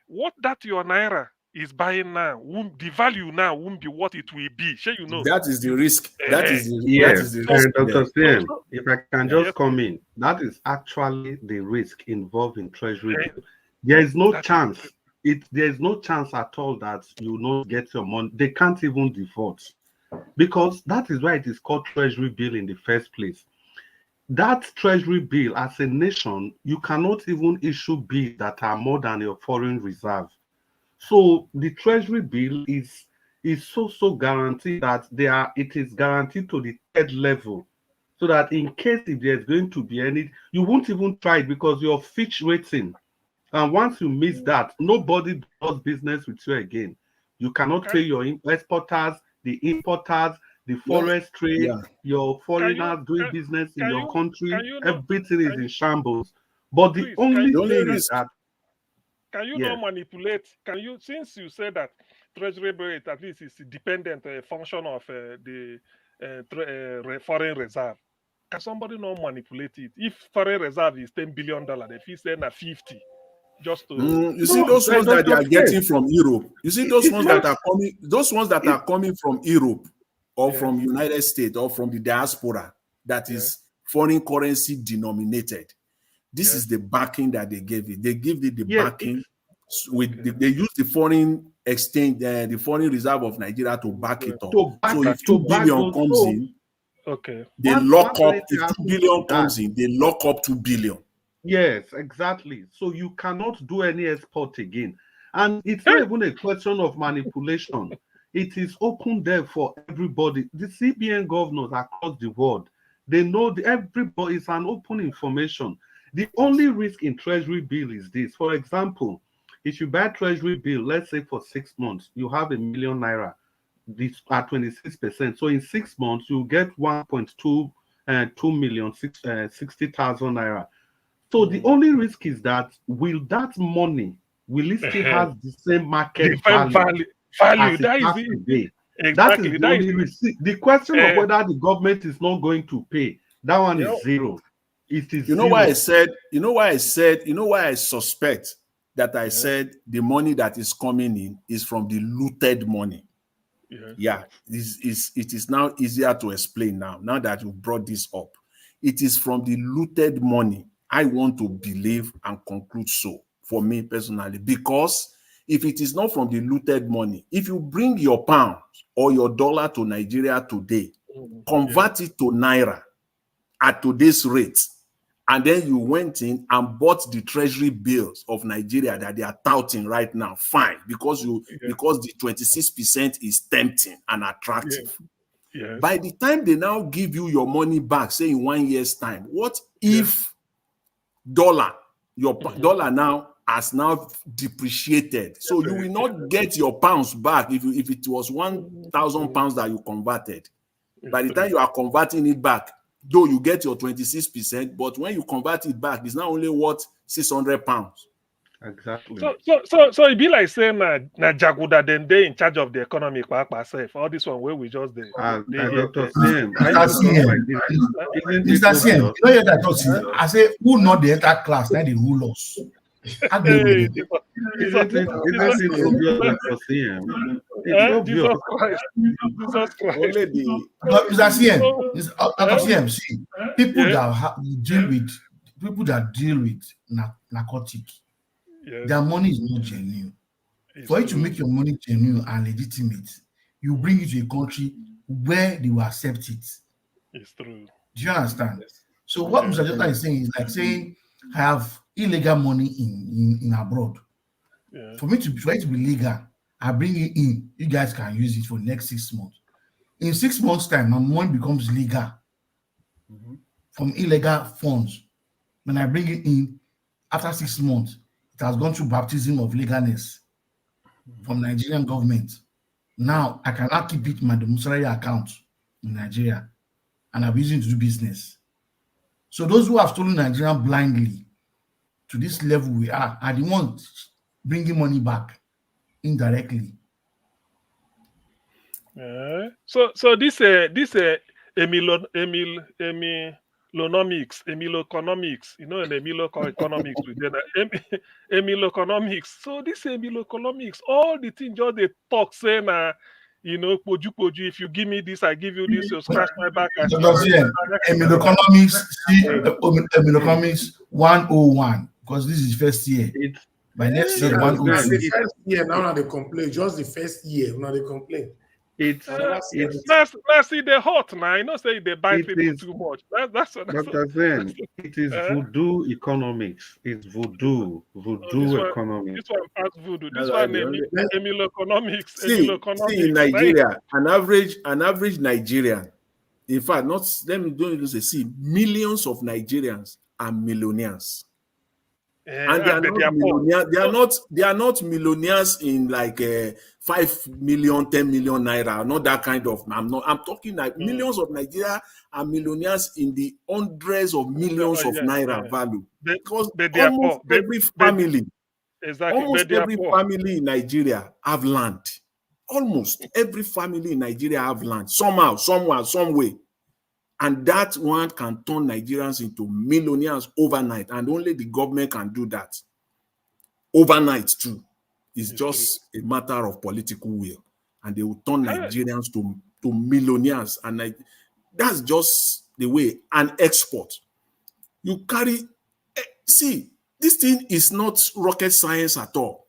What that your Naira is buying now, the value now won't be what it will be. Sure, you know. That is the risk. That is the risk. Dr. Sien, So, if I can just come in, that is actually the risk involved in treasury bill. There is no chance. There is no chance at all that you will not get your money. They can't even default, because that is why it is called treasury bill in the first place. That treasury bill, as a nation, you cannot even issue bills that are more than your foreign reserve. So the treasury bill is so guaranteed that it is guaranteed to the third level, so that in case if there's going to be any, you won't even try it because your Fitch rating. And once you miss that, nobody does business with you again. You cannot pay your exporters, the importers, the forest trade, your foreigners doing business in your country. Everything is in shambles. But the only thing is that, can you not manipulate? Can you, since you said that treasury bill at least is dependent function of the foreign reserve, can somebody not manipulate it? If foreign reserve is $10 billion, if he's saying 50, just to you see those ones that they are getting from Europe. You see those ones that are coming. Those ones that are coming from Europe or from United States or from the diaspora, that is foreign currency denominated. This is the backing that they gave it. They give it the backing they use the foreign exchange, the foreign reserve of Nigeria to back it up. So if 2 billion comes in, they lock up. If 2 billion comes in, they lock up 2 billion. Yes, exactly. So you cannot do any export again. And it's not even a question of manipulation. It is open there for everybody. The CBN governors across the world, they know everybody is an open information. The only risk in treasury bill is this. For example, if you buy treasury bill, let's say for 6 months, you have $1 million Naira, this at 26%. So in 6 months, you get 2,060,000 Naira. So the only risk is that will that money, will it still have the same market value as it has today? That is the only risk. The question of whether the government is not going to pay, that one is zero. It is you know why I said, you know why I suspect that I said the money that is coming in is from the looted money. It is now easier to explain now that you brought this up. It is from the looted money. I want to believe and conclude so, for me personally, because if it is not from the looted money, if you bring your pound or your dollar to Nigeria today, convert it to Naira at today's rate, and then you went in and bought the treasury bills of Nigeria that they are touting right now, fine, because because the 26% is tempting and attractive. By the time they now give you your money back, say in 1 year's time, what if your dollar now has now depreciated? So you will not get your pounds back if it was 1,000 pounds that you converted. By the time you are converting it back, though you get your 26%, but when you convert it back, it's now only worth 600 pounds. Exactly. So it be like saying na Jaguda then they in charge of the economy by self. All this one where we just they Dr. CM, are you Mr. talking CM, like this? Isn't it Mr. CM, obvious? you know you're that talking. I say, who not the entire class? Now they rule us. Hey, Isn't it obvious, Dr. CM? It's obvious. Jesus Christ. Jesus Christ. Only the But Mr. CM, Dr. CM, see, people Yeah. that deal with narcotic, Yes. their money is not genuine. It's For you to true. make your money genuine and legitimate, you bring it to a country where they will accept it. It's true. Do you understand? So what Mr. Jota is saying is like saying I have illegal money in abroad. Yeah. For it to be legal, I bring it in. You guys can use it for the next 6 months. In 6 months' time, my money becomes legal from illegal funds. When I bring it in, after 6 months, it has gone through baptism of legalness from Nigerian government. Now I cannot keep it in my domiciliary account in Nigeria, and I'm using it to do business. So those who have stolen Nigeria blindly to this level we are the ones bringing money back indirectly. So this Emiloeconomics, you know, and Emiloeconomics within Emiloeconomics. So this Emiloeconomics, all the things just they talk saying you know, poju, if you give me this, I give you this, you scratch my back. Emiloeconomics 101, because this is first year. By next year, 102. The first year now they complain. Just the first year now they complain. It's see the hot now. You know, say they buy people too much. That's Dr. Zen, it is voodoo economics. It's voodoo economics. This one past voodoo. This one Emiloeconomics. See, in Nigeria, an average Nigerian, in fact, don't say see, millions of Nigerians are millionaires. And they are not millionaires in like 5 million, 10 million naira, not that kind of. I'm talking like millions of Nigeria are millionaires in the hundreds of millions of naira value. Because almost every family in Nigeria have land. Almost every family in Nigeria have land. Somehow, somewhere, some way. And that one can turn Nigerians into millionaires overnight. And only the government can do that. Overnight, too. It's just a matter of political will. And they will turn Nigerians to millionaires. And that's just the way. And export. You carry... See, this thing is not rocket science at all.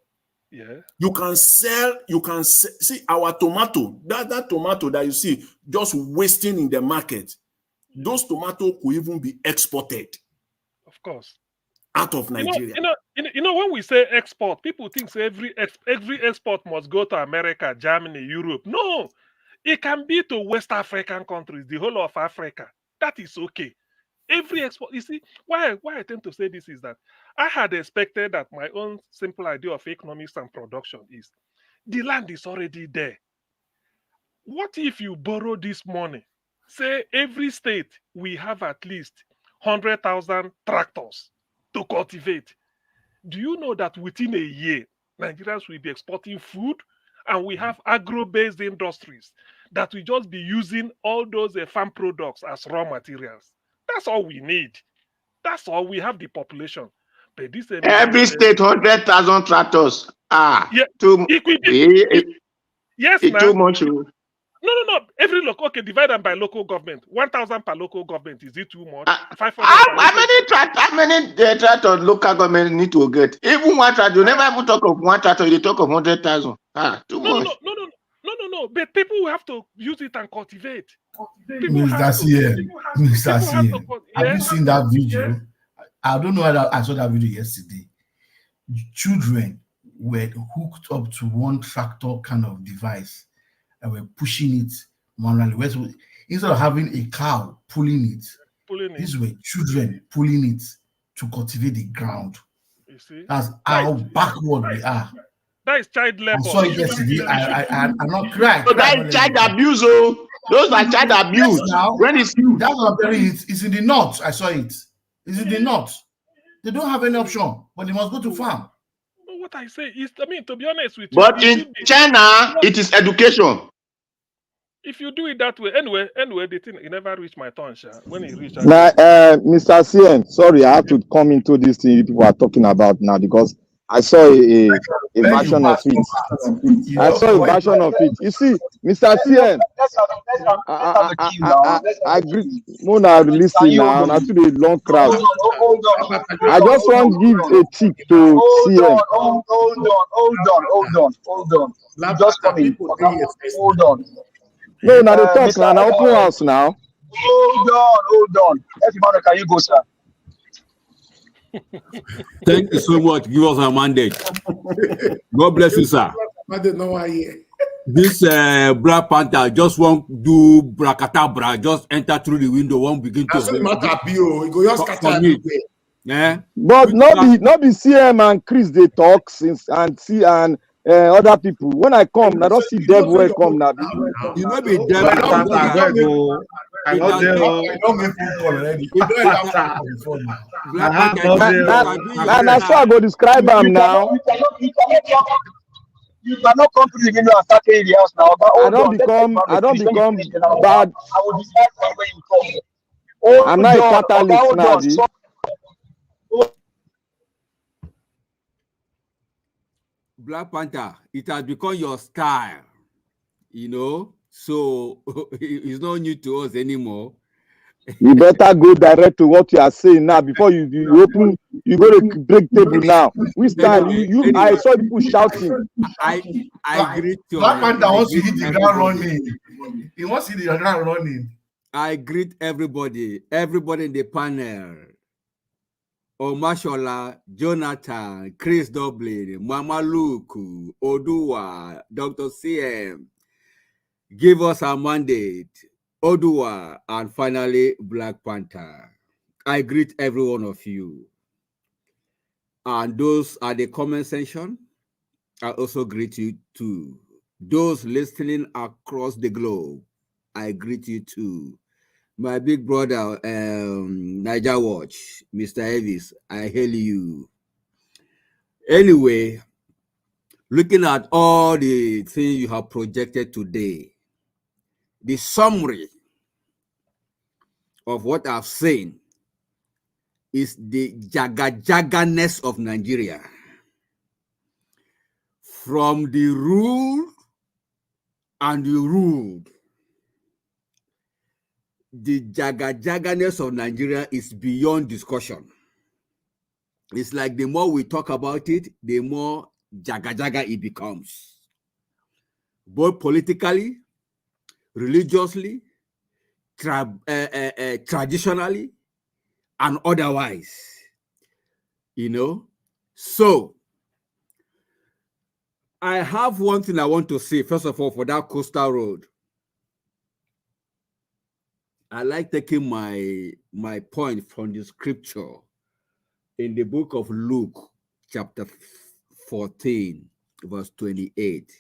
Yeah. You can sell, see, our tomato, that tomato that you see just wasting in the market, those tomatoes could even be exported. Of course. Out of Nigeria. You know, when we say export, people think every export must go to America, Germany, Europe. No, it can be to West African countries, the whole of Africa. That is okay. Every export, you see, why I tend to say this is that I had expected that my own simple idea of economics and production is the land is already there. What if you borrow this money? Say every state we have at least 100,000 tractors to cultivate. Do you know that within a year, Nigerians will be exporting food and we have agro-based industries that will just be using all those farm products as raw materials? That's all we need. That's all. We have the population. But this every state 100,000 tractors. Yeah, too yes, too much. No. Every local, okay, divide them by local government. 1,000 per local government. Is it too much? 500. How many tractors local government need to get? Even one tractor. You never even talk of one tractor. You talk of 100,000. Too much. No. But people will have to use it and cultivate. Mr. CM, have you seen that video? I don't know whether I saw that video yesterday. Children were hooked up to one tractor kind of device and were pushing it manually. Instead of having a cow pulling it, these were children pulling it to cultivate the ground. You see? That's how backward we are. That is child labor. I saw it yesterday. I'm not crying. So that is child abuse, oh. Those are child abuse. Yes, now, when it's in the north. I saw it. It's in the north. They don't have any option, but they must go to farm. what I say. I mean, to be honest with you, But in China, it is education. If you do it that way, anyway, the thing it never reached my turn, Sha. When it reached, Now, Mr. CN, sorry, I have to come into this thing people are talking about now because I saw a version of it. I saw a version of it. You see, Mr. CN, I agree. Mona, listen now, not to the long crowd. I just want to give a tip to CN. Hold on. You just come in. Hold on. No, now they talk now. Now open house now. Hold on. Everybody, can you go, sir? Thank you so much. Give us a mandate. God bless you, sir. I don't know why here. This Black Panther just won't do bracadabra, just enter through the window, won't begin to. Yeah. But not be CM and Chris they talk since and see and other people. When I come, I don't see Dev where come now. You know be Dev. And that's how I go describe him now. You cannot come to the window and start in the house now. But I don't become bad. I will decide where you come. I'm not a catalyst now. Black Panther, it has become your style, you know, so it's not new to us anymore. You better go direct to what you are saying now before you open. You go to break table now. We start. Anyway, I saw people shouting. I agree to. Black Panther wants to hit the ground running. He wants to hit the ground running. I greet everybody in the panel. Omashola, Jonathan, Chris Dublin, Mama Luke, Odua, Dr. CM. Give us a mandate. Odua, and finally, Black Panther. I greet every one of you. And those are the comment section. I also greet you too. Those listening across the globe, I greet you too. My big brother, Niger Watch, Mr. Elvis, I hail you. Anyway, looking at all the things you have projected today, the summary of what I've seen is the jaga-jaganess of Nigeria. From the rule and the ruled, the jaga-jaganess of Nigeria is beyond discussion. It's like the more we talk about it, the more jaga-jaga it becomes. Both politically, religiously, traditionally, and otherwise. You know? So, I have one thing I want to say, first of all, for that coastal road. I like taking my point from the scripture in the book of Luke, chapter 14, verse 28.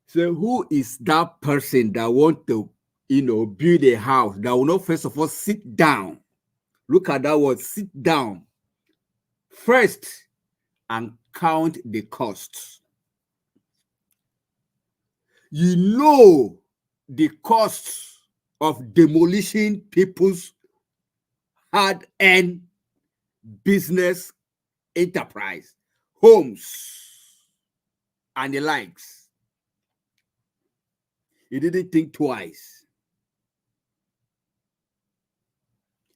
So who is that person that want to, build a house that will not first of all sit down? Look at that word, sit down first and count the costs. You know the costs of demolishing people's hard-earned business enterprise, homes, and the likes. He didn't think twice.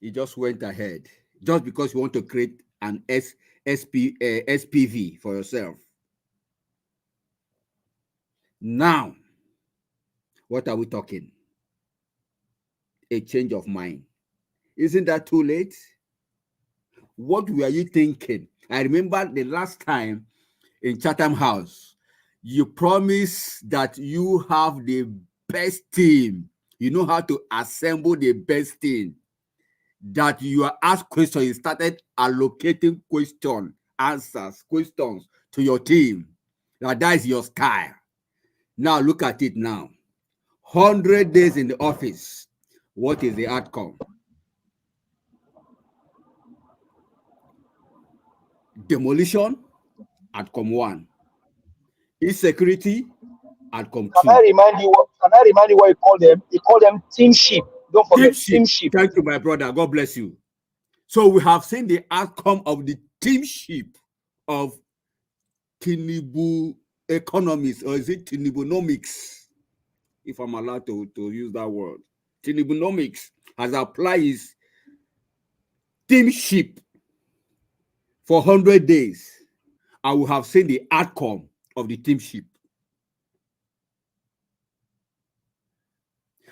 He just went ahead, just because you want to create an SPV for yourself. Now, what are we talking? A change of mind. Isn't that too late? What were you thinking? I remember the last time in Chatham House, you promised that you have the best team. You know how to assemble the best team. That you are asked questions, you started allocating questions to your team. That is your style. Now look at it now. 100 days in the office. What is the outcome? Demolition, outcome 1. Insecurity, outcome 2. Can I remind you what you call them? You call them teamship. Don't forget teamship. Thank you, my brother. God bless you. So we have seen the outcome of the teamship of Tinubu economics, or is it Tinubunomics? If I'm allowed to use that word. Tinubunomics has applied his teamship for 100 days. And we have seen the outcome of the teamship.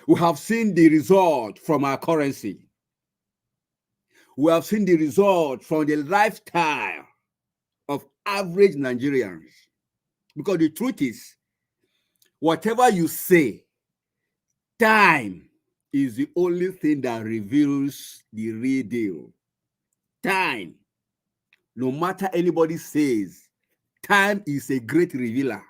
We have seen the result from our currency. We have seen the result from the lifestyle of average Nigerians. Because the truth is, whatever you say, time is the only thing that reveals the real deal. Time, no matter anybody says, time is a great revealer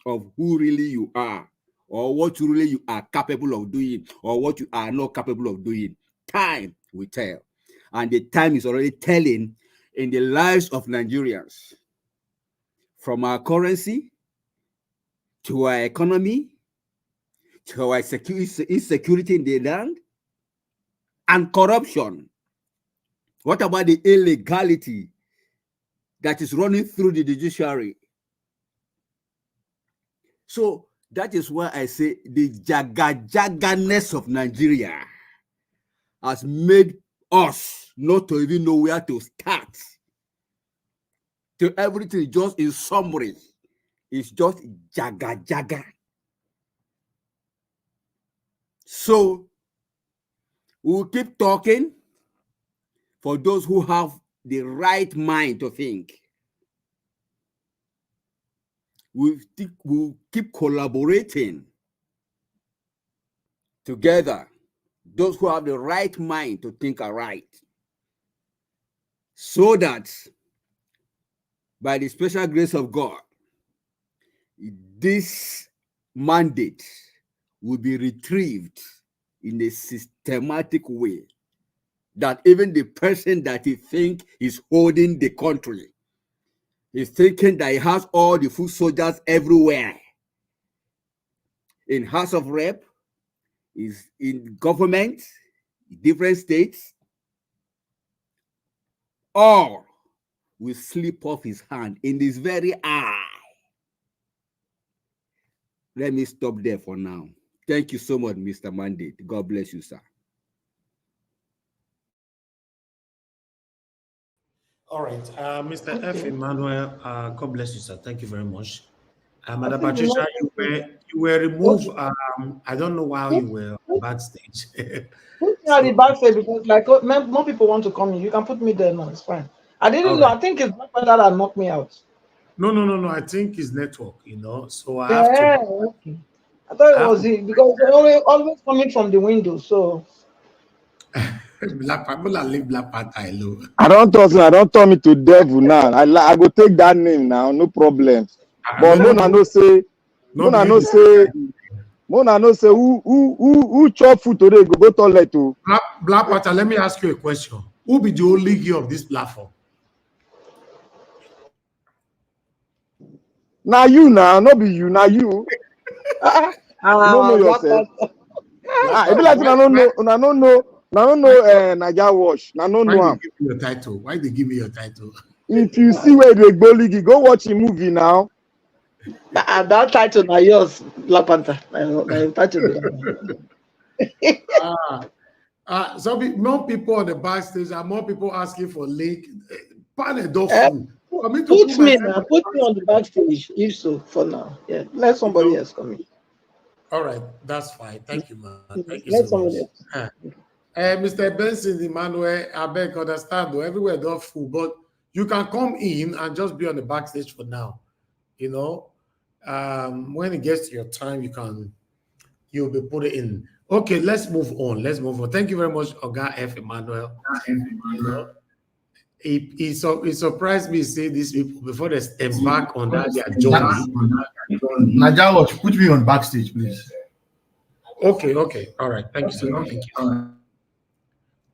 of who really you are, or what you really you are capable of doing, or what you are not capable of doing. Time will tell. And the time is already telling in the lives of Nigerians. From our currency, to our economy, to our insecurity in the land, and corruption. What about the illegality that is running through the judiciary? So that is why I say the jaganess of Nigeria has made us not to even know where to start. To everything just in summary, it's just jaga. So we'll keep talking for those who have the right mind to think. We'll keep collaborating together, those who have the right mind to think aright, so that by the special grace of God, this mandate will be retrieved in a systematic way, that even the person that he think is holding the country is thinking that he has all the foot soldiers everywhere. In House of Rep, is in government, different states, all will slip off his hand in this very eye. Let me stop there for now. Thank you so much, Mr. Mandate. God bless you, sir. All right, Mr. F. Emmanuel, God bless you, sir. Thank you very much. Madam Patricia, you were removed. I don't know why you were backstage. Put me at the backstage because like more people want to come in. You can put me there now. It's fine. I didn't know. I think it's not that knocked me out. No. I think it's network. So I have to. Okay. I thought it was it because they're always coming from the window. So. Black people leave Black Panther alone. I don't turn me to devil now. I go take that name now, no problem. But Mona no say who chop food today go toilet to. Black Panther, let me ask you a question. Who be the only gear of this platform? Now you now, not be you, now you. You don't know yourself. It be like I don't know. Naija Wash. Now no know. Why they give me your title? If you see where they go league, go watch a movie now. That title now yours, Black Panther. So more people on the backstage and more people asking for link. Put me on the backstage, if so, for now. Yeah, let somebody else come in. All right, that's fine. Thank you, man. Thank you let so much. Mr. Benson, Emmanuel, I beg understand though, everywhere don't full, but you can come in and just be on the backstage for now. When it gets to your time, you'll be put it in. Okay, let's move on. Thank you very much, Oga F. Emmanuel. It surprised me to see these people before they embark on that their journey. Naija Watch, put me on backstage, please. Okay. All right. Thank you so much. Thank you.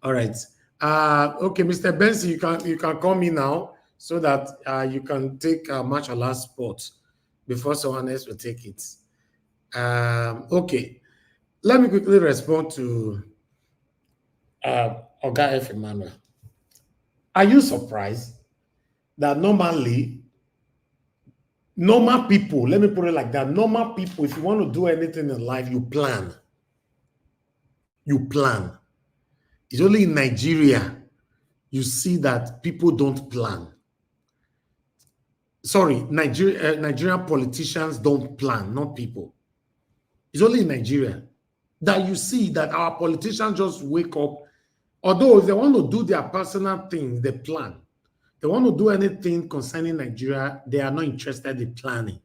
All right. Okay, Mr. Benson, you can come in now. so that you can take martial arts sport before someone else will take it. Okay, let me quickly respond to Oga F. Emmanuel. Are you surprised that normally, normal people, let me put it like that, normal people, if you want to do anything in life, you plan. You plan. It's only in Nigeria you see that people don't plan. Sorry, Nigerian politicians don't plan, not people. It's only in Nigeria that you see that our politicians just wake up. Although if they want to do their personal things, they plan. They want to do anything concerning Nigeria, they are not interested in planning.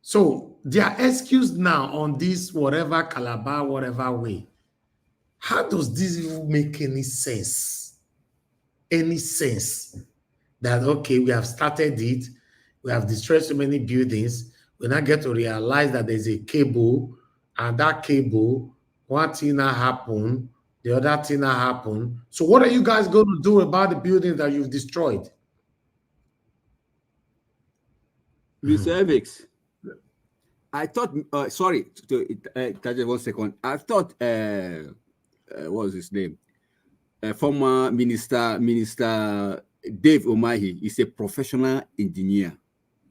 So their excuse now on this whatever Calabar, whatever way, how does this even make any sense? Any sense that, okay, we have started it, we have destroyed so many buildings, we now get to realize that there's a cable, and that cable, one thing now happened, the other thing now happened. So what are you guys going to do about the buildings that you've destroyed? Mr. Evix, I thought, sorry, 1 second. I thought, what was his name? Former Minister Dave Umahi is a professional engineer.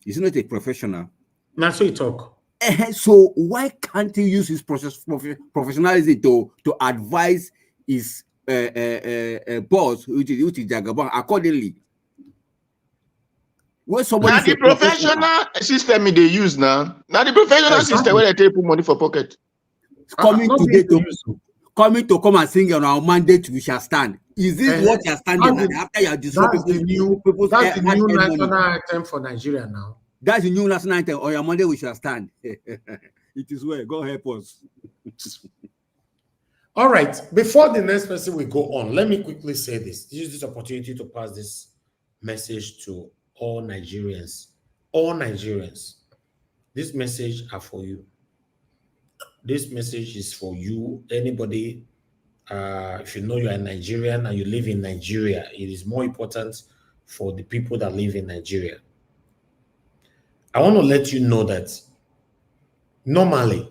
He's not a professional. That's what you talk. So why can't he use his professionalism to advise his boss, which is Jagaban, accordingly? Now the professional system they use now. Now the professional system where they put money for pocket. Coming today to come and sing on our mandate, we shall stand. Is this what you are standing at after you are disrupting that's the new national item for Nigeria now. That's the new national item. On your mandate, we shall stand. It is well. God help us. All right. Before the next person we go on, let me quickly say this. Use this opportunity to pass this message to all Nigerians. All Nigerians. This message are for you. This message is for you. Anybody, if you know you are Nigerian and you live in Nigeria, it is more important for the people that live in Nigeria. I want to let you know that normally,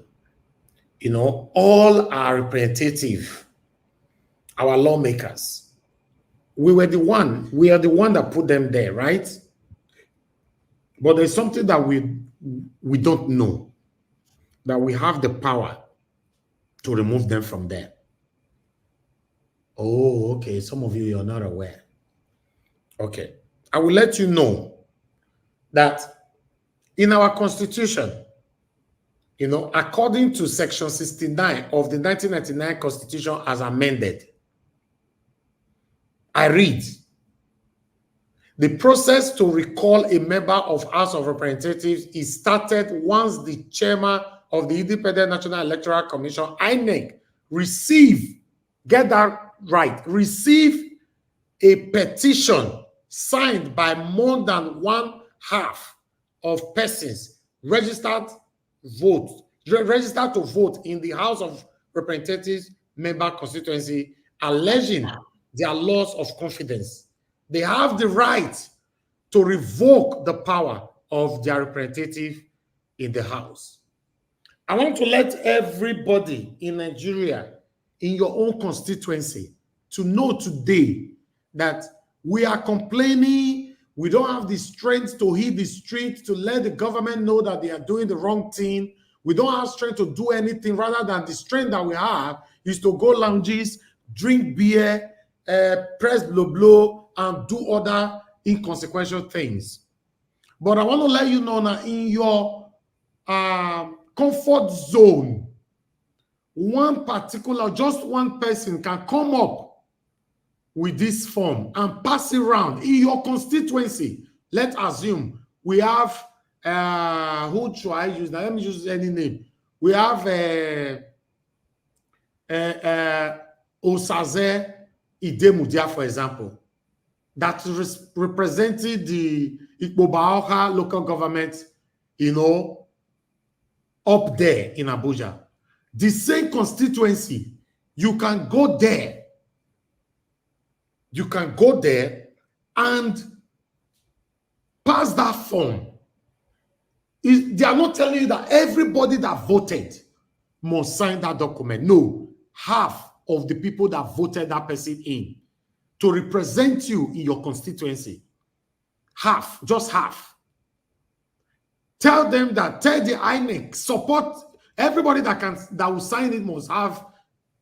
you know, all our representatives, our lawmakers, we are the one that put them there, right? But there's something that we don't know, that we have the power to remove them from there. Oh, okay. Some of you're not aware. Okay. I will let you know that in our constitution, you know, according to section 69 of the 1999 constitution as amended, I read, the process to recall a member of House of Representatives is started once the chairman of the Independent National Electoral Commission, INEC, receive a petition signed by more than 1/2 of persons registered to vote in the House of Representatives member constituency, alleging their loss of confidence. They have the right to revoke the power of their representative in the House. I want to let everybody in Nigeria, in your own constituency, to know today that we are complaining. We don't have the strength to hit the street to let the government know that they are doing the wrong thing. We don't have strength to do anything, rather than the strength that we have is to go lounges, drink beer, press blow, and do other inconsequential things. But I want to let you know now, in your comfort zone, just one person can come up with this form and pass it around in your constituency. Let's assume we have, who should I use now? Let me use any name. We have Osaze Idemudia, for example, that represented the Ikpobaoka local government, you know, up there in Abuja. The same constituency, you can go there. You can go there and pass that form. They are not telling you that everybody that voted must sign that document. No, half of the people that voted that person in to represent you in your constituency, half, just half. Tell them that, tell the INEC, support everybody that will sign it must have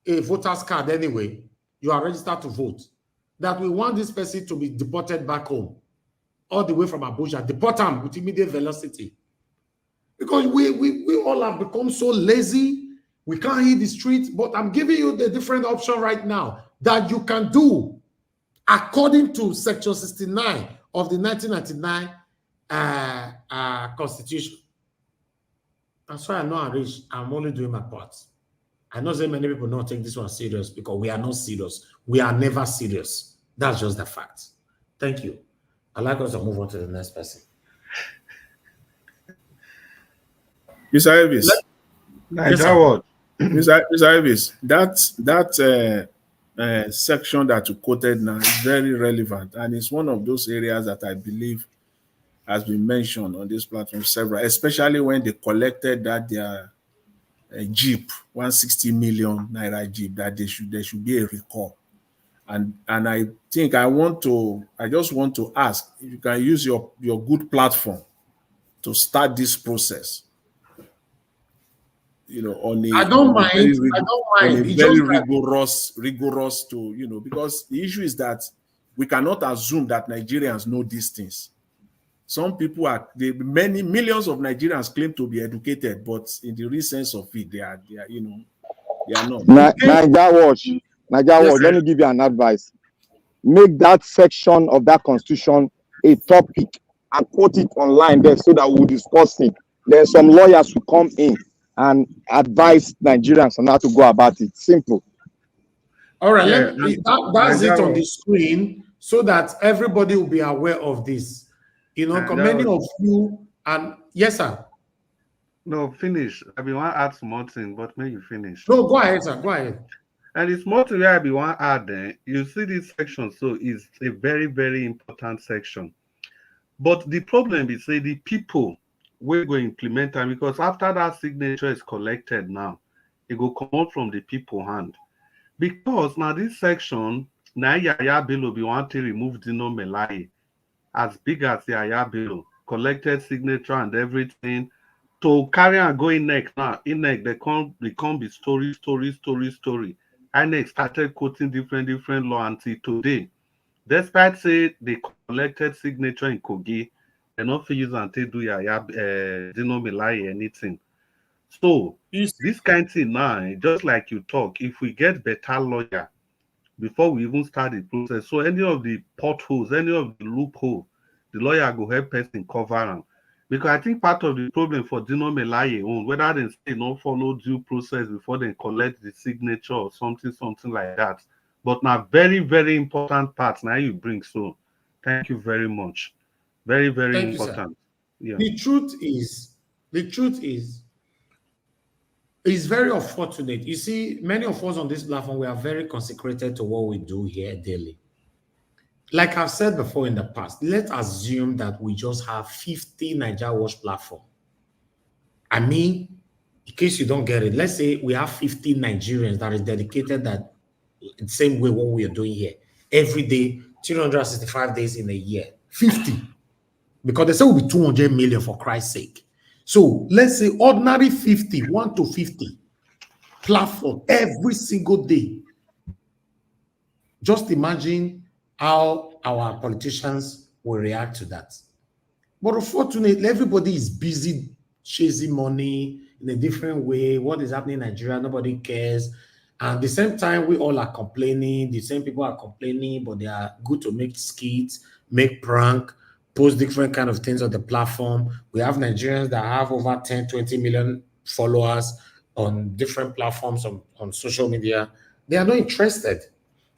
a voter's card anyway. You are registered to vote. That we want this person to be deported back home, all the way from Abuja, deport them with immediate velocity. Because we all have become so lazy, we can't hit the streets. But I'm giving you the different option right now that you can do according to Section 69 of the 1999 Constitution. That's why I'm not rich. I'm only doing my part. I know that many people don't take this one serious because we are not serious. We are never serious. That's just the fact. Thank you. I'd like us to move on to the next person. Mr. Elvis. Mr. Elvis, that section that you quoted now is very relevant, and it's one of those areas that I believe has been mentioned on this platform several, especially when they collected that their Jeep, 160 million Naira Jeep, that there should be a recall. And I think I just want to ask if you can use your good platform to start this process. On a very rigorous to, because the issue is that we cannot assume that Nigerians know these things. Some people many millions of Nigerians claim to be educated, but in the real sense of it, they are not. Naija Watch, let me give you an advice. Make that section of that constitution a topic and quote it online there so that we'll discuss it. Then some lawyers will come in and advise Nigerians on how to go about it. Simple. All right, that's it on the screen so that everybody will be aware of this. Many of you, and yes, sir. No, finish. I be want to add small thing, but may you finish. No, go ahead, sir. Go ahead. And the small thing I be want to add there, you see this section, so it's a very, very important section. But the problem is, say, the people we're going to implement them, because after that signature is collected now, it will come out from the people hand. Because now this section, now Yaya Bello be want to remove Dino Melai as big as the Yaya Bello, collected signature and everything, to carry and go in next now. In next, they can't be story. INEC started quoting different law until today. Despite say they collected signature in Kogi, they're not use until do Dino Melai anything. So this kind of thing now, just like you talk, if we get better lawyer before we even start the process, so any of the potholes, any of the loophole, the lawyer go help person cover them. Because I think part of the problem for Dino Melai own, whether they say no follow due process before they collect the signature or something like that. But now very, very important part now you bring. So thank you very much. Very, very important. Yeah. The truth is, it's very unfortunate. You see, many of us on this platform, we are very consecrated to what we do here daily. Like I've said before in the past, let's assume that we just have 50 Naija Watch platform. I mean, in case you don't get it, let's say we have 50 Nigerians that is dedicated that the same way what we are doing here. Every day, 365 days in a year. 50. Because they say we'll be 200 million for Christ's sake. So let's say ordinary 50, 1 to 50 platform every single day. Just imagine how our politicians will react to that. But unfortunately, everybody is busy chasing money in a different way. What is happening in Nigeria, nobody cares. And at the same time, we all are complaining. The same people are complaining, but they are good to make skits, make prank, post different kind of things on the platform. We have Nigerians that have over 10, 20 million followers on different platforms on social media. They are not interested.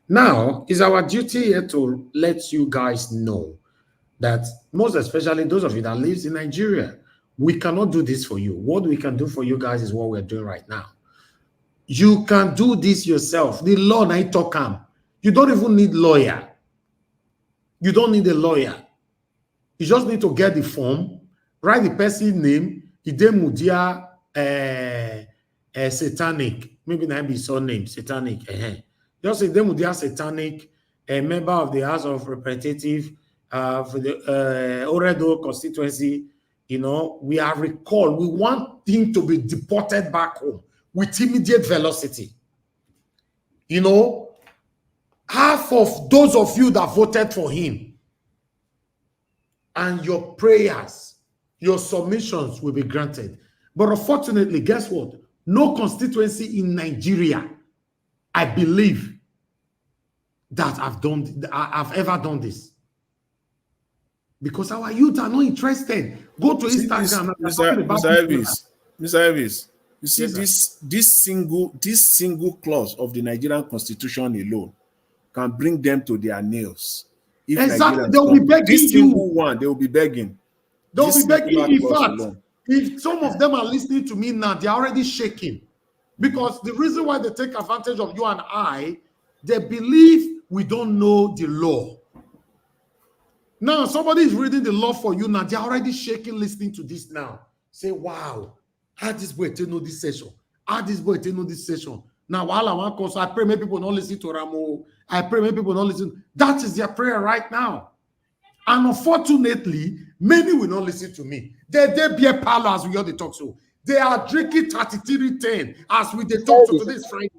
Now, it's our duty here to let you guys know that most especially those of you that live in Nigeria, we cannot do this for you. What we can do for you guys is what we're doing right now. You can do this yourself. The law, I talk. You don't even need lawyer. You don't need a lawyer. You just need to get the form, write the person's name, Idemudia Satanic, maybe that be surname, Satanic. Just Idemudia Satanic, a member of the House of Representatives for the Oredo constituency. You know, we are recalled. We want him to be deported back home with immediate velocity. You know, half of those of you that voted for him and your prayers, your submissions will be granted. But unfortunately, guess what? No constituency in Nigeria, I believe, that I've ever done this. Because our youth are not interested. Go to Instagram. Mr. Elvis, you see, this single clause of the Nigerian Constitution alone can bring them to their nails. If exactly, they'll be begging this single one, they will be begging. They'll be begging. In fact, if some of them are listening to me now, they're already shaking. Because the reason why they take advantage of you and I, they believe we don't know the law. Now, somebody is reading the law for you now. They're already shaking listening to this now. Say, wow, how this boy to know this session? How this boy to know this session? Now, while I want to, so I pray many people don't listen to Ramo. I pray many people don't listen. That is their prayer right now. And unfortunately, many will not listen to me. They be a pal as we all the talk so. They are drinking 3310 as we they talk to today's Friday.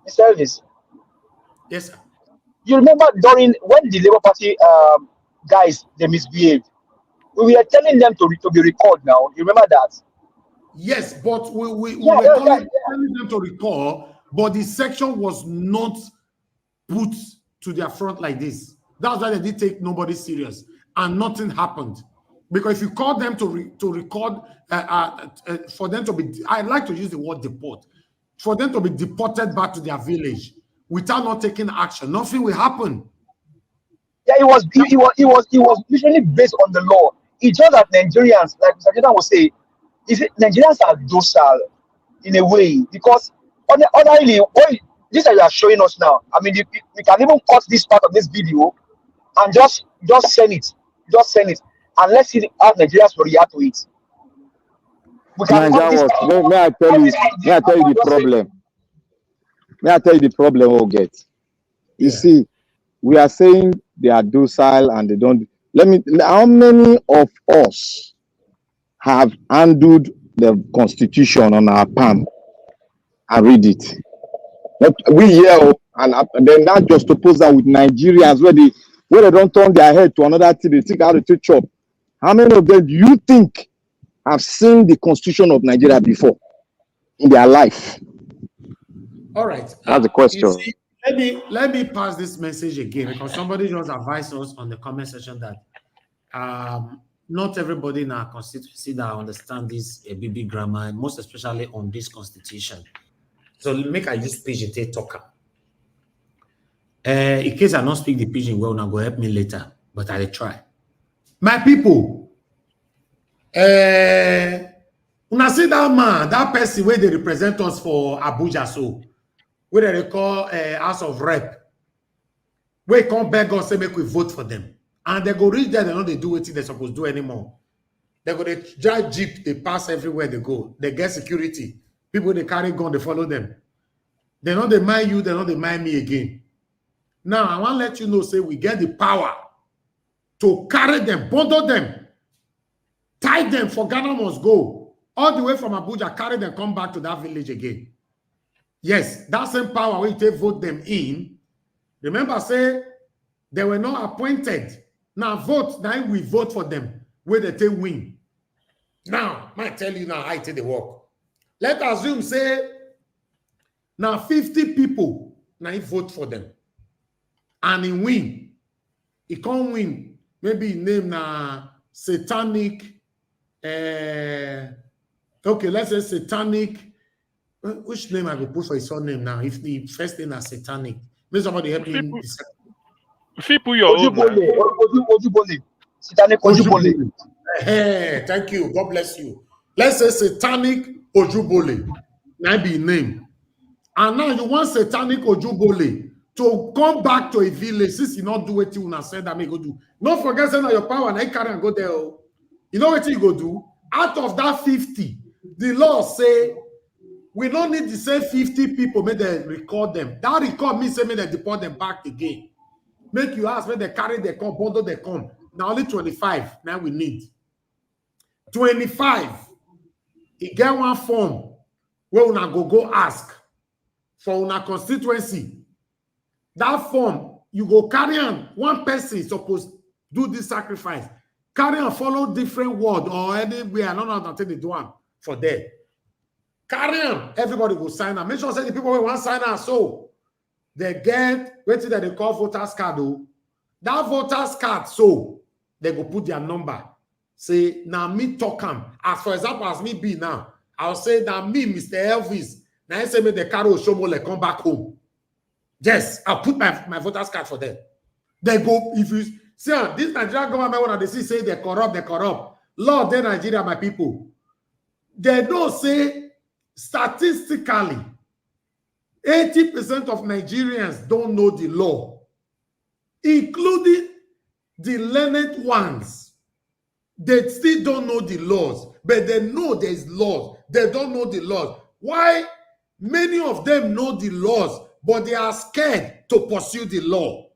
Service. Yes, sir. You remember when the Labour Party guys they misbehaved? We were telling them to be recalled now. You remember that? Yes, but we were telling them to recall, but the section was not put to their front like this. That's why they did take nobody serious, and nothing happened. Because if you call them to record, for them to be, I like to use the word deport, for them to be deported back to their village without not taking action, nothing will happen. Yeah, it was literally based on the law. It's just that Nigerians, like Mr. Jordan was saying, Nigerians are docile in a way because ordinarily, this that you are showing us now, I mean, we can even cut this part of this video and just send it, and let's see how Nigerians will react to it. May I tell you the problem? May I tell you the problem we'll get? You see, we are saying they are docile and they don't. How many of us have handled the Constitution on our palm and read it? But we hear and then that just oppose that with Nigerians where they don't turn their head to another thing, they think how to chop. How many of them do you think have seen the Constitution of Nigeria before in their life? All right. That's the question. See, let me pass this message again because somebody just advised us on the comment section that not everybody in our constituency that understand this BB grammar, and most especially on this constitution. So make I use pidgin talker. In case I don't speak the pidgin well, now go help me later, but I'll try. My people, when I see that man, that person where they represent us for Abuja, so where they call House of Rep, where come beg us say make we vote for them, and they go reach there, they know they do what they're supposed to do anymore. They go they drive jeep, they pass everywhere they go, they get security. People they carry gun, they follow them. They know they mind you, they know they mind me again. Now I want to let you know, say we get the power to carry them, bundle them, tie them for Ghana must go all the way from Abuja, carry them, come back to that village again. Yes, that same power we take vote them in. Remember, say they were not appointed. Now vote, now we vote for them where they take win. Now, I tell you now, I take the work. Let's assume, say, now 50 people now he vote for them. And he win. He can't win. Maybe name na satanic. Okay, let's say satanic. Which name I will put for his surname now? If the first name is satanic, maybe somebody help me. People your own. Ojubole. Satanic Ojubole. Hey, thank you. God bless you. Let's say satanic Ojubole. That be name. And now you want satanic Ojubole to come back to a village since you not do what you wanna say that may go do. Not forget saying your power and I can't go there. You know what you go do? Out of that 50, the law say we don't need the same 50 people, make them record them. That record means say make they deport them back again. Make you ask when they carry the come, bundle they come. Now only 25. Now we need 25. You get one form where una go ask for una constituency. That form, you go carry on. One person is supposed to do this sacrifice. Carry on, follow different word or anywhere. I don't know how to take the one for them. Carry on. Everybody will sign up. Make sure say the people who want to sign up so they get what that they call voters card. Oh. That voters card, so they go put their number. Say, now me talk am. As for example, as me be now, I'll say that me, Mr. Elvis. Now I say me the car will show me come back home. Yes, I'll put my voters card for them. They go, if you see this Nigerian government, when they say they corrupt. Lord, they Nigeria, my people. They don't say statistically 80% of Nigerians don't know the law, including the learned ones. They still don't know the laws, but they know there's laws. They don't know the laws. Why? Many of them know the laws, but they are scared to pursue the law.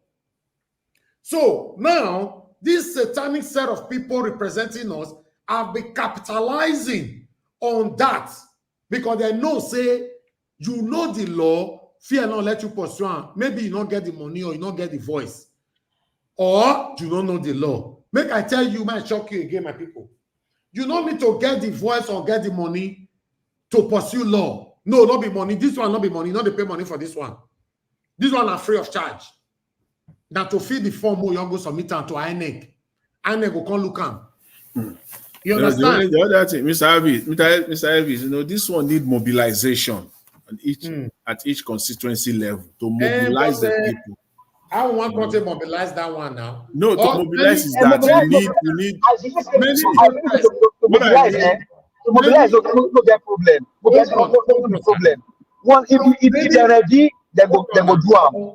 So now, this satanic set of people representing us have been capitalizing on that because they know, say, you know the law, fear not let you pursue it. Maybe you don't get the money or you don't get the voice. Or you don't know the law. Make I tell you, might shock you again, my people. You don't need to get the voice or get the money to pursue law. No, not be money. This one not be money. Not to pay money for this one. This one are free of charge. Now to fill the form, you go submit and to INEC. INEC will come look am. You understand? The other thing, Mr. Elvis, you know, this one need mobilization at each constituency level to mobilize the people. I want to mobilize that one now. No, to mobilize is that you need to mobilize no get problem. Mobilize no problem. One if they're ready, they go do am.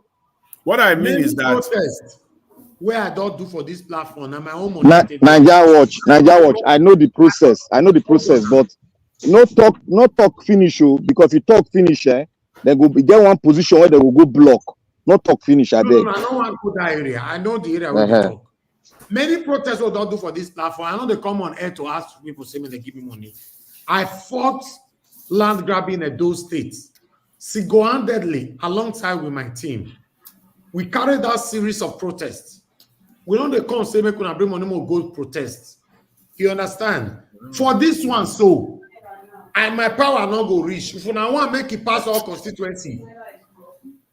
What I mean is that protest where I don't do for this platform and my own money. Naija watch. I know the process, but no talk finish you because if you talk finish, they go get one position where they will go block. Not talk finish, I beg. No, I don't want to put that area. I know the area where they talk. Many protests will don't do for this platform. I know they come on air to ask people, say me they give me money. I fought land grabbing in those states single-handedly alongside with my team. We carried out series of protests. We don't come say make we bring money more gold protests. You understand? For this one, so my power not go reach. If I want to make it pass our constituency.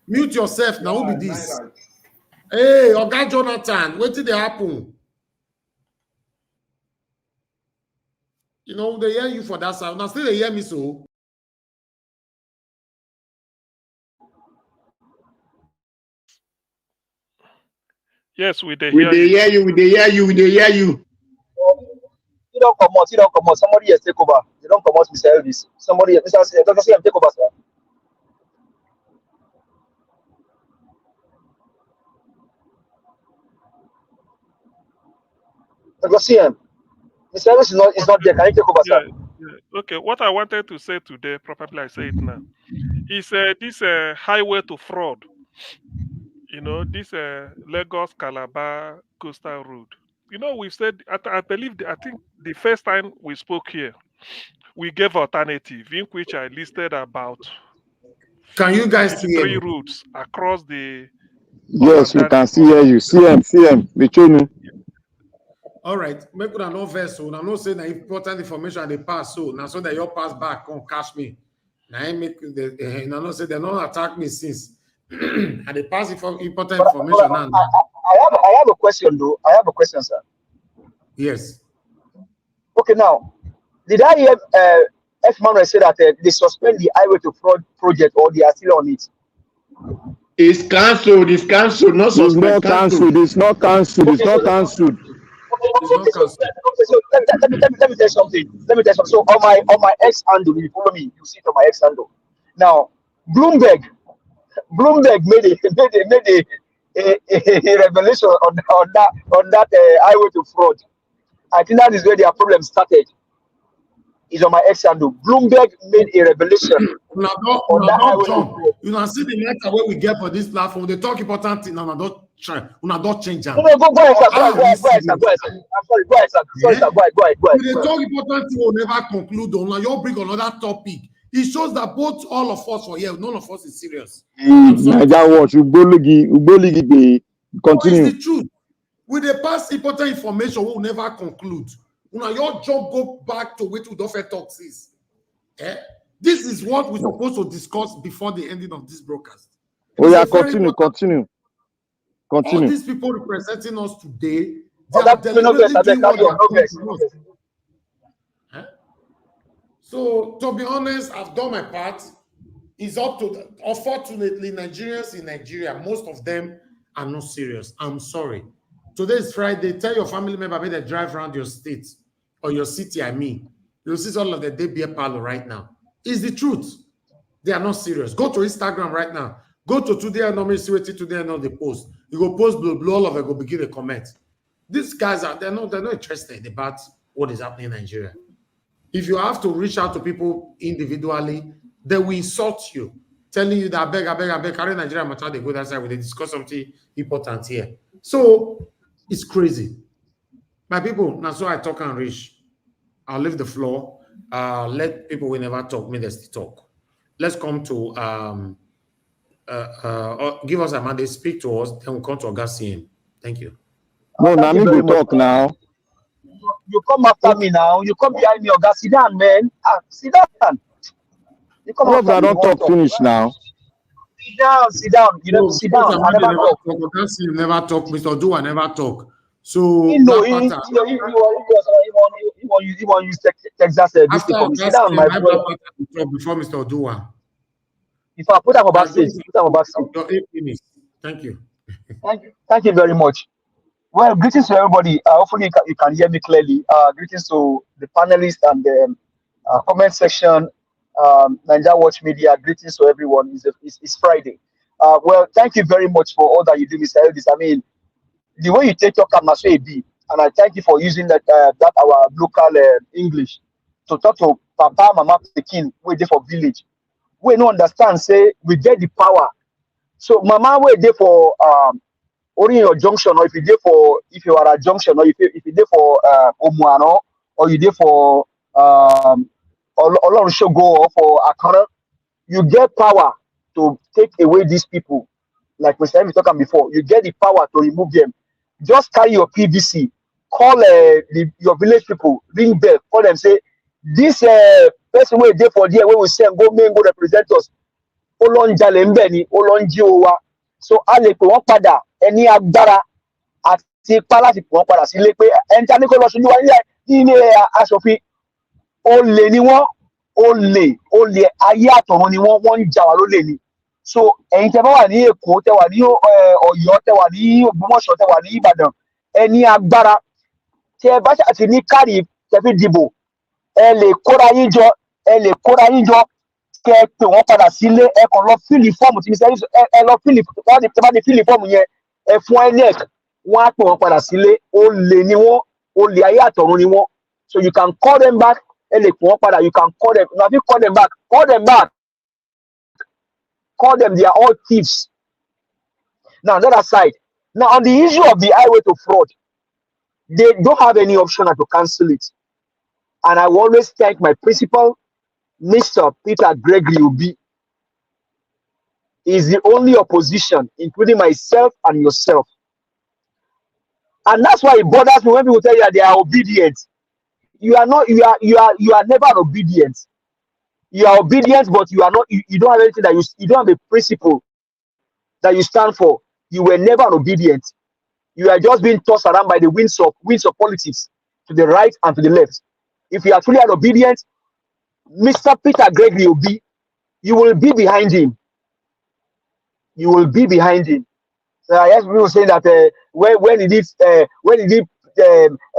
Mute yourself now. Who be this? Hey, Oga Jonathan, what did they happen? You know, they hear you for that sound. Now still they hear me so. Yes, we hear you. You don't come out. Somebody else take over. You don't come out, Mr. Elvis. Somebody else. Dr. CM, take over, sir. Dr. CM, Mr. Elvis is not there. Can you take over, sir? Yeah. Okay, what I wanted to say today, probably I say it now, is this highway to fraud. You know, this Lagos-Calabar coastal road. You know, we've said, I think the first time we spoke here, we gave alternative in which I listed about can you guys see 3 routes across the... Yes, we can see you. CM, Bichonu. All right, make una no verse. So now no say the important information they pass. So now so that your pass back on cash me. Now I make the no say they don't attack me since and they pass important information. Now. I have a question though. I have a question, sir. Yes. Okay, now did I hear F. Manuel say that they suspend the highway to fraud project or they are still on it? It's cancelled. It's cancelled. Not suspended. It's not cancelled. So let me tell you something. So on my X handle, you follow me, you see it on my X handle. Now, Bloomberg Bloomberg made a revelation on that highway to fraud. I think that is where their problem started. Is on my ex handle. Bloomberg made a revelation on that highway to Jump. fraud. You know, see the matter where we get for this platform. They talk important thing. No, don't try. Don't change them. No, go ahead, sir. Go ahead, sir. I'm sorry. Go ahead, sir. Sorry, sir. Go ahead. We talk important thing will never conclude. On you bring another topic. It shows that both all of us are here. None of us is serious. Naija watch Ugboligi continue. It's the truth. With the past important information, we will never conclude. Your job go back to wait to the talks is. This is what we're supposed to discuss before the ending of this broadcast. Oh yeah, continue. All these people representing us today, So to be honest, I've done my part. It's up to them. Unfortunately, Nigerians in Nigeria, most of them are not serious. I'm sorry. Today is Friday. Tell your family member when they drive around your state or your city. I mean, you'll see all of the day beer parlor right now. It's the truth. They are not serious. Go to Instagram right now. Go to Today and normally see what Today and all the post. You go post blue, all of it go begin a comment. These guys are they're not interested about what is happening in Nigeria. If you have to reach out to people individually, they will insult you, telling you that I beg, carry Nigeria matter, they go that side, they discuss something important here. So it's crazy. My people, now so I talk and reach. I'll leave the floor. Let people who never talk, me they talk. Let's come to give us a mandate, speak to us, then we'll come to Augustine. Thank you. No, now me go talk now. You come after me now. You come behind me, Oga. Sit down, man. Sit down. You come after me. I don't talk finish now. Sit down. You never sit down. I never talk. You never talk. Mr. Dua never talk. So he want to use Texas. Sit down, my brother. Before Mr. Dua. If I put up a backstage, Your 8 minutes. Thank you. Thank you very much. Well, greetings to everybody. Hopefully you can hear me clearly. Greetings to the panelists and the comment section, Naija Watch Media. Greetings to everyone. It's Friday. Well, thank you very much for all that you do, Mr. Elvis. I mean, the way you take your camera, so be, and I thank you for using that our local English to talk to Papa, Mama, Pekin, we there for village. We no understand. Say we get the power. So Mama, we there for only your junction, or if you are a junction, or if you there for Omuano, or you there for Olorunshogo or for Akara, you get power to take away these people. Like Mr. Emmy talking before, you get the power to remove them. Just carry your PVC, call your village people, ring bell, call them, say this person wey dey for there wey we send go represent us. Olonjale mbeni, olonji owa. So a lè pè wọ́n padà ẹni agbára àti ipá láti pè wọ́n padà sílé pé ẹni tí a ní kó lọ ṣojú wa nílé aṣòfin olè ni wọ́n, olè ayé àtọ̀run ni wọ́n ń jà wá lólè ni. So ẹ̀yin tẹ́ bá wà ní Èkó, tẹ́ wà ní Ọ̀yọ́, tẹ́ wà ní Ògbómọ̀ṣọ́, tẹ́ wà ní Ìbàdàn, ẹni agbára tẹ́ bá ṣàti ní káàdì tẹ́ fi dìbò, ẹ lè kóra yín jọ, kẹ́ pè wọ́n padà sílé, ẹ kàn lọ fíìlì fọ́ọ̀mù tí ẹ lọ fíìlì fọ́ọ̀mù yẹn, ẹ fún INEC, wọ́n á pè wọ́n padà sílé. Olè ni wọ́n, olè ayé àtọ̀run ni wọ́n. So you can call them back, ẹ lè pè wọ́n padà, you can call them. Now if you call them back, call them, they are all thieves. Now on the other side, now on the issue of the highway to fraud, they don't have any option to cancel it. And I will always thank my principal, Mr. Peter Obi. Is the only opposition, including myself and yourself. And that's why it bothers me when people tell you that they are obedient. You are not, you are never obedient. You are obedient, but you are not, you don't have anything that you don't have a principle that you stand for. You were never obedient. You are just being tossed around by the winds of politics to the right and to the left. If you are truly obedient, Mr. Peter Obi, you will be behind him. You will be behind him. So I heard people saying that when he did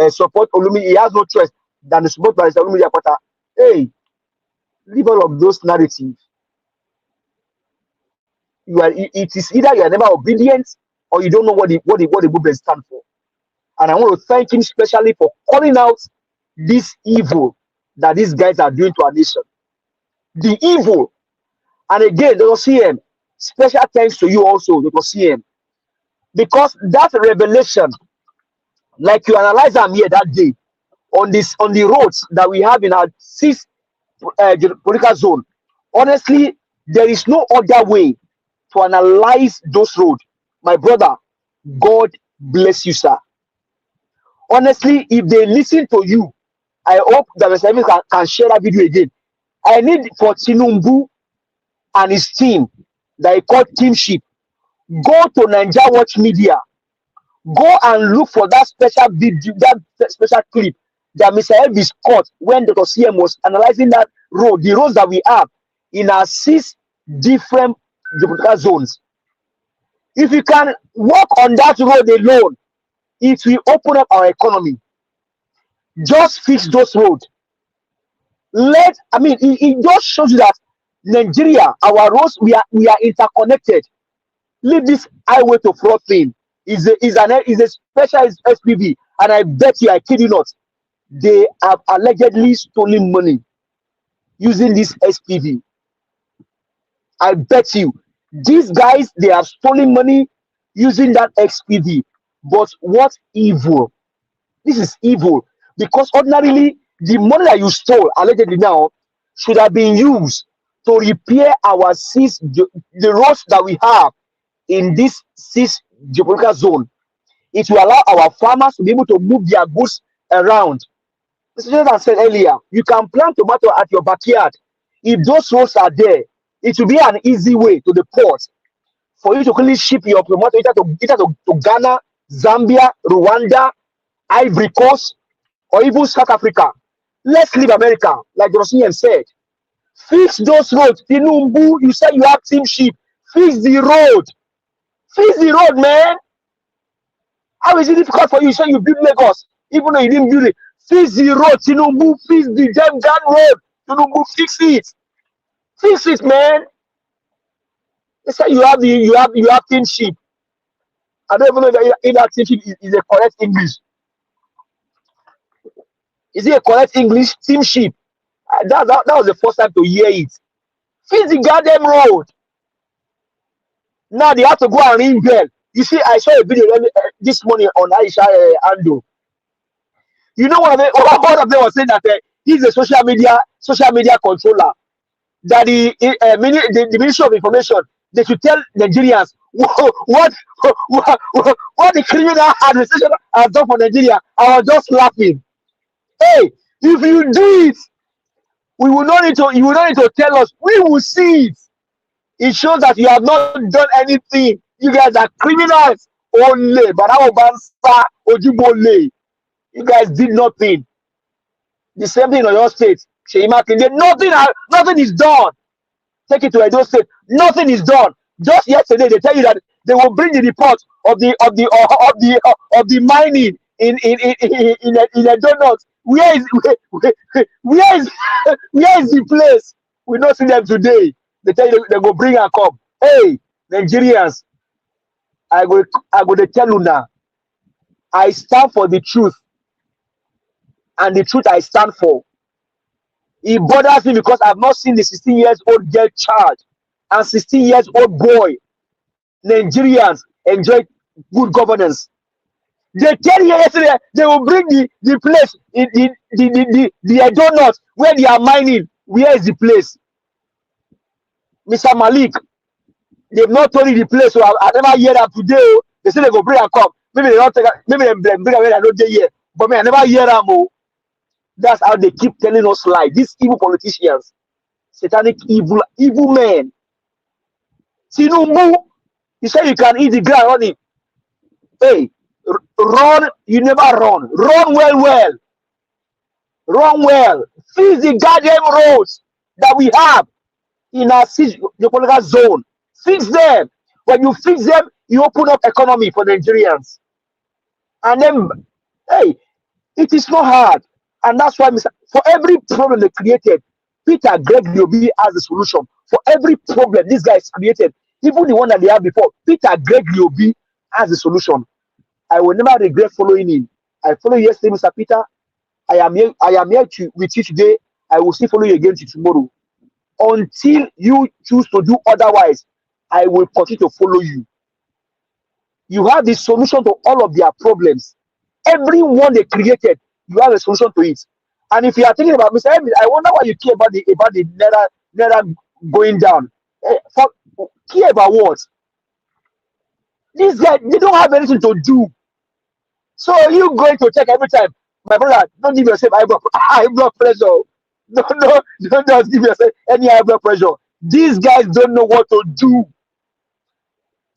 support Olumi, he has no choice than to support Barrister Olumi Yapata. Hey, leave all of those narratives. It is either you are never obedient or you don't know what the movement stand for. And I want to thank him specially for calling out this evil that these guys are doing to our nation. The evil. And again, Dr. CM, special thanks to you also, Dr. CM. Because that revelation, like you analyzed them here that day, on the roads that we have in our 6th political zone, honestly, there is no other way to analyze those roads. My brother, God bless you, sir. Honestly, if they listen to you, I hope that Mr. Evans can share that video again. I need for Tinubu and his team that he called Teamship, go to Nigeria Watch Media, go and look for that special video, that special clip that Mr. Elvis caught when Dr. CM was analyzing that road, the roads that we have in our 6 different geographical zones. If you can walk on that road alone, it will open up our economy. Just fix those roads. It just shows you that Nigeria, our roads, we are interconnected. Leave this highway to fraud thing. Is a special SPV, and I bet you, I kid you not, they have allegedly stolen money using this SPV. I bet you, these guys, they have stolen money using that SPV. But what evil? This is evil, because ordinarily the money that you stole allegedly now should have been used to repair our the roads that we have in this 6 geographical zone. It will allow our farmers to be able to move their goods around. Mr. Jonathan said earlier, you can plant tomato at your backyard. If those roads are there, it will be an easy way to the port for you to quickly ship your tomato either to Ghana, Zambia, Rwanda, Ivory Coast, or even South Africa. Let's leave America, like Rosinian said. Fix those roads. Tinubu, you said you have Teamship. Fix the road. Fix the road, man. How is it difficult for you? You say you build Lagos, even though you didn't build it. Fix the road. Tinubu, fix the damn gun road. Tinubu, fix it. Fix it, man. They say you have Teamship. I don't even know if that Teamship is a correct English. Is it a correct English? Teamship. That was the first time to hear it. Fix the goddamn road. Now they have to go and ring bell. You see, I saw a video this morning on Aisha Ando. You know what of them was saying that he's a social media controller. That the Ministry of Information, they should tell Nigerians what the criminal administration has done for Nigeria. I was just laughing. Hey, if you do it, you will not need to tell us. We will see it. It shows that you have not done anything. You guys are criminals only. You guys did nothing. The same thing in your state. Nothing is done. Take it to Edo State. Nothing is done. Just yesterday, they tell you that they will bring the report of the mining in a donut. Where is the place? We don't see them today. They tell you they go bring and come. Hey, Nigerians, I go to tell you now. I stand for the truth, and the truth I stand for. It bothers me because I've not seen the 16 years old girl child and 16 years old boy Nigerians enjoy good governance. They tell you yesterday they will bring the place in the donut where they are mining. Where is the place? Mr. Malik, they've not told you the place, so I never hear that today. They say they go bring and come. Maybe they don't take. Maybe they bring away. I know they hear, but me I never hear them. That's how they keep telling us lies. These evil politicians, satanic evil men. Tinubu, you say you can eat the ground running. Hey, run, you never run. Run well. Run well. Fix the goddamn roads that we have in our geopolitical zone. Fix them. When you fix them, you open up economy for Nigerians. And then, hey, it is not hard. And that's why for every problem they created, Peter Obi has the solution. For every problem this guy has created, even the one that they have before, Peter Gregory Obi has the solution. I will never regret following him. I follow you yesterday, Mr. Peter. I am here with you today. I will still follow you again till tomorrow. Until you choose to do otherwise, I will continue to follow you. You have the solution to all of their problems. Everyone they created, you have a solution to it. And if you are thinking about Mr. Emir, I wonder why you care about the Naira going down. Care about what? These guys, they don't have anything to do. So you going to check every time. My brother, don't give yourself high blood pressure. Don't just give yourself any high blood pressure. These guys don't know what to do.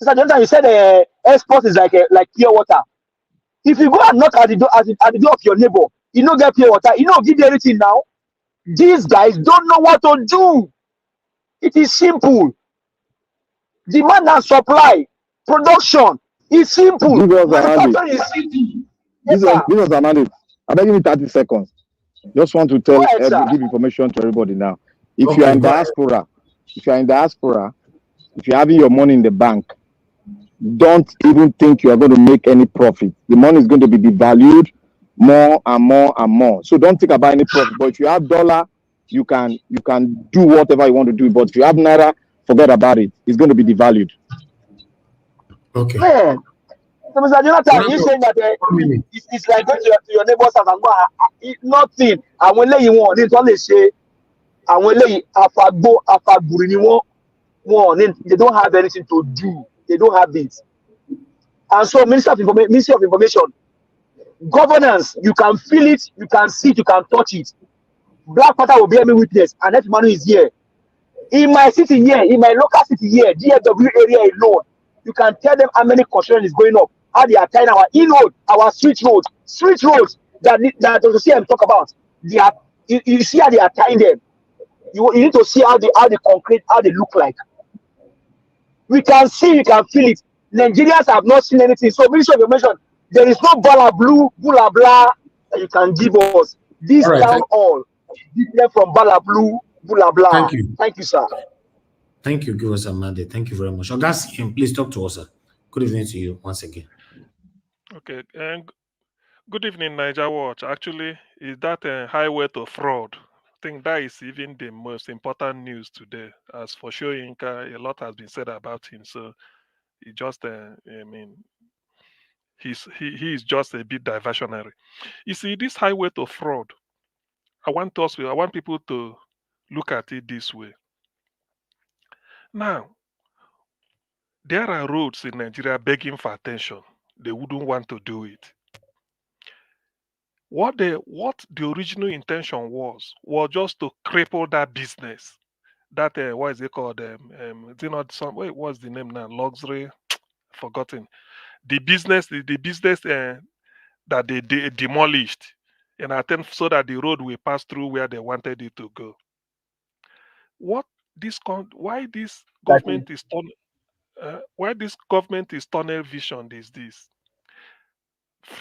So you said export is like pure water. If you go and knock at the door at the door of your neighbor, you don't get pure water, you don't give you anything now. These guys don't know what to do. It is simple. Demand and supply, production is simple. Manufacturing is simple. Yes, sir. This was Amanda. I'm giving you 30 seconds. Just want to tell give information to everybody now. If you are in diaspora, if you're having your money in the bank, don't even think you are going to make any profit. The money is going to be devalued more and more and more. So don't think about any profit. But if you have dollar, you can do whatever you want to do. But if you have Naira, forget about it. It's going to be devalued. Okay. Man, so Mr. Jonathan, you saying that it's like going to your neighbor's house and go, nothing. And when you want, it's only say, and when they don't have anything to do. They don't have it. And so Ministry of Information, governance, you can feel it, you can see it, you can touch it. Black Panther will bear me witness, and that man is here. In my city here, in my local city here, DFW area alone, you can tell them how many construction is going up, how they are tying our road, our street roads that the CM talk about. They are, you see how they are tying them. You need to see how the concrete, how they look like. We can see, you can feel it. Nigerians have not seen anything. So, Ministry of Information, there is no blah blah that you can give us. This town hall is different from blah blah. Thank you. Thank you, sir. Thank you, give us a mandate. Thank you very much. Augustine, please talk to us, sir. Good evening to you once again. Okay, and good evening, Niger Watch. Actually, is that a highway to fraud? I think that is even the most important news today. As for Soyinka, a lot has been said about him. So he just, he is just a bit diversionary. You see, this highway to fraud, I want people to look at it this way. Now, there are roads in Nigeria begging for attention. They wouldn't want to do it. What the original intention was just to cripple that business. That what is it called? Is it not some? Wait, what's the name now? Luxury, forgotten. The business that they demolished, and attempt so that the road will pass through where they wanted it to go. Why this government is tunnel vision is this?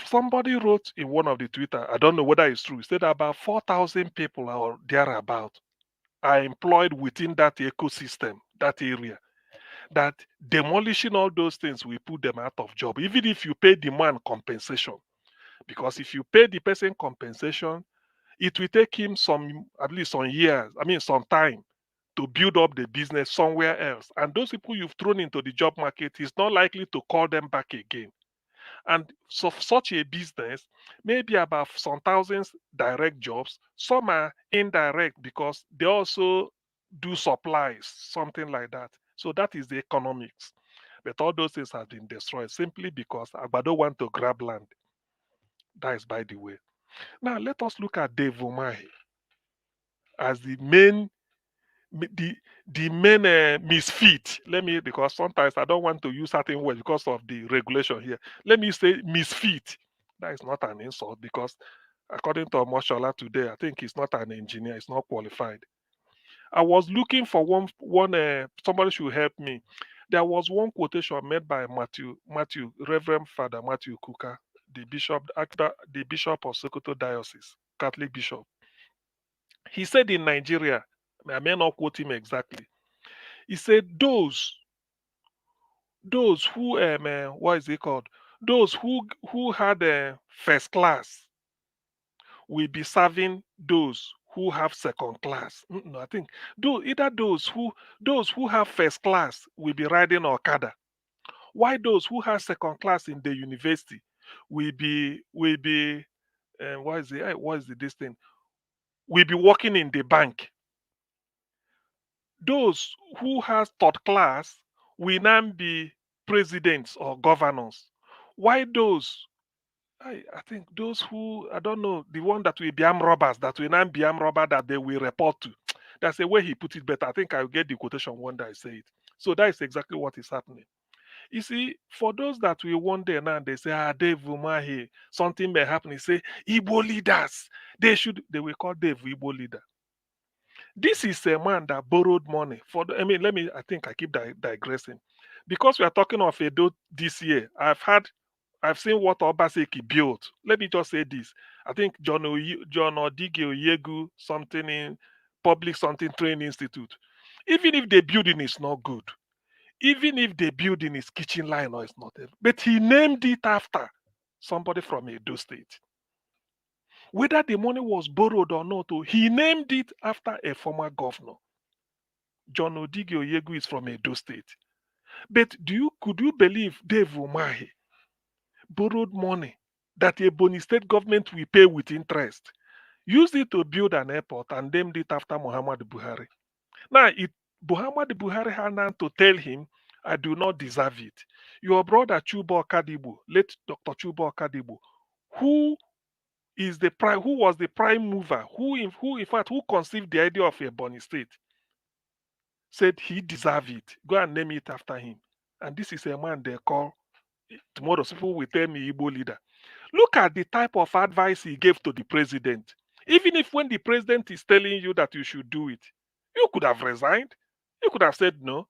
Somebody wrote in one of the Twitter, I don't know whether it's true, said about 4,000 people or thereabout are employed within that ecosystem, that area. That demolishing all those things will put them out of job, even if you pay the man compensation. Because if you pay the person compensation, it will take him at least some years, some time to build up the business somewhere else. And those people you've thrown into the job market, is not likely to call them back again. And so such a business, maybe about some thousands direct jobs, some are indirect because they also do supplies, something like that. So that is the economics. But all those things have been destroyed simply because Agbado want to grab land. That is by the way. Now let us look at Dave Umahi as the main misfit. Because sometimes I don't want to use certain words because of the regulation here. Let me say misfit. That is not an insult because according to Moshola today, I think he's not an engineer, he's not qualified. I was looking for one somebody should help me. There was one quotation made by Matthew, Reverend Father Matthew Kuka, the bishop of Sokoto Diocese, Catholic bishop. He said in Nigeria, I may not quote him exactly. He said, those those who what is it called? Those who had first class will be serving those who have second class. No, I think either those who have first class will be riding Okada, while those who have second class in the university will be what is this thing? Will be working in the bank. Those who has third class will now be presidents or governors. Why those I think those who I don't know the one that will be armed robbers that will now be armed robber that they will report to. That's the way he put it better. I think I'll get the quotation one day I say it. So that is exactly what is happening. You see, for those that we wonder now, they say, Dave Umahi, something may happen. He say, Igbo leaders, they will call Dave Igbo leader. This is a man that borrowed money I think I keep digressing. Because we are talking of Edo this year, I've seen what Obaseki built. Let me just say this. I think John Odige Oyegu, something in Public Something Training Institute. Even if the building is not good, even if the building is kitchen line or it's not, but he named it after somebody from Edo State. Whether the money was borrowed or not, he named it after a former governor. John Odige Oyegu is from Edo State. But could you believe Dave Umahi borrowed money that a Boni State government will pay with interest, used it to build an airport and named it after Muhammad Buhari? Now, Muhammad Buhari had now to tell him, I do not deserve it. Your brother Chubo Kadibu, late Dr. Chubo Kadibu, who was the prime mover, who conceived the idea of a Boni State, said he deserved it. Go and name it after him. And this is a man they call, tomorrow people will tell me Igbo leader. Look at the type of advice he gave to the president. Even if when the president is telling you that you should do it, you could have resigned. You could have said no.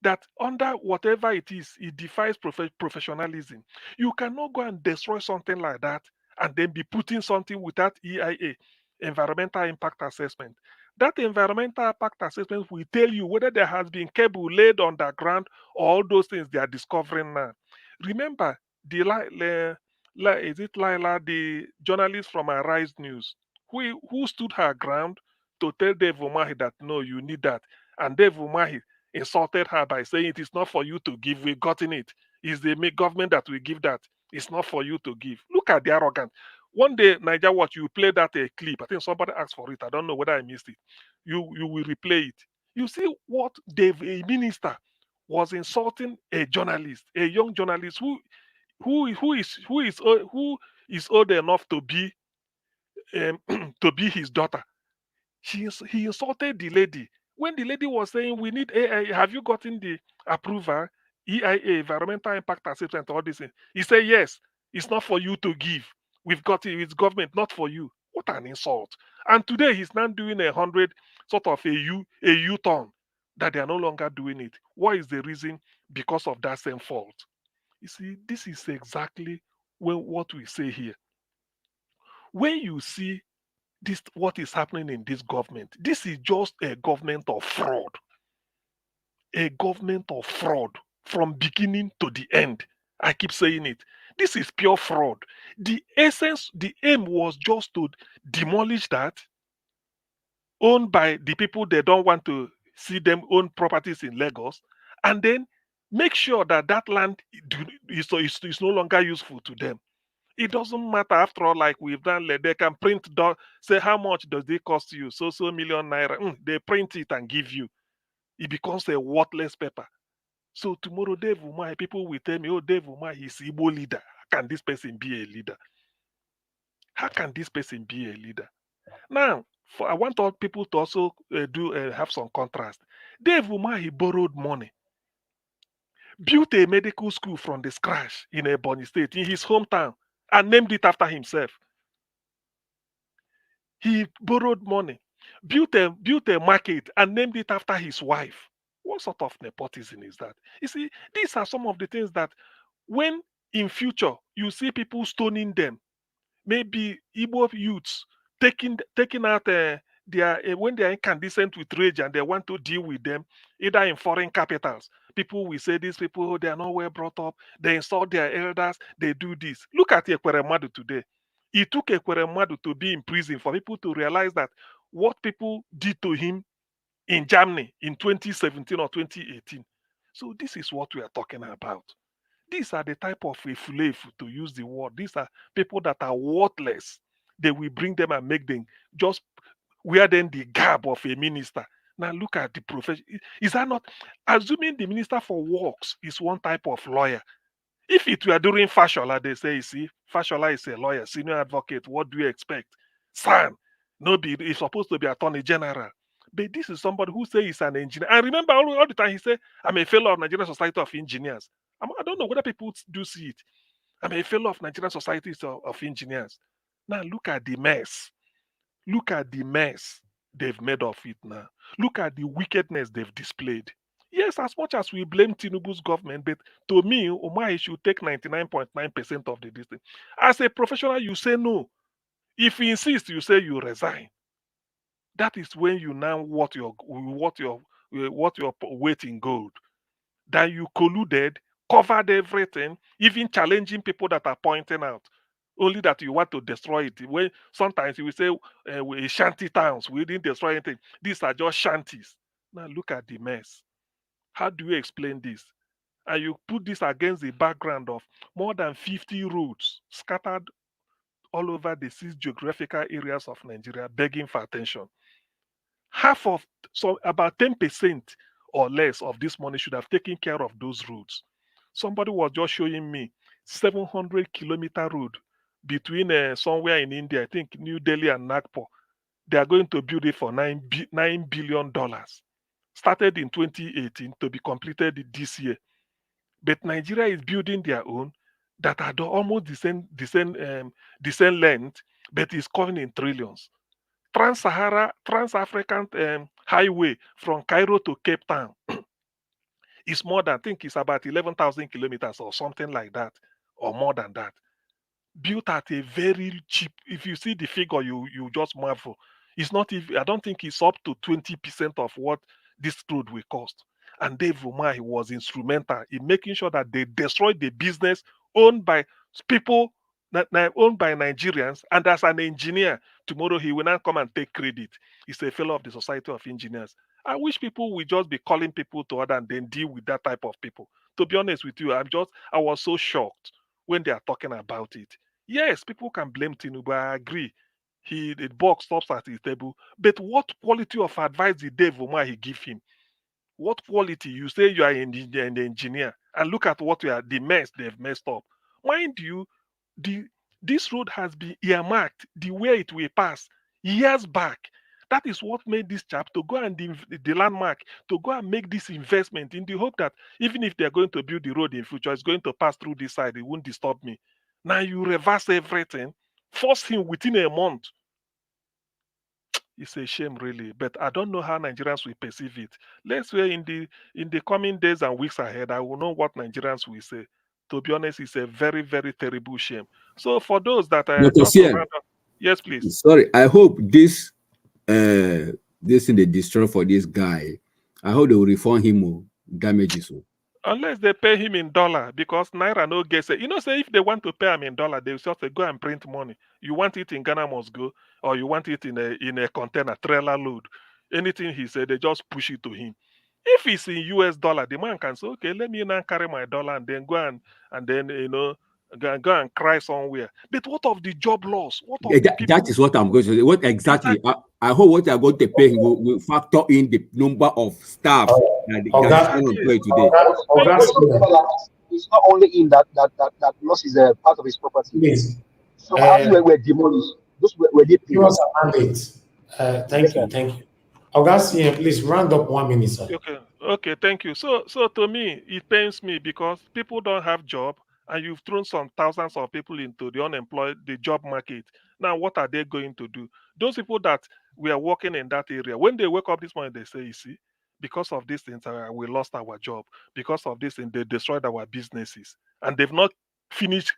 That under whatever it is, it defies professionalism. You cannot go and destroy something like that and then be putting something without EIA, environmental impact assessment. That environmental impact assessment will tell you whether there has been cable laid underground or all those things they are discovering now. Remember, is it Laila, the journalist from Arise News, who stood her ground to tell Dave Umahi that no, you need that. And Dave Umahi insulted her by saying it is not for you to give, we've gotten it. It's the government that will give that. It's not for you to give. Look at the arrogance. One day, Niger Watch, you play that a clip. I think somebody asked for it. I don't know whether I missed it. You will replay it. You see what a minister was insulting a journalist, a young journalist who is old enough to be to be his daughter. He insulted the lady. When the lady was saying, we need AIA, have you gotten the approval? EIA, environmental impact assessment, all this thing. He said, yes, it's not for you to give. We've got it, it's government, not for you. What an insult. And today he's now doing 100 sort of a U-turn that they are no longer doing it. What is the reason? Because of that same fault. You see, this is exactly what we say here. When you see this, what is happening in this government, this is just a government of fraud. A government of fraud from beginning to the end. I keep saying it. This is pure fraud. The aim was just to demolish that, owned by the people they don't want to see them own properties in Lagos, and then make sure that that land is no longer useful to them. It doesn't matter after all, like we've done, they can print, say how much does it cost you? So million naira. They print it and give you. It becomes a worthless paper. So tomorrow, Dave Umahi, people will tell me, oh, Dave Umahi is Igbo leader. How can this person be a leader? How can this person be a leader? Now, I want all people to also have some contrast. Dave Umahi borrowed money, built a medical school from the scratch in Ebonyi State, in his hometown, and named it after himself. He borrowed money, built a market, and named it after his wife. What sort of nepotism is that? You see, these are some of the things that when in future you see people stoning them, maybe Igbo youths taking out when they are incandescent with rage and they want to deal with them, either in foreign capitals, People will say these people, they are not well brought up. They insult their elders. They do this. Look at Ekweremadu today. It took Ekweremadu to be in prison for people to realize that what people did to him in Germany in 2017 or 2018. So this is what we are talking about. These are the type of efulefu, to use the word. These are people that are worthless. They will bring them and make them just wear them the garb of a minister. Now look at the profession. Is that not assuming the minister for works is one type of lawyer? If it were during Fashola, they say, you see, Fashola is a lawyer, senior advocate. What do you expect? Son, no, he's supposed to be attorney general. But this is somebody who say he's an engineer. And remember, all the time he said, I'm a fellow of Nigerian Society of Engineers. I don't know whether people do see it. I'm a fellow of Nigerian Society of Engineers. Now look at the mess. Look at the mess they've made of it now. Look at the wickedness they've displayed. Yes, as much as we blame Tinubu's government, but to me, Umar should take 99.9% of the distance. As a professional, you say no. If he insists, you say you resign. That is when you now what your weight in gold. That you colluded, covered everything, even challenging people that are pointing out. Only that you want to destroy it. When sometimes you will say we shanty towns, we didn't destroy anything. These are just shanties. Now look at the mess. How do you explain this? And you put this against the background of more than 50 roads scattered all over the 6 geographical areas of Nigeria, begging for attention. Half of, so about 10% or less of this money should have taken care of those roads. Somebody was just showing me 700-kilometer road between somewhere in India, I think New Delhi and Nagpur. They are going to build it for $9 billion. Started in 2018 to be completed this year. But Nigeria is building their own that are almost the same length, but is coming in trillions. Trans-African highway from Cairo to Cape Town is more than, I think it's about 11,000 kilometers or something like that, or more than that. Built at a very cheap, if you see the figure, you just marvel. It's not even, I don't think it's up to 20% of what this road will cost. And Dave Umar was instrumental in making sure that they destroyed the business owned by people, owned by Nigerians. And as an engineer, tomorrow he will not come and take credit. He's a fellow of the Society of Engineers. I wish people would just be calling people to order and then deal with that type of people. To be honest with you, I was so shocked when they are talking about it. Yes, people can blame Tinubu. I agree. The box stops at his table. But what quality of advice did Dave Umar he give him? What quality? You say you are an engineer, and look at what the mess they've messed up. Mind you, this road has been earmarked the way it will pass years back. That is what made this chap to go and the landmark to go and make this investment in the hope that even if they're going to build the road in future, it's going to pass through this side. It won't disturb me. Now you reverse everything, force him within a month. It's a shame, really. But I don't know how Nigerians will perceive it. Let's say in the coming days and weeks ahead, I will know what Nigerians will say. To be honest, it's a very, very terrible shame. So for those that just to round up, yes, please. Sorry, I hope this thing they destroy for this guy, I hope they will refund him damages. Unless they pay him in dollar, because Naira no gets it. You know, say if they want to pay him in dollar, they just say go and print money. You want it in Ghana must go, or you want it in a container, trailer load. Anything he said, they just push it to him. If it's in US dollar, the man can say, okay, let me now carry my dollar and then go and then go and cry somewhere. But what of the job loss? What of that is what I'm going to say. What exactly? I hope what they are going to pay him will factor in the number of staff that employed today. It's not only in that loss is a part of his property. Please. So houses were demolished. Those were they paid. Give us a mandate. Thank you. Augustine, please round up 1 minute, sir. Okay, thank you. So to me, it pains me because people don't have job, and you've thrown some thousands of people into the job market. Now, what are they going to do? Those people that we are working in that area, when they wake up this morning, they say, you see, because of these things, we lost our job. Because of this thing, they destroyed our businesses. And they've not finished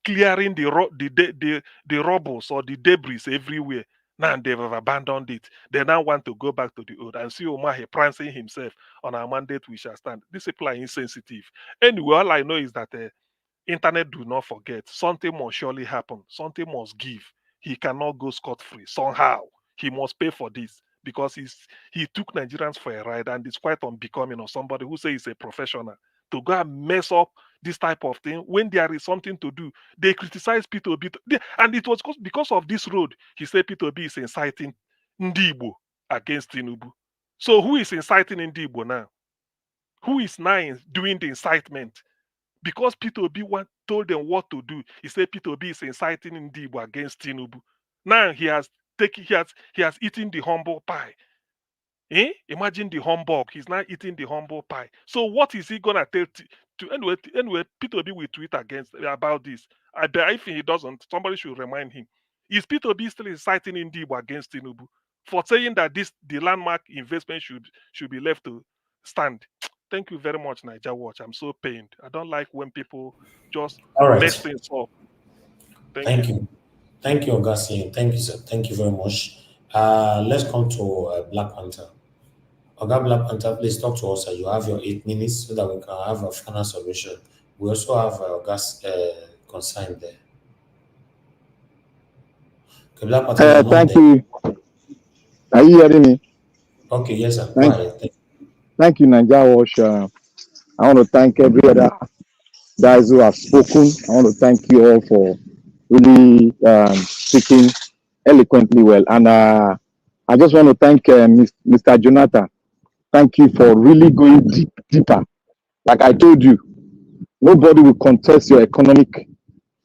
clearing the rubbles or the debris everywhere. Now they've abandoned it. They now want to go back to the old and see Umahi prancing himself on our mandate. We shall stand. These people are insensitive. Anyway, all I know is that internet do not forget. Something must surely happen. Something must give. He cannot go scot-free. Somehow he must pay for this because he took Nigerians for a ride, and it's quite unbecoming of somebody who says he's a professional to go and mess up this type of thing when there is something to do. They criticize Peter Obi, and it was because of this road. He said Peter Obi is inciting Ndibo against Tinubu. So who is inciting Ndibo now? Who is now doing the incitement? Because Peter Obi told them what to do. He said Peter Obi is inciting Ndibo against Tinubu. Now he has eaten the humble pie. Imagine the humbug. He's now eating the humble pie. So what is he gonna tell anyway? Peter Obi will tweet about this. I bet if he doesn't, somebody should remind him. Is Peter Obi still inciting Ndibo against Tinubu for saying that the landmark investment should be left to stand? Thank you very much, Niger Watch. I'm so pained. I don't like when people just mess things up. Thank you. Thank you, Augustine. Thank you, sir. Thank you very much. Let's come to Black Panther. Oga Black Panther, please talk to us. You have your 8 minutes so that we can have a final solution. We also have August consigned there. Okay, Black Panther, thank you. Are you hearing me? Okay, yes, sir. Thank you, Naija Watch. I want to thank every other guys who have spoken. I want to thank you all for really speaking eloquently well. And I just want to thank Mr. Jonathan. Thank you for really going deeper. Like I told you, nobody will contest your economic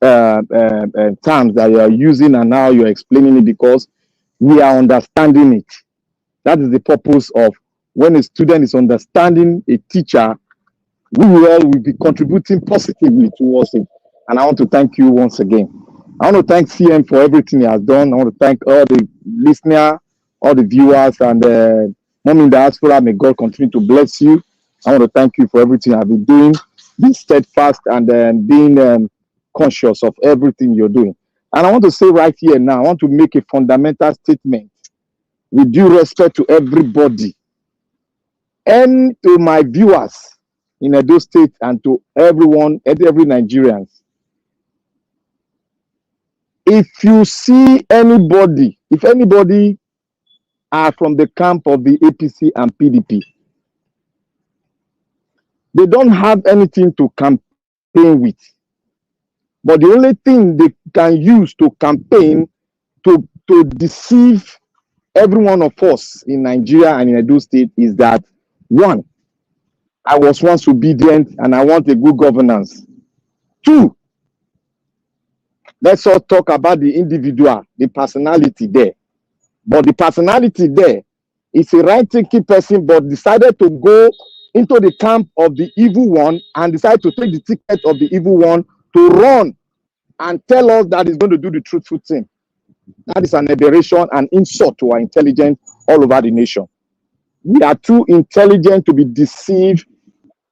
terms that you are using and now you're explaining it because we are understanding it. That is the purpose of when a student is understanding a teacher, we will be contributing positively towards it. And I want to thank you once again. I want to thank CM for everything he has done. I want to thank all the listeners, all the viewers, and Mom in Diaspora. May God continue to bless you. I want to thank you for everything I've been doing. Be steadfast and being conscious of everything you're doing. And I want to say right here now, I want to make a fundamental statement with due respect to everybody and to my viewers in Edo State and to everyone, every Nigerian. If you see anybody, if anybody are from the camp of the APC and PDP, they don't have anything to campaign with. But the only thing they can use to campaign to deceive every one of us in Nigeria and in Edo State is that, one, I was once obedient and I want a good governance. Two, let's all talk about the individual, the personality there. But the personality there is a right-thinking person, but decided to go into the camp of the evil one and decide to take the ticket of the evil one to run and tell us that he's going to do the truthful thing. That is an aberration and insult to our intelligence all over the nation. We are too intelligent to be deceived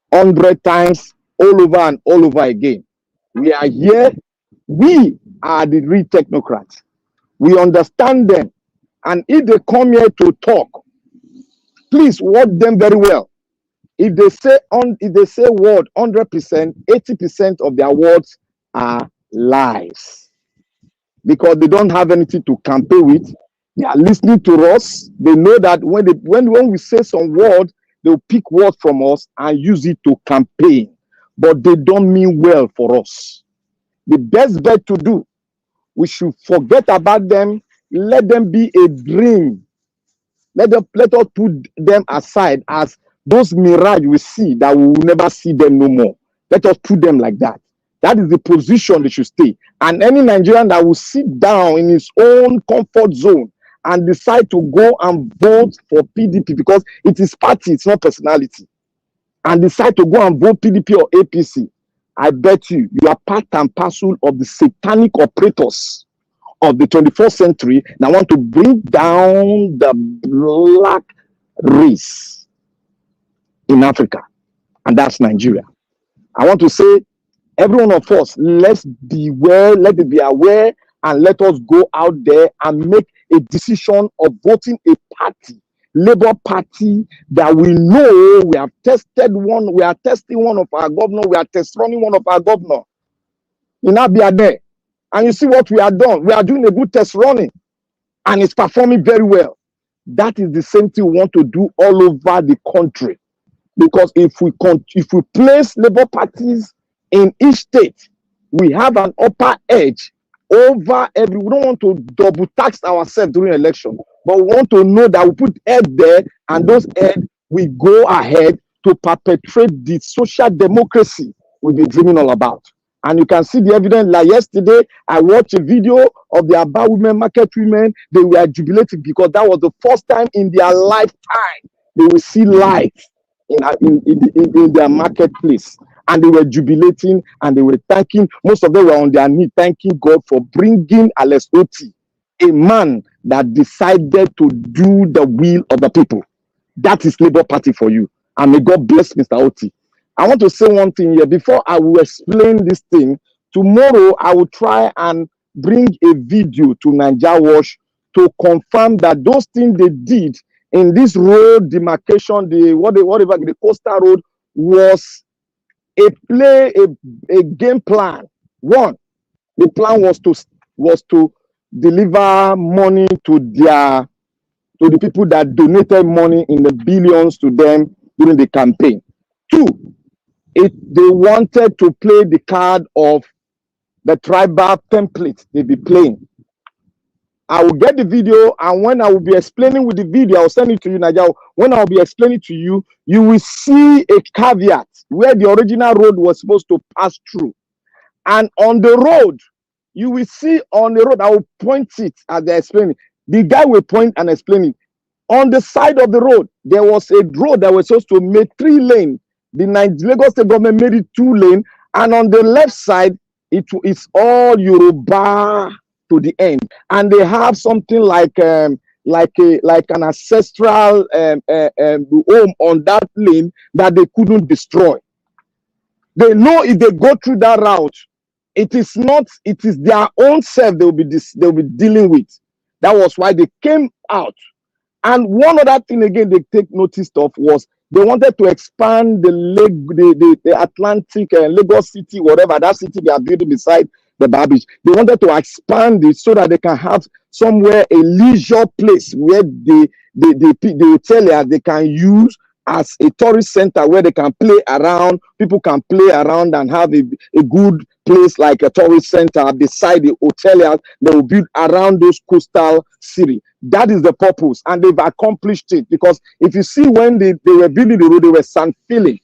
100 times all over and all over again. We are here. We are the real technocrats. We understand them. And if they come here to talk, please watch them very well. If they say word 100%, 80% of their words are lies. Because they don't have anything to campaign with. They are listening to us. They know that when we say some word, they'll pick words from us and use it to campaign. But they don't mean well for us. The best bet to do, we should forget about them. Let them be a dream. Let us put them aside as those mirage we see that we will never see them no more. Let us put them like that. That is the position they should stay. And any Nigerian that will sit down in his own comfort zone and decide to go and vote for PDP because it is party, it's not personality, and decide to go and vote PDP or APC, I bet you are part and parcel of the satanic operators of the 21st century that want to bring down the black race in Africa, and that's Nigeria. I want to say, every one of us, let's beware, let us be aware and let us go out there and make a decision of voting a party, Labour Party, that we know we have tested one, we are testing one of our governor, we are test running one of our governor in Abia there. And you see what we are done. We are doing a good test running and it's performing very well. That is the same thing we want to do all over the country. Because if we place Labour parties in each state, we have an upper edge over every. We don't want to double tax ourselves during election, but we want to know that we put head there, and those head we go ahead to perpetrate the social democracy we've been dreaming all about. And you can see the evidence. Like yesterday, I watched a video of the Aba women, market women. They were jubilating because that was the first time in their lifetime they will see light in their marketplace. And they were jubilating and they were thanking. Most of them were on their knees thanking God for bringing Alex Oti, a man that decided to do the will of the people. That is Labour Party for you. And may God bless Mr. Oti. I want to say one thing here before I will explain this thing. Tomorrow I will try and bring a video to Naija Watch to confirm that those things they did in this road demarcation, whatever the coastal road, was a game plan. One, the plan was to deliver money to the people that donated money in the billions to them during the campaign. Two, they wanted to play the card of the tribal template they be playing. I will get the video, and when I will be explaining with the video, I will send it to you, Naija. When I will be explaining to you, you will see a caveat where the original road was supposed to pass through. And on the road, you will see on the road, I will point it as they're explaining. The guy will point and explain it. On the side of the road, there was a road that was supposed to make 3 lanes. The Lagos State government made it 2 lanes, and on the left side, it's all Yoruba to the end, and they have something like an ancestral home on that lane that they couldn't destroy. They know if they go through that route, it is their own self they'll be dealing with. That was why they came out. And one other thing again they take notice of was they wanted to expand the Atlantic Lagos City, whatever that city they are building beside the Bar Beach. They wanted to expand it so that they can have somewhere a leisure place where the hoteliers they can use as a tourist center where they can play around. People can play around and have a good place like a tourist center beside the hoteliers. They will build around those coastal cities. That is the purpose, and they've accomplished it. Because if you see when they were building the road, they were sand filling.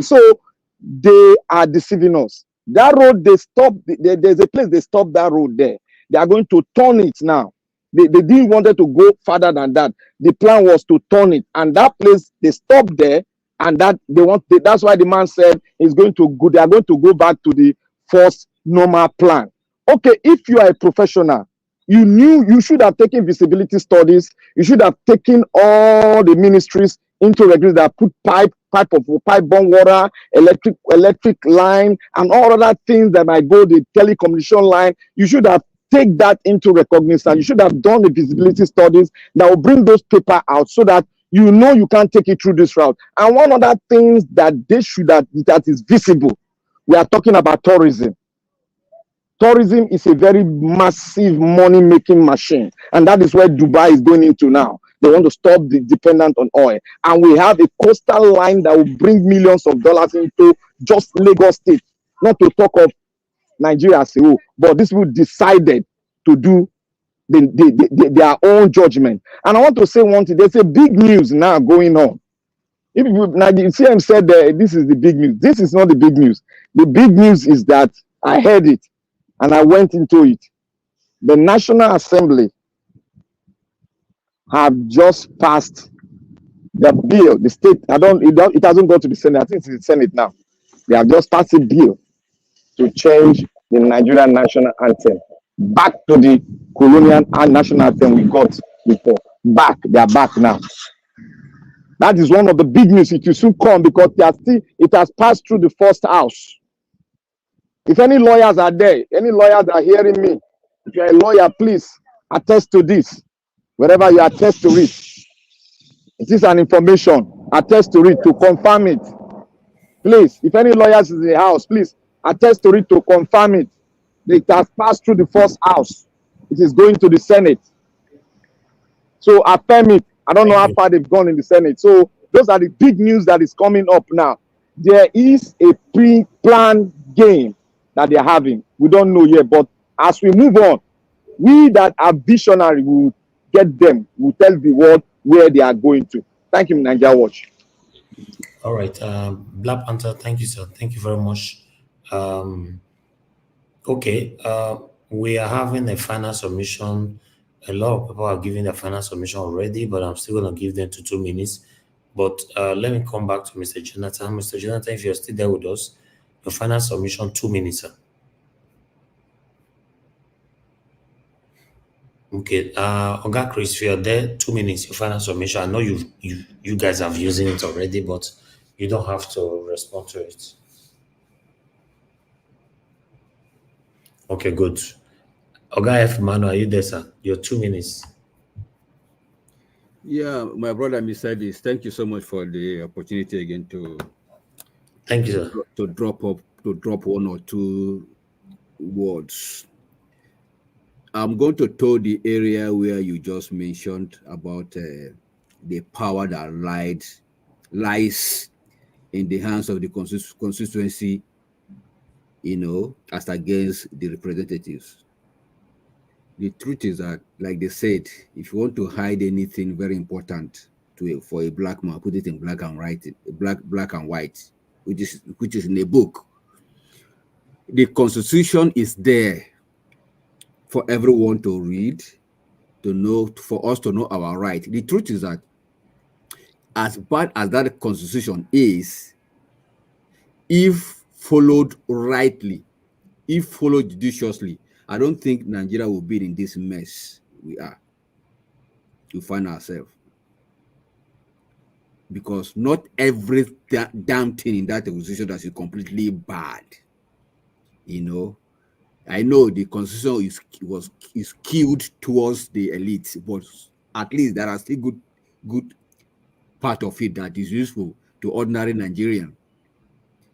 So they are deceiving us. That road, they stopped. There's a place they stopped that road there. They are going to turn it now. They didn't want to go further than that. The plan was to turn it, and that place they stopped there, and that's why the man said he's going to go. They are going to go back to the first normal plan. Okay, if you are a professional, you should have taken visibility studies. You should have taken all the ministries into regulation that put pipe bomb water, electric line, and all other things that might go the telecommunication line. You should have take that into recognition. You should have done the visibility studies that will bring those papers out so that you know you can't take it through this route. And one other thing that they should have that is visible, we are talking about tourism. Tourism is a very massive money-making machine, and that is where Dubai is going into now. They want to stop the dependence on oil, and we have a coastal line that will bring millions of dollars into just Lagos State. Not to talk of Nigeria as a whole, but these people decided to do their own judgment. And I want to say one thing: there's a big news now going on. If now the CM said this is the big news, this is not the big news. The big news is that I heard it and I went into it. The National Assembly have just passed the bill. The state, it hasn't gone to the Senate. I think it's in the Senate now. They have just passed a bill to change the Nigerian national anthem back to the colonial national anthem we got before. They are back now. That is one of the big news. It will soon come because it has passed through the first house. If any lawyers are there, any lawyers are hearing me, If you're a lawyer, please attest to this. Wherever you attest to it, it is an information. Attest to it to confirm it. Please, if any lawyers in the house, please attest to it to confirm it. It has passed through the first house. It is going to the Senate. So affirm it. I don't know how far they've gone in the Senate. So those are the big news that is coming up now. There is a pre-planned game that they're having. We don't know yet, but as we move on, we that are visionary will get them, will tell the world where they are going to. Thank you, Nigeria Watch. All right, Black Panther, thank you, sir. Thank you very much. Okay, we are having a final submission. A lot of people are giving their final submission already, but I'm still going to give them to 2 minutes. But let me come back to Mr. Jonathan. Mr. Jonathan, if you're still there with us, your final submission, 2 minutes, sir. Okay, Oga Chris, if you're there, 2 minutes, your final submission. I know you guys have using it already, but you don't have to respond to it. Okay, good. Oga F. Manu, are you there, sir? Your 2 minutes. Yeah, my brother, Mr. Davis, thank you so much for the opportunity again to thank you, sir. To drop 1 or 2 words. I'm going to tour the area where you just mentioned about the power that lies in the hands of the constituency, you know, as against the representatives. The truth is that, like they said, if you want to hide anything very important for a black man, put it in black and white, which is in a book. The Constitution is there for everyone to read, to know, for us to know our right. The truth is that, as bad as that Constitution is, if followed rightly, if followed judiciously, I don't think Nigeria will be in this mess we are to find ourselves. Because not every damn thing in that constitution that is completely bad. You know, I know the constitution is skewed towards the elite, but at least there are still good part of it that is useful to ordinary Nigerian.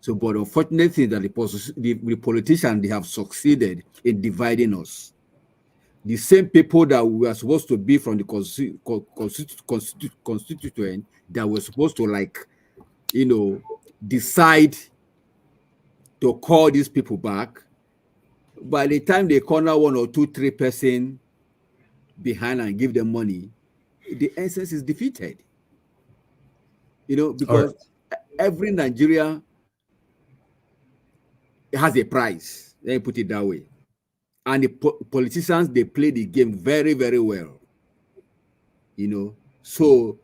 So, but unfortunate thing that the politicians, they have succeeded in dividing us. The same people that we are supposed to be from the constituent that we're supposed to, like, you know, decide to call these people back. By the time they corner 1 or 2, 3 person behind and give them money, the essence is defeated. You know, because every Nigeria has a price. Let me put it that way. And the politicians, they play the game very, very well. You know, so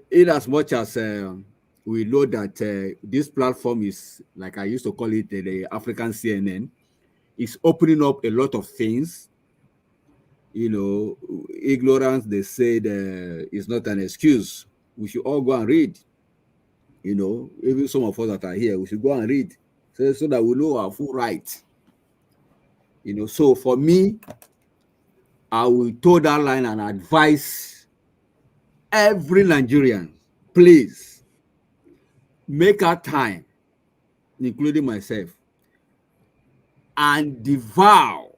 in as much as we know that this platform is, like I used to call it, the African CNN, is opening up a lot of things. You know, ignorance, they said, is not an excuse. We should all go and read. You know, even some of us that are here, we should go and read so that we know our full right. You know, so for me, I will toe that line and advise every Nigerian, please make our time, including myself, and devour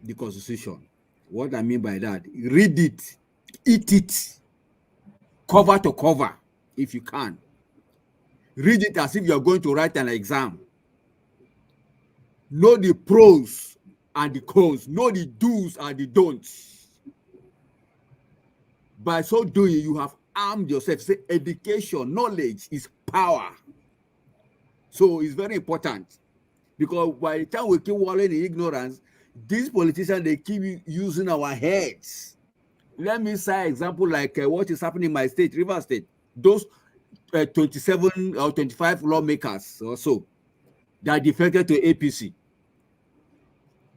the Constitution. What I mean by that, read it, eat it, cover to cover, if you can. Read it as if you're going to write an exam. Know the pros and the cons, know the do's and the don'ts. By so doing, you have armed yourself. Say education, knowledge is power. So it's very important, because by the time we keep wallowing in ignorance, these politicians, they keep using our heads. Let me say example like what is happening in my state, Rivers State. Those 27 or 25 lawmakers or so that defected to APC.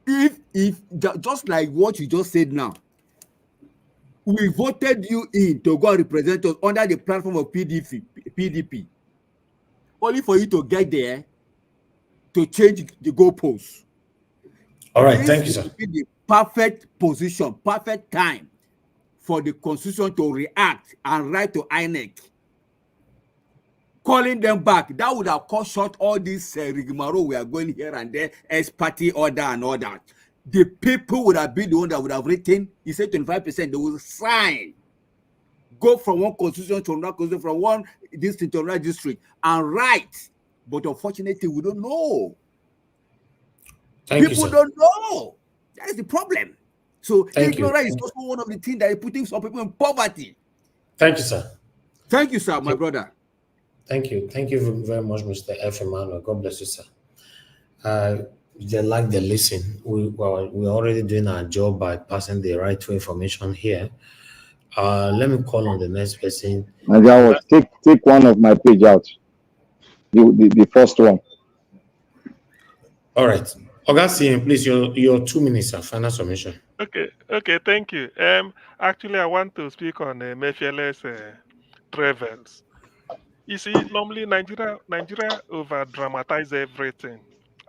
If just like what you just said now, we voted you in to go and represent us under the platform of PDP, only for you to get there to change the goalposts. All right, this thank you, sir. would be the perfect position, perfect time for the constitution to react and write to INEC, calling them back. That would have cut short all this rigmarole we are going here and there, ex-party order and all that. The people would have been the one that would have written, he said 25%, they will sign, go from one constitution to another constitution, from one district to another district, and write. But unfortunately, we don't know. People don't know. That is the problem. So ignorance is also one of the things that is putting some people in poverty. Thank you, sir. Thank you, sir, my brother. Thank you. Thank you very much, Mr. F. Emmanuel. God bless you, sir. They like the listen. We're already doing our job by passing the right to information here. Let me call on the next person. Take one of my page out. The first one. All right. Augustine, please, your 2 minutes, sir. Final submission. Okay, thank you. Actually, I want to speak on Emefiele's travels. You see, normally Nigeria over dramatize everything.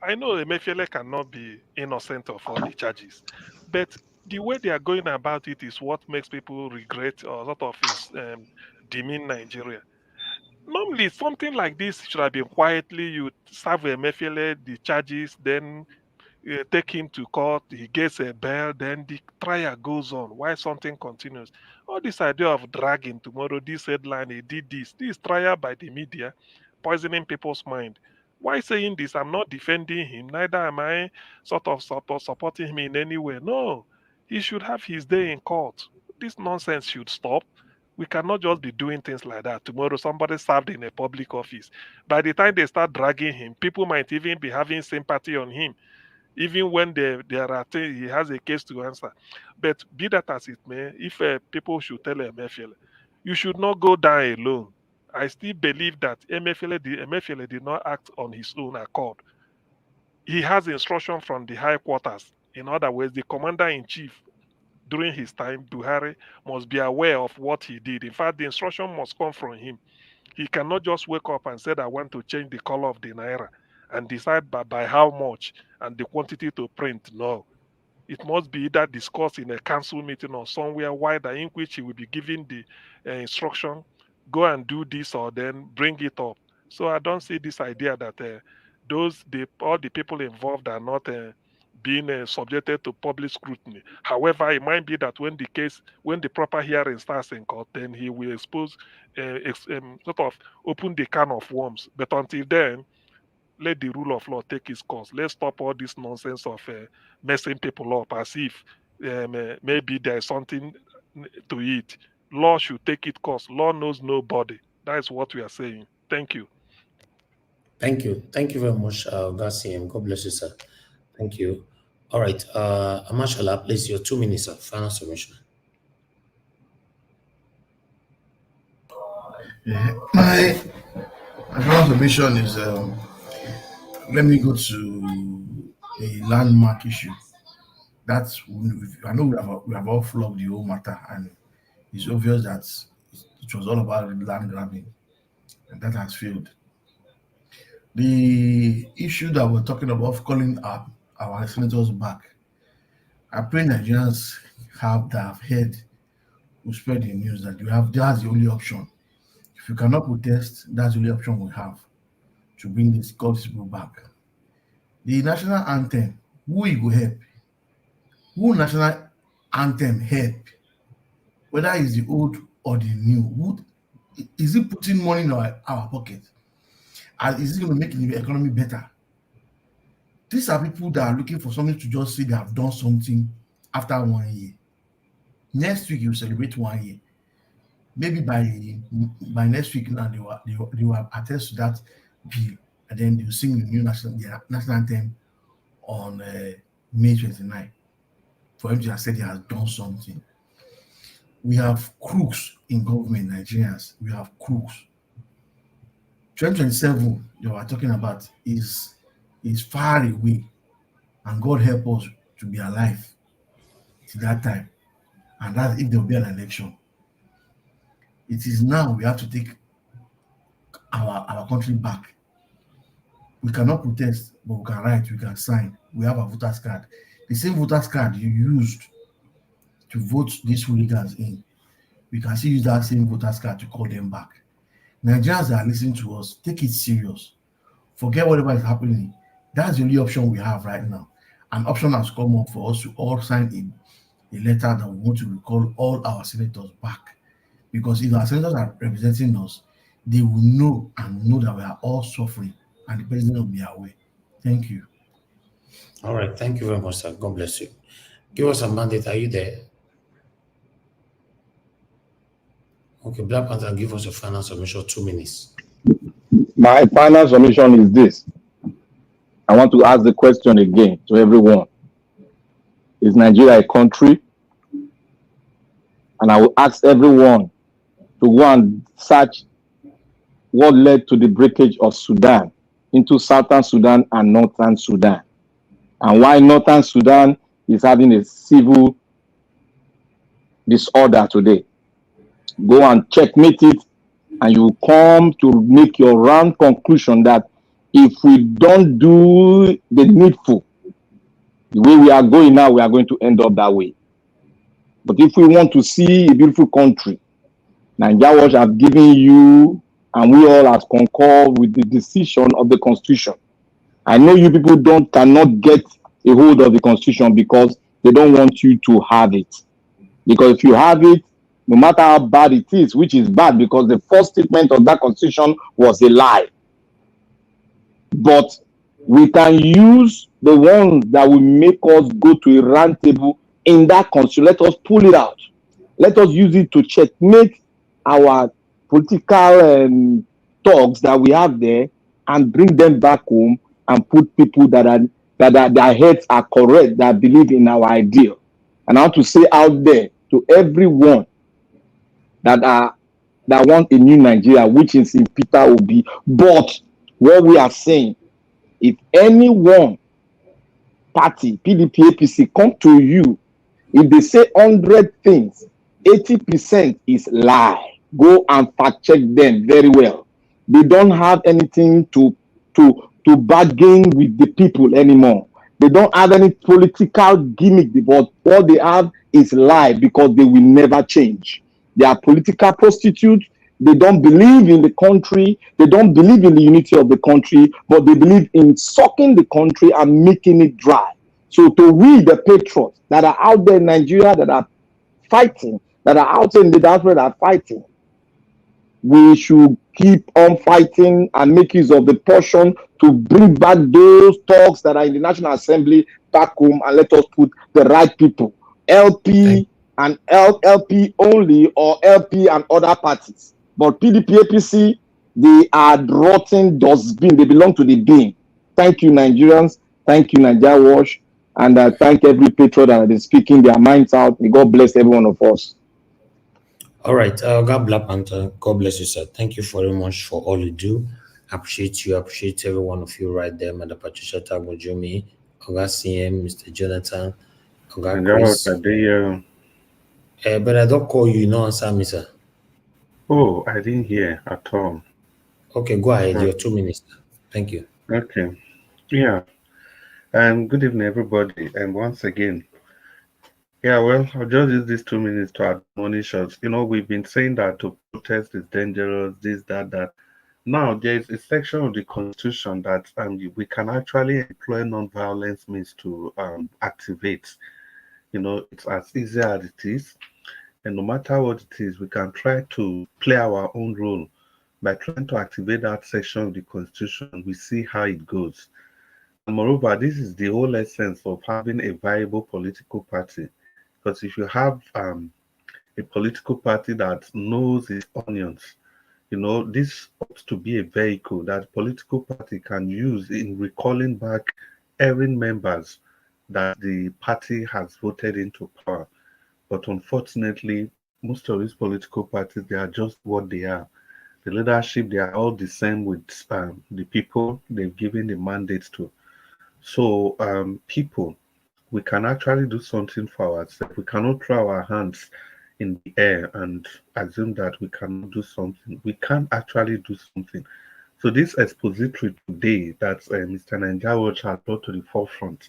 I know Emefiele cannot be innocent of all the charges, but the way they are going about it is what makes people regret or sort of is demean Nigeria. Normally, something like this should have been quietly. You serve Emefiele the charges, then take him to court, he gets a bail, then the trial goes on while something continues. All this idea of dragging tomorrow, this headline, he did this trial by the media, poisoning people's mind. Why saying this? I'm not defending him, neither am I sort of supporting him in any way. No, he should have his day in court. This nonsense should stop. We cannot just be doing things like that. Tomorrow, somebody served in a public office. By the time they start dragging him, people might even be having sympathy on him, even when there are things, he has a case to answer. But be that as it may, if people should tell Emefiele, you should not go down alone. I still believe that Emefiele did not act on his own accord. He has instruction from the high quarters. In other words, the commander-in-chief during his time, Buhari, must be aware of what he did. In fact, the instruction must come from him. He cannot just wake up and say, I want to change the color of the Naira and decide by how much and the quantity to print. No. It must be either discussed in a council meeting or somewhere wider in which he will be given the instruction, go and do this or then bring it up. So I don't see this idea that all the people involved are not being subjected to public scrutiny. However, it might be that when the proper hearing starts in court, then he will sort of open the can of worms. But until then, let the rule of law take its course. Let's stop all this nonsense of messing people up as if maybe there's something to it. Law should take its course. Law knows nobody. That is what we are saying. Thank you. Thank you. Thank you very much, Garcia. God bless you, sir. Thank you. All right. Amashala, please, your 2 minutes, sir. Final submission. Yeah. My final submission is let me go to a landmark issue. I know we have all flogged the whole matter, and it's obvious that it was all about land grabbing, and that has failed. The issue that we're talking about, calling our senators back, I pray Nigerians have heard, who spread the news that that's the only option. If you cannot protest, that's the only option we have to bring these people back. The national anthem, who it will help? Who national anthem help? Whether it's the old or the new, is it putting money in our pocket? And is it going to make the economy better? These are people that are looking for something to just say they have done something after 1 year. Next week you celebrate 1 year. Maybe by next week now they will attest to that bill, and then they'll sing the new national anthem on May 29. For him to have said he has done something. We have crooks in government, Nigerians. We have crooks. 2027 they were talking about is far away, and God help us to be alive to that time. And that's if there will be an election. It is now we have to take our country back. We cannot protest, but we can write, we can sign. We have a voter's card. the same voters card you used to vote these hooligans in, we can still use that same voters card to call them back. Nigerians that are listening to us, take it serious. Forget whatever is happening. That's the only option we have right now. An option has come up for us to all sign a letter that we want to recall all our senators back. Because if our senators are representing us, they will know and know that we are all suffering, and the president will be aware. Thank you. All right. Thank you very much, sir. God bless you. Give us a mandate. Are you there? Okay, Black Panther, give us a final submission, 2 minutes. My final submission is this. I want to ask the question again to everyone. Is Nigeria a country? And I will ask everyone to go and search what led to the breakage of Sudan into Southern Sudan and Northern Sudan, and why Northern Sudan is having a civil disorder today. Go and checkmate it, and you come to make your round conclusion that if we don't do the needful, the way we are going now, we are going to end up that way. But if we want to see a beautiful country, Nigeria Watch have given you, and we all have concurred with the decision of the Constitution. I know you people cannot get a hold of the Constitution because they don't want you to have it. Because if you have it, no matter how bad it is, which is bad because the first statement of that Constitution was a lie. But we can use the ones that will make us go to a round table in that Constitution. Let us pull it out. Let us use it to checkmate our political talks that we have there and bring them back home and put people that their heads are correct, that believe in our ideal. And I want to say out there to everyone that want a new Nigeria, which is in Peter Obi. But what we are saying, if any one party, PDP, APC, come to you, if they say 100 things, 80% is lie. Go and fact check them very well. They don't have anything to bargain with the people anymore. They don't have any political gimmick, but all they have is lie because they will never change. They are political prostitutes. They don't believe in the country. They don't believe in the unity of the country, but they believe in sucking the country and making it dry. So to we, the patriots that are out there in Nigeria that are fighting, that are out in the diaspora that are fighting, we should keep on fighting and make use of the portion to bring back those talks that are in the National Assembly back home, and let us put the right people, LP and LP only, or LP and other parties. But PDP, APC, they are rotten dustbin. They belong to the bin. Thank you, Nigerians. Thank you, Nigeria Watch. And thank every patriot that is speaking their minds out. May God bless every one of us. All right. God bless you, sir. Thank you very much for all you do. Appreciate you. Appreciate every one of you right there. Madam Patricia Tagbojumi, Oga CM, Mr. Jonathan, Oga Chris. But I don't call you, answer me, sir. Oh, I didn't hear at all. Okay, go ahead. Your 2 minutes. Thank you. Okay. Yeah. Good evening, everybody. And once again, well, I'll just use these 2 minutes to admonish us. We've been saying that to protest is dangerous, this, that. Now, there's a section of the Constitution that we can actually employ non-violence means to activate. It's as easy as it is. And no matter what it is, we can try to play our own role by trying to activate that section of the Constitution. We see how it goes. And moreover, this is the whole essence of having a viable political party. Because if you have a political party that knows its onions, this ought to be a vehicle that political party can use in recalling back erring members that the party has voted into power. But unfortunately, most of these political parties, they are just what they are. The leadership, they are all the same with the people they've given the mandate to. So people, we can actually do something for ourselves. We cannot throw our hands in the air and assume that we cannot do something. We can actually do something. So this expository today that Mr. Nigeria Watch has brought to the forefront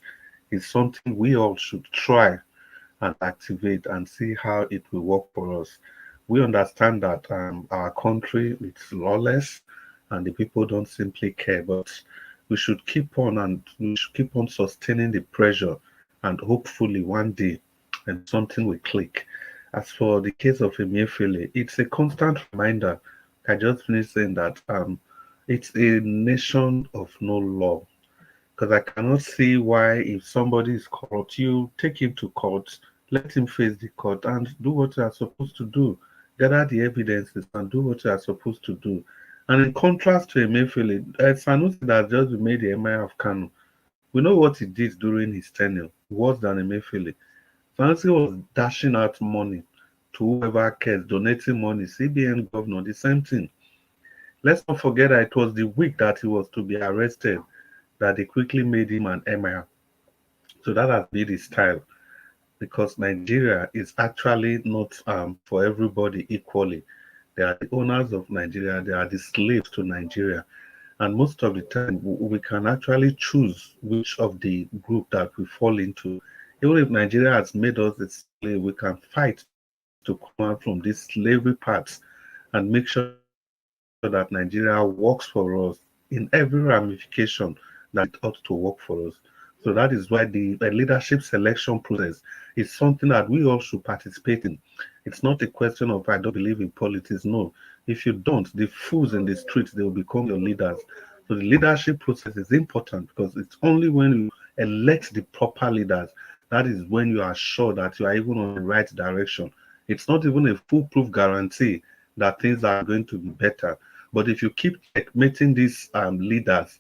is something we all should try and activate and see how it will work for us. We understand that our country is lawless and the people don't simply care, but we should keep on sustaining the pressure, and hopefully one day and something will click. As for the case of Emefiele, it's a constant reminder. I just finished saying that it's a nation of no law. Because I cannot see why, if somebody is corrupt, you take him to court, let him face the court, and do what you are supposed to do. Gather the evidences and do what you are supposed to do. And in contrast to Emefiele, Sanusi that just made the Emir of Kano. We know what he did during his tenure, worse than Emefiele. Sanusi was dashing out money to whoever cares, donating money, CBN governor, the same thing. Let's not forget that it was the week that he was to be arrested that they quickly made him an emir. So that has been his style, because Nigeria is actually not for everybody equally. They are the owners of Nigeria, they are the slaves to Nigeria. And most of the time, we can actually choose which of the group that we fall into. Even if Nigeria has made us a slave, we can fight to come out from these slavery parts and make sure that Nigeria works for us in every ramification that it ought to work for us. So that is why the leadership selection process is something that we all should participate in. It's not a question of I don't believe in politics. No. If you don't, the fools in the streets, they will become your leaders. So the leadership process is important, because it's only when you elect the proper leaders that is when you are sure that you are even on the right direction. It's not even a foolproof guarantee that things are going to be better. But if you keep checkmating these leaders,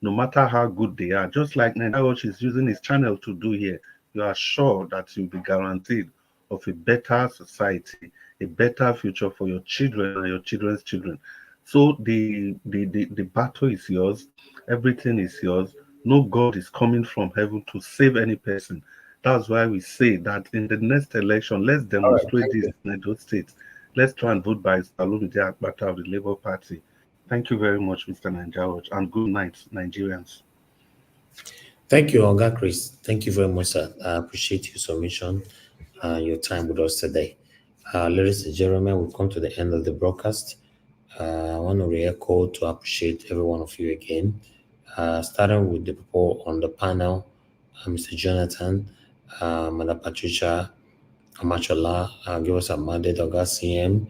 no matter how good they are, just like Naira is using his channel to do here, you are sure that you'll be guaranteed of a better society, a better future for your children and your children's children. So the battle is yours, everything is yours. No God is coming from heaven to save any person. That's why we say that in the next election, let's demonstrate this in those states. Let's try and vote by Salomide Akpata of the Labour Party. Thank you very much, Mr. Nanjawaj, and good night, Nigerians. Thank you, Oga Chris. Thank you very much, sir. I appreciate your submission and your time with us today. Ladies and gentlemen, we've come to the end of the broadcast. I want to re-echo to appreciate every one of you again, starting with the people on the panel, Mr. Jonathan, Madam Patricia, Amachola, give us a mandate, Oga CM,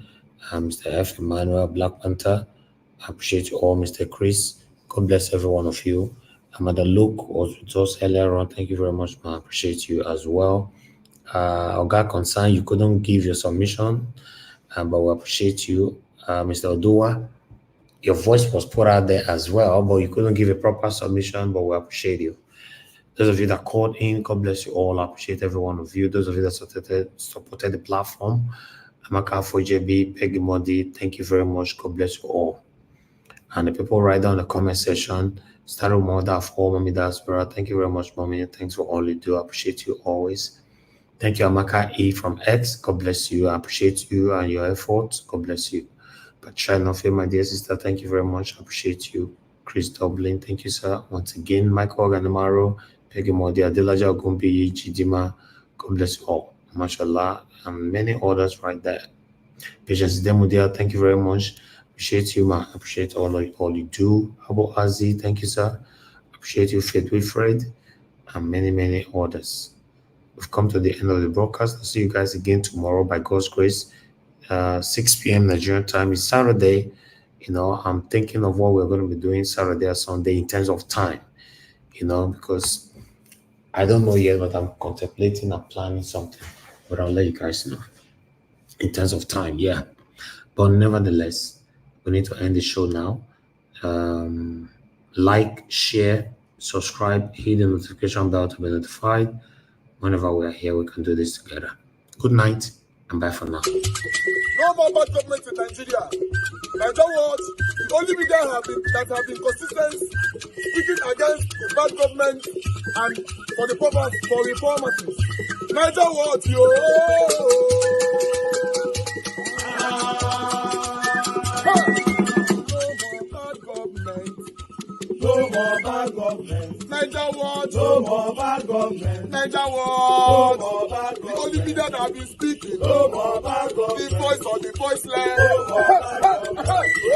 Mr. F. Emmanuel, Black Panther. I appreciate you all, Mr. Chris. God bless every one of you. Mother Luke was with us earlier on. Thank you very much, man. I appreciate you as well. Oga Concern, you couldn't give your submission, but we appreciate you. Mr. Odua, your voice was put out there as well, but you couldn't give a proper submission, but we appreciate you. Those of you that called in, God bless you all. I appreciate every one of you. Those of you that supported the platform, Amaka for JB, Peggy Modi, thank you very much. God bless you all. And the people right down in the comment section, Star Mother for Mommy Diaspora, thank you very much, Mommy. Thanks for all you do. I appreciate you always. Thank you, Amaka E from X. God bless you. I appreciate you and your efforts. God bless you. But try not fail, my dear sister. Thank you very much. I appreciate you. Chris Dublin, thank you, sir. Once again, Michael Ganamaro, Peggy Modi, Adelaja Ogumbi, Chidima. God bless you all. Mashallah, and many others right there. Patience Demudia, thank you very much. Appreciate you, man. Appreciate all you do. Abu Azi, thank you, sir. Appreciate you, Faith Wilfred, and many others. We've come to the end of the broadcast. I'll see you guys again tomorrow by God's grace. 6 p.m. Nigerian time is Saturday. You know, I'm thinking of what we're going to be doing Saturday or Sunday in terms of time. You know, because I don't know yet, but I'm contemplating and planning something. But I'll let you guys know in terms of time. Yeah. But nevertheless, we need to end the show now. Like, share, subscribe, hit the notification bell to be notified. Whenever we are here, we can do this together. Good night and bye for now. No more bad government in Nigeria. Nigeria Watch, the only media that have been consistent speaking against the bad government and for the purpose for reformers. Nigeria Watch, yo. No more bad government. No more bad government. Niger watch. No more bad government. Niger watch. No more bad government. The only media that have been speaking. No more bad government. The voice of the voiceless. No more bad government.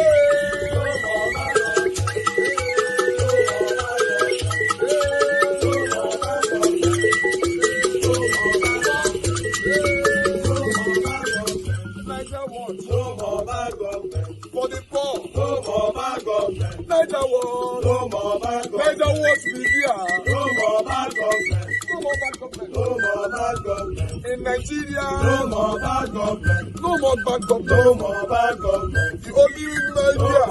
No more bad government. For the poor, no more bad government. Niger watch, no more bad government. Niger watch media, no more bad government. No more bad government. No more bad government. In Nigeria, no more bad government. No more bad government. No more bad government. The only media,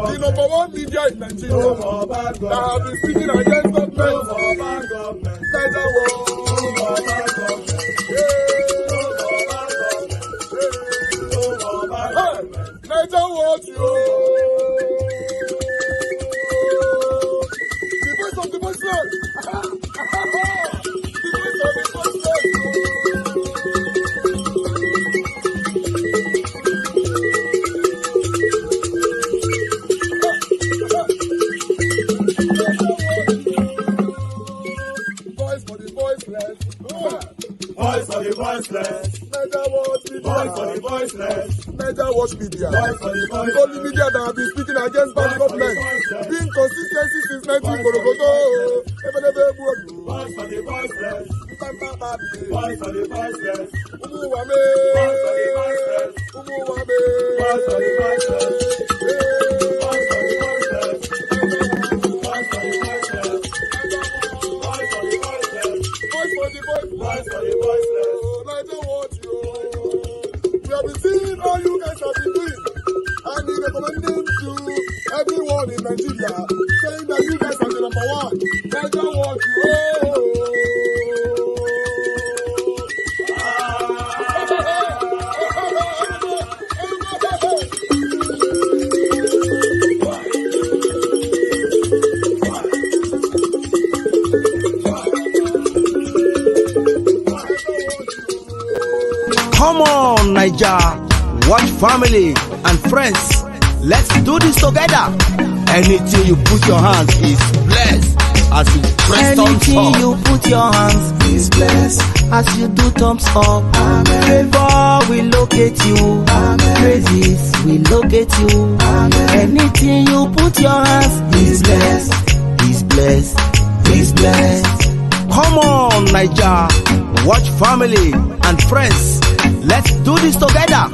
the number one media in Nigeria, no more bad government. That have been speaking against government. No more bad government. Niger watch, no more bad government. Niger watch you. The voice of the voiceless. The voice of the voiceless. Voice for the voiceless. Voice for the voiceless. Niger watch media. Voice for the voiceless. Niger watch media. Voice for the voiceless. The only media that have been speaking against bad government. Being consistency since 1944. Voice for the voiceless. Voice for the voiceless. Umuwame. Voice for the voiceless. Umuwame. Voice for the voiceless. Voice for the voiceless. Voice for the voiceless. Voice for the voiceless. Voice for the voiceless. Voice for the voiceless. Niger watch you. We have been seeing all you guys have been doing, and we recommending to everyone in Nigeria, saying that you guys are the number one. Niger watch you. Come on, Niger, watch family and friends. Let's do this together. Anything you put your hands is blessed as you press thumbs up. Anything you put your hands is blessed as you do thumbs up. Amen. Favor will locate you. Amen. Praises will locate you. Amen. Anything you put your hands is blessed. Is blessed. Is blessed. Come on, Niger, watch family and friends. Let's do this together.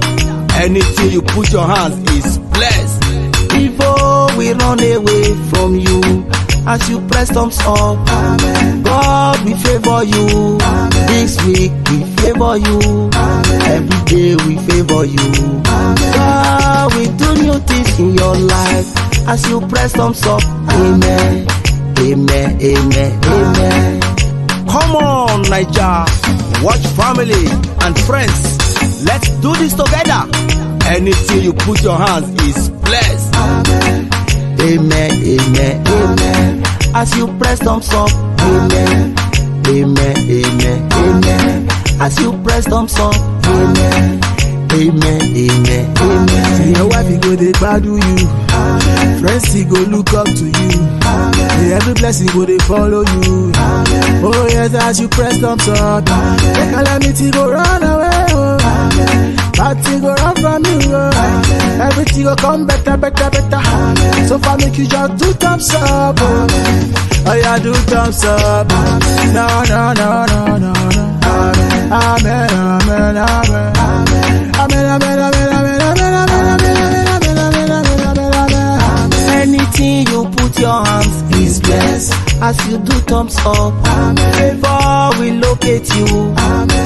Anything you put your hands is blessed. Evil will run away from you as you press thumbs up. Amen. God will favor you. Amen. This week we favor you. Amen. Every day we favor you. Amen. God will do new things in your life as you press thumbs up. Amen. Amen. Amen. Amen. Come on, Niger, watch family and friends. Let's do this together. Anything you put your hands is blessed. Amen. Amen. Amen. Amen. As you press thumbs up. Amen. Amen. Amen. Amen. As you press thumbs up. Amen. Amen. Amen. Amen. See your wife, he go they gbadu you. Amen. Friends, he go look up to you. Amen. Every blessing go they follow you. Amen. Oh yes, as you press thumbs up. Amen. The calamity go run away. Oh. Amen. Bad thing go run from you. Oh. Amen. Everything go come better, better, better. Amen. So far make you just do thumbs up. Oh, oh yeah, do thumbs up. Amen. No, no, no, no, no, no. Amen. Amen. Amen. Amen. Amen. Amen, amen, amen, amen, amen, amen, amen, amen, amen, amen, amen. Anything you put your hands is blessed as you do thumbs up. Amen. Favor will locate you. Amen.